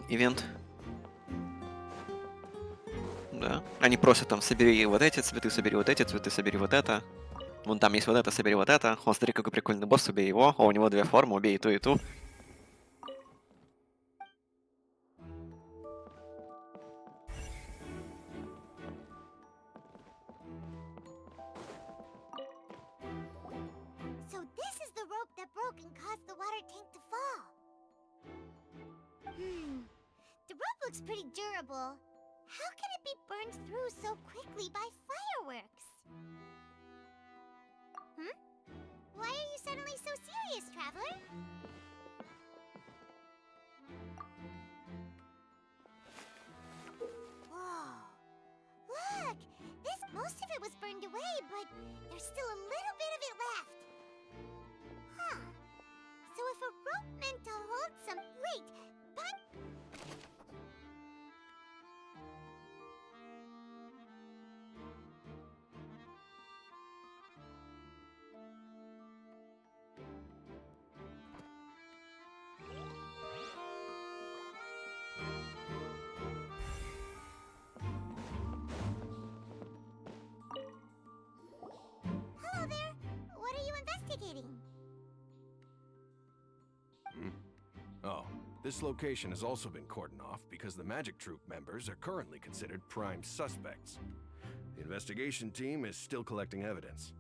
Ивент. Да. Они просят там, собери вот эти цветы, собери вот эти цветы, собери вот это. Вон там есть вот это, собери вот это. О, смотри, какой прикольный босс, убей его. О, у него 2 формы, убей и ту, и ту. So this is the rope that broke and caused the water tank to fall. The rope looks pretty durable. How can it be burned through so quickly by fireworks? Why are you suddenly so serious, traveler? Whoa. Look! Most of it was burned away, but there's still a little bit of it left. Huh. So if a rope meant to hold some... Wait, but... Hello there. What are you investigating? Oh, this location has also been cordoned off because the Magic Troop members are currently considered prime suspects. The investigation team is still collecting evidence.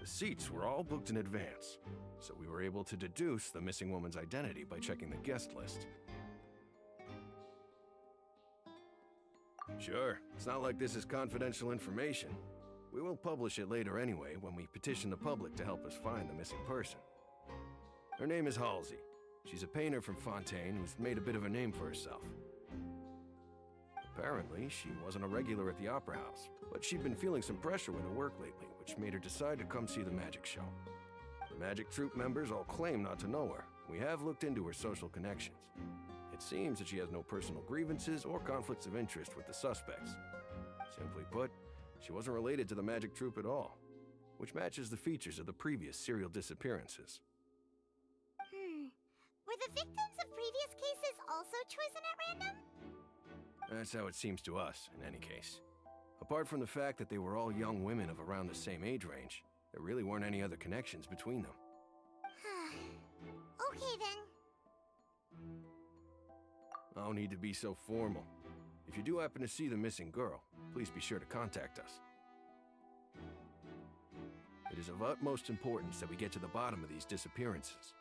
The seats were all booked in advance, so we were able to deduce the missing woman's identity by checking the guest list. Sure, it's not like this is confidential information. We will publish it later anyway when we petition the public to help us find the missing person. Her name is Halsey. She's a painter from Fontaine who's made a bit of a name for herself. Apparently, she wasn't a regular at the Opera House, but she'd been feeling some pressure with her work lately, which made her decide to come see the magic show. The Magic Troop members all claim not to know her. We have looked into her social connections. It seems that she has no personal grievances or conflicts of interest with the suspects. Simply put, she wasn't related to the Magic Troop at all, which matches the features of the previous serial disappearances. Were the victims of previous cases also chosen at random? That's how it seems to us, in any case. Apart from the fact that they were all young women of around the same age range, there really weren't any other connections between them. Okay then. No need to be so formal. If you do happen to see the missing girl, please be sure to contact us. It is of utmost importance that we get to the bottom of these disappearances.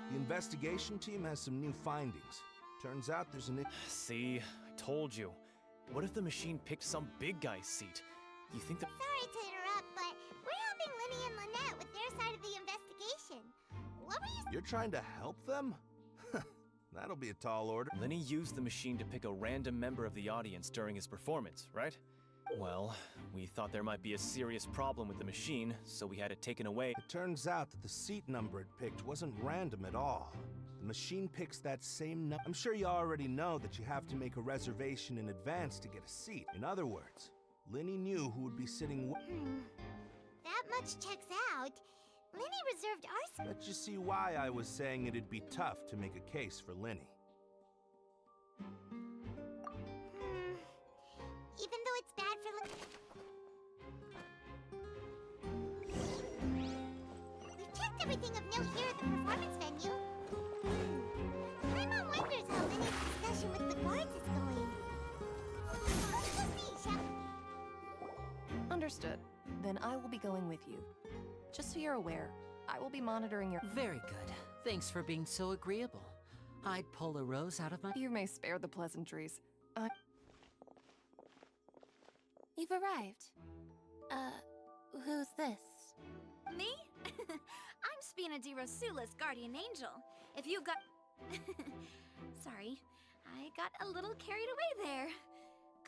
The investigation team has some new findings. Turns out there's an... See, I told you. What if the machine picked some big guy's seat? You think that... Sorry to interrupt, but we're helping Linny and Lynette with their side of the investigation. What were you... You're trying to help them? That'll be a tall order. Linny used the machine to pick a random member of the audience during his performance, right? Well, we thought there might be a serious problem with the machine, so we had it taken away. It turns out that the seat number it picked wasn't random at all. The machine picks that same number. I'm sure you already know that you have to make a reservation in advance to get a seat. In other words, Linny knew who would be sitting... That much checks out. Linny reserved our... But you see why I was saying it'd be tough to make a case for Linny. Even though it's bad for... We've checked everything of note here at the performance venue. Paimon wonders how Linny's discussion with the guards is going. Let's go see, shall we? Understood. Then I will be going with you. Just so you're aware, I will be monitoring your... Very good. Thanks for being so agreeable. I'd pull a rose out of my... You may spare the pleasantries. You've arrived. Who's this? Me? Vanity Rosula's guardian angel. If you've got... Sorry, I got a little carried away there.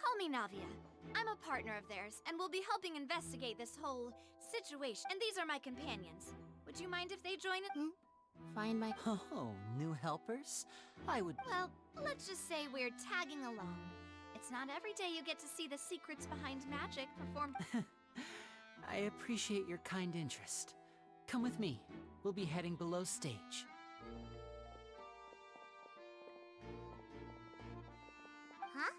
Call me Navia. I'm a partner of theirs, and will be helping investigate this whole situation. And these are my companions. Would you mind if they join it? Find my... Oh, new helpers? I would... Well, let's just say we're tagging along. It's not every day you get to see the secrets behind magic performed. I appreciate your kind interest. Come with me. We'll be heading below stage. Huh?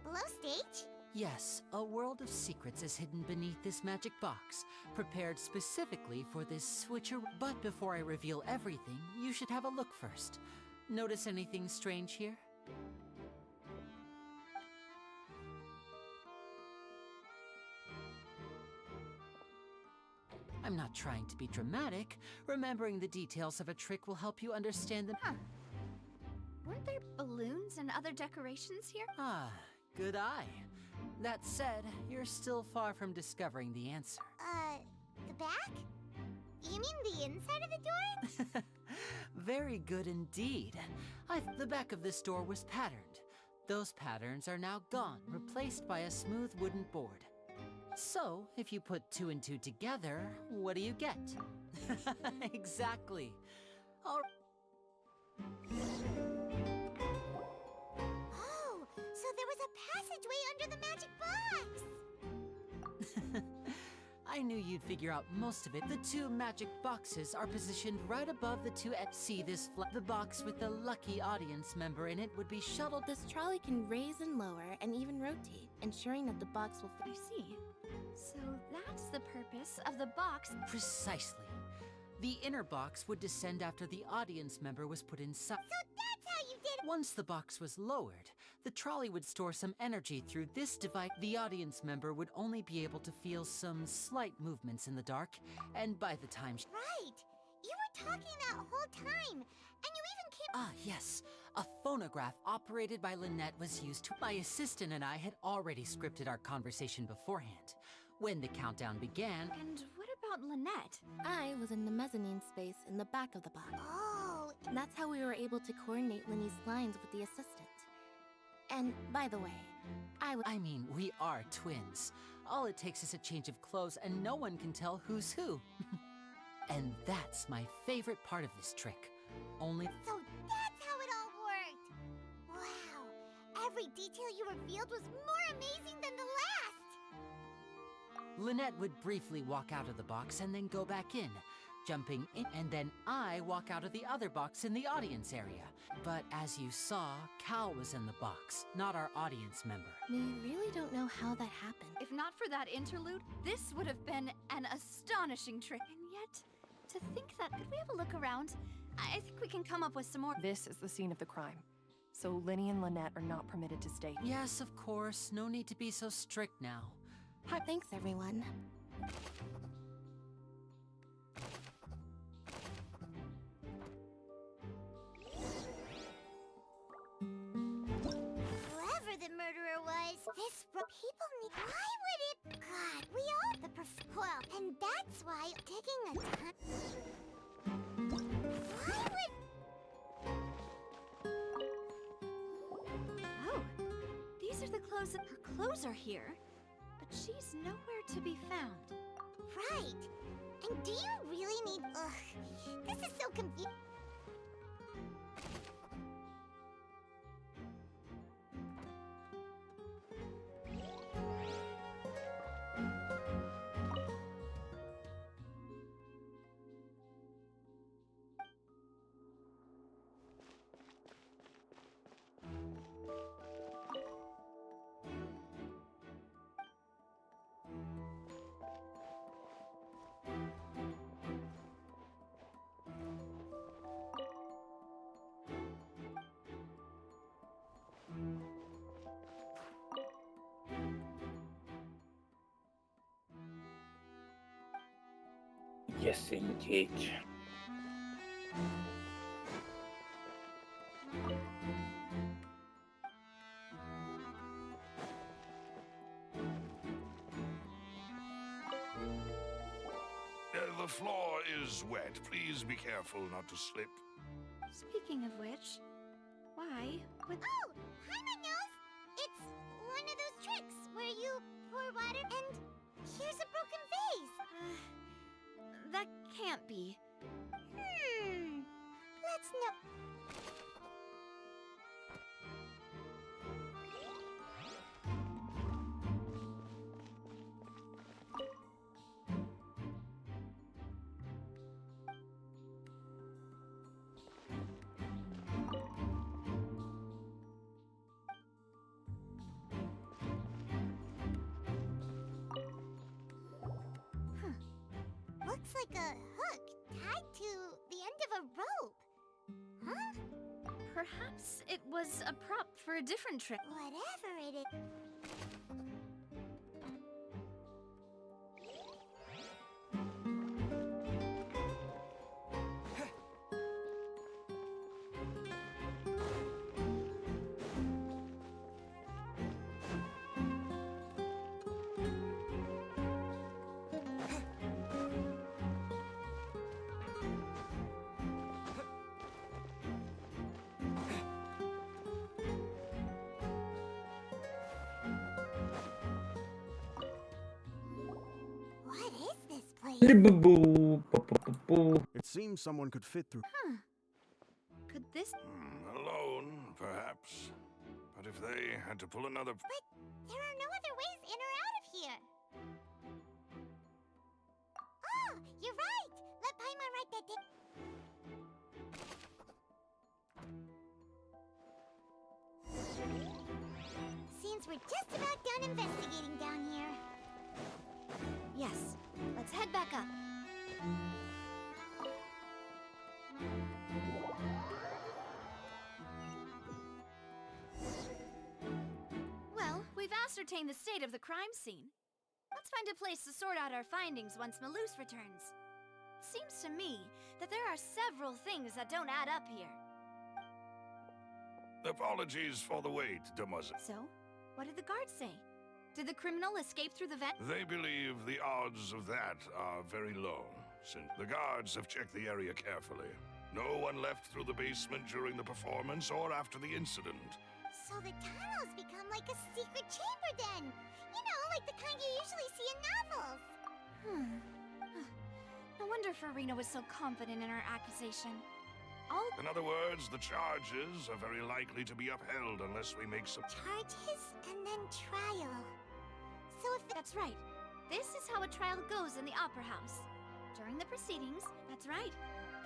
Below stage? Yes, a world of secrets is hidden beneath this magic box, prepared specifically for this switcher. But before I reveal everything, you should have a look first. Notice anything strange here? I'm not trying to be dramatic. Remembering the details of a trick will help you understand them. Huh. Weren't there balloons and other decorations here? Ah, good eye. That said, you're still far from discovering the answer. The back? You mean the inside of the door? Very good indeed. The back of this door was patterned. Those patterns are now gone, replaced by a smooth wooden board. So, if you put 2 and 2 together, what do you get? Exactly. All Oh, so there was a passageway under the magic box! I knew you'd figure out most of it. The 2 magic boxes are positioned right above the 2 See this the box with the lucky audience member in it would be shuttled. This trolley can raise and lower and even rotate, ensuring that the box will I see. So that's the purpose of the box. Precisely. The inner box would descend after the audience member was put inside. So that's how you did it! Once the box was lowered, the trolley would store some energy through this device. The audience member would only be able to feel some slight movements in the dark, and by the time Right! You were talking that whole time, and you even came... Ah, yes. A phonograph operated by Lynette was used to... My assistant and I had already scripted our conversation beforehand. When the countdown began... And what about Lynette? I was in the mezzanine space in the back of the box. Oh! That's how we were able to coordinate Linny's lines with the assistant. And, by the way, I mean, we are twins. All it takes is a change of clothes and no one can tell who's who. And that's my favorite part of this trick. Only... So that's how it all worked! Wow! Every detail you revealed was more amazing than the last! Lynette would briefly walk out of the box and then go back in, jumping in, and then I walk out of the other box in the audience area. But as you saw, Cal was in the box, not our audience member. We really don't know how that happened. If not for that interlude, this would have been an astonishing trick. And yet, to think that... Could we have a look around? I think we can come up with some more... This is the scene of the crime. So Linny and Lynette are not permitted to stay. Yes, of course. No need to be so strict now. Hi. Thanks, everyone. Whoever the murderer was, people need... Why would it... God, we all... Well, and that's why taking a time... Why would... Oh, these are the clothes... Her clothes are here, but she's nowhere to be found. Right. And do you really need... Ugh, this is so confusing. Yes, indeed. The floor is wet. Please be careful not to slip. Speaking of which, why would... Oh, Paimon knows! It's one of those tricks where you pour water and here's a broken vase. That can't be. Let's know. Looks like a hook tied to the end of a rope. Huh? Perhaps it was a prop for a different trick. Whatever it is. What is this place? It seems someone could fit through. Could this... Alone, perhaps. But if they had to pull another... But there are no other ways in or out of here. Oh, you're right. Let Paimon write that down. Seems we're just about done investigating down here. Yes, let's head back up. Well, we've ascertained the state of the crime scene. Let's find a place to sort out our findings once Malus returns. Seems to me that there are several things that don't add up here. Apologies for the wait, demoiselle. So, what did the guards say? Did the criminal escape through the vent? They believe the odds of that are very low, since the guards have checked the area carefully. No one left through the basement during the performance or after the incident. So the tunnels become like a secret chamber then. You know, like the kind you usually see in novels. No wonder Farina was so confident in her accusation. In other words, the charges are very likely to be upheld unless we make some... Charges and then trial. So if That's right. This is how a trial goes in the Opera House. During the proceedings, that's right.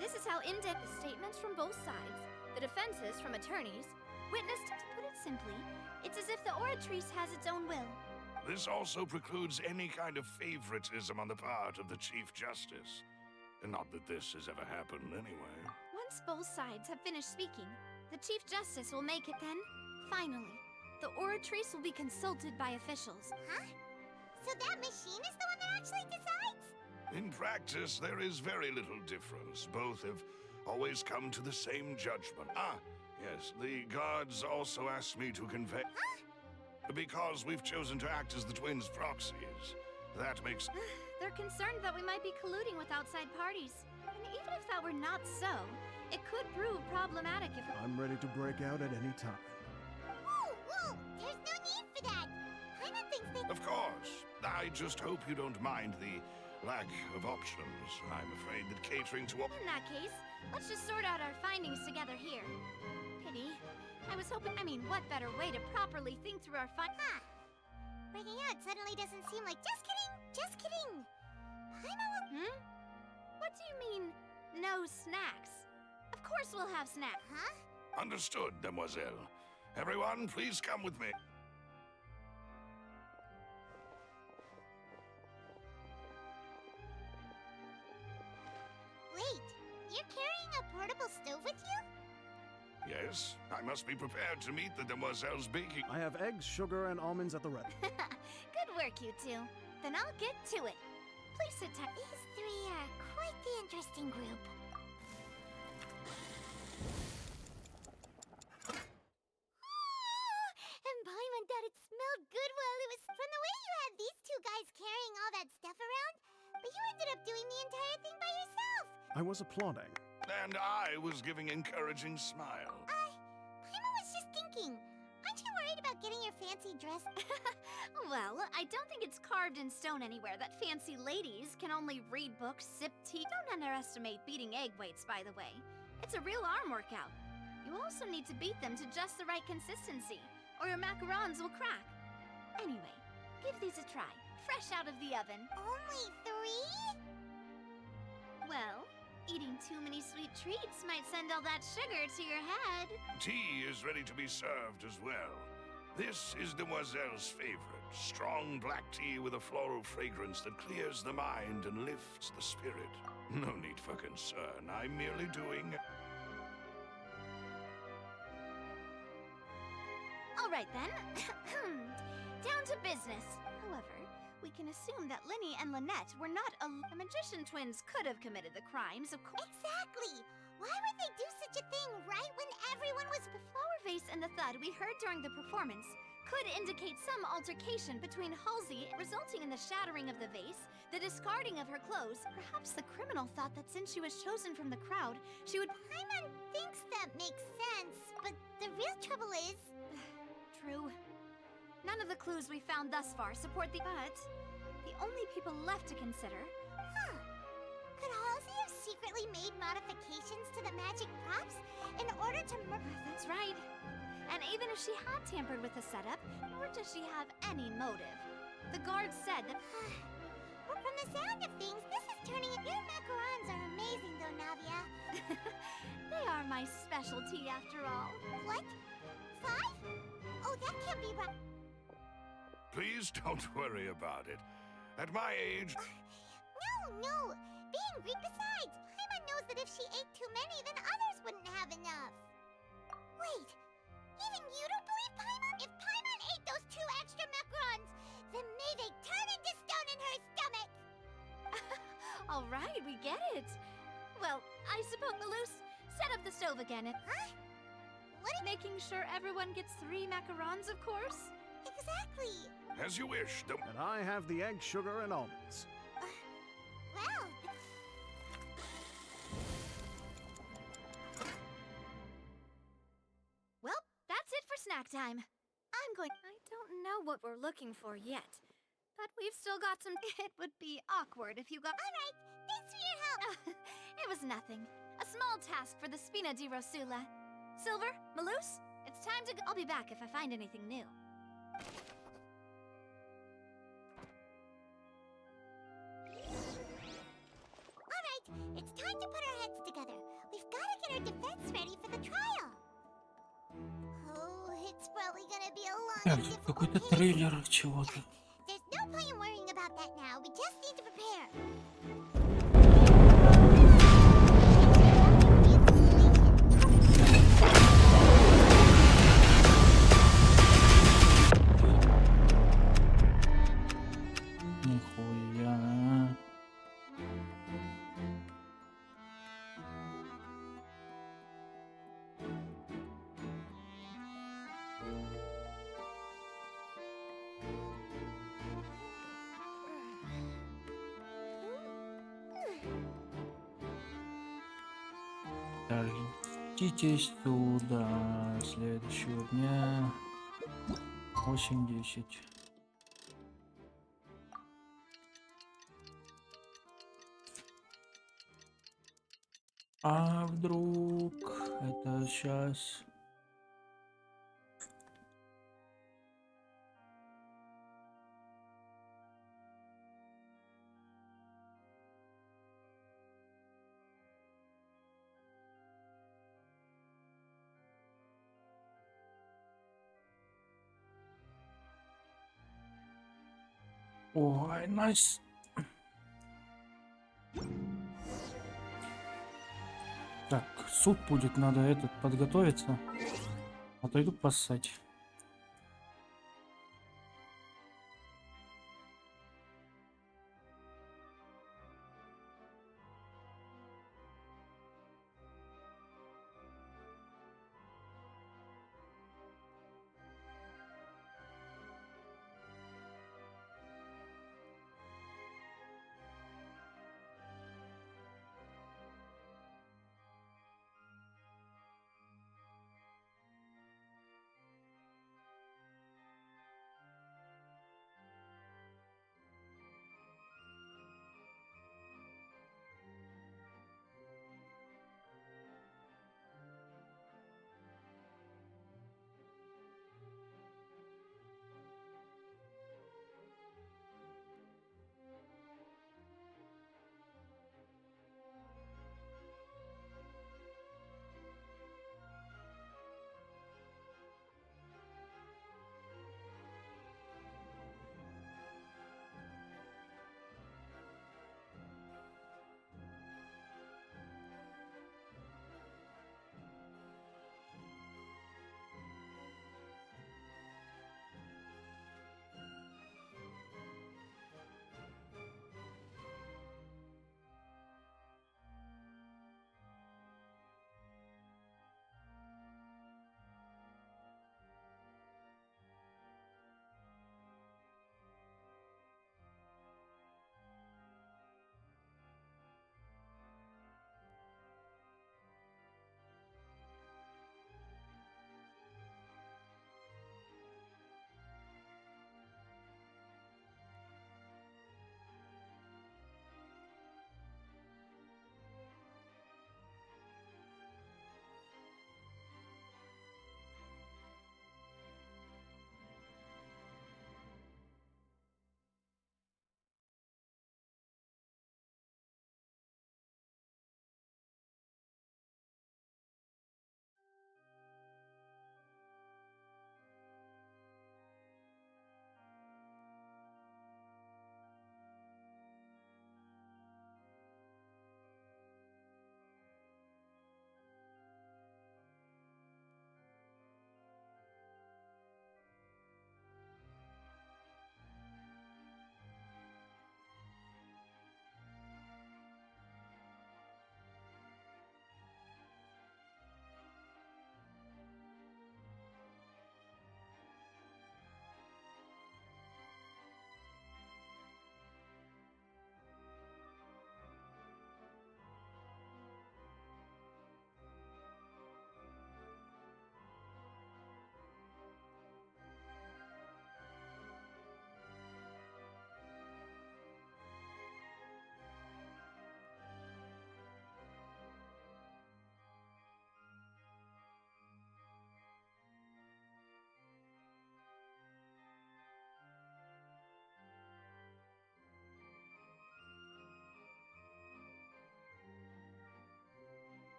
This is how in-depth the statements from both sides, the defenses from attorneys, witnessed, to put it simply, it's as if the oratrice has its own will. This also precludes any kind of favoritism on the part of the Chief Justice. And not that this has ever happened anyway. Once both sides have finished speaking, the Chief Justice will make it then. Finally, the oratrice will be consulted by officials. Huh? So that machine is the one that actually decides? In practice, there is very little difference. Both have always come to the same judgment. Ah, yes, the guards also asked me to convey... Huh? Because we've chosen to act as the twins' proxies. That makes... They're concerned that we might be colluding with outside parties. And even if that were not so, it could prove problematic if... I'm ready to break out at any time. Whoa! There's no need for that. Paimon thinks that... Of course. I just hope you don't mind the lack of options. I'm afraid that catering to... In that case, let's just sort out our findings together here. Pity. I was hoping... what better way to properly think through our Huh. Breaking out suddenly doesn't seem like... Just kidding! Just kidding! Paimon will... What do you mean, no snacks? Of course we'll have snacks. Huh? Understood, demoiselle. Everyone, please come with me. Wait, you're carrying a portable stove with you? Yes, I must be prepared to meet the demoiselle's baking. I have eggs, sugar, and almonds at the ready. Good work, you two. Then I'll get to it. Please sit tight. These three are quite the interesting group. And Paimon thought it smelled good while it was... From the way you had these two guys carrying all that stuff around, but you ended up doing the entire thing I was applauding. And I was giving encouraging smile. Paimon was just thinking. Aren't you worried about getting your fancy dress? Well, I don't think it's carved in stone anywhere that fancy ladies can only read books, sip tea. Don't underestimate beating egg weights, by the way. It's a real arm workout. You also need to beat them to just the right consistency, or your macarons will crack. Anyway, give these a try, fresh out of the oven. Only 3? Well, eating too many sweet treats might send all that sugar to your head. Tea is ready to be served as well. This is Demoiselle's favorite, strong black tea with a floral fragrance that clears the mind and lifts the spirit. No need for concern, I'm merely doing... All right then, down to business. However, we can assume that Linny and Lynette were not the magician twins could have committed the crimes, of course. Exactly! Why would they do such a thing right when everyone was... The flower vase and the thud we heard during the performance could indicate some altercation between Halsey, resulting in the shattering of the vase, the discarding of her clothes. Perhaps the criminal thought that since she was chosen from the crowd, she would... Paimon thinks that makes sense, but the real trouble is... True. None of the clues we found thus far support the... But the only people left to consider... Huh. Could Halsey have secretly made modifications to the magic props in order to That's right. And even if she had tampered with the setup, nor does she have any motive. The guards said that... Well, from the sound of things, this is turning... Your macarons are amazing, though, Navia. They are my specialty, after all. What? 5? Oh, that can't be right. Please don't worry about it. At my age... No! Being great besides, Paimon knows that if she ate too many, then others wouldn't have enough. Wait, even you don't believe Paimon? If Paimon ate those 2 extra macarons, then may they turn into stone in her stomach! All right, we get it. Well, I suppose, Malus, set up the stove again. Huh? What? Making sure everyone gets 3 macarons, of course. Exactly. As you wish, And I have the egg, sugar, and almonds. Well... Well, that's it for snack time. I don't know what we're looking for yet, but we've still got some... It would be awkward if you got... All right, thanks for your help. It was nothing. A small task for the Spina di Rosula. Silver, Malus, it's time to go. I'll be back if I find anything new. All right, it's time to put our heads together. We've got to get our defense ready for the trial. Oh, it's probably gonna be a long and difficult Какой-то case. трейлер чего-то. There's no point in worrying about that now. We just need to prepare. Нихуя. Так, идите сюда. Следующего дня 8:10. А вдруг это сейчас? Ой, найс. Так, суп будет, надо подготовиться. А то иду поссать.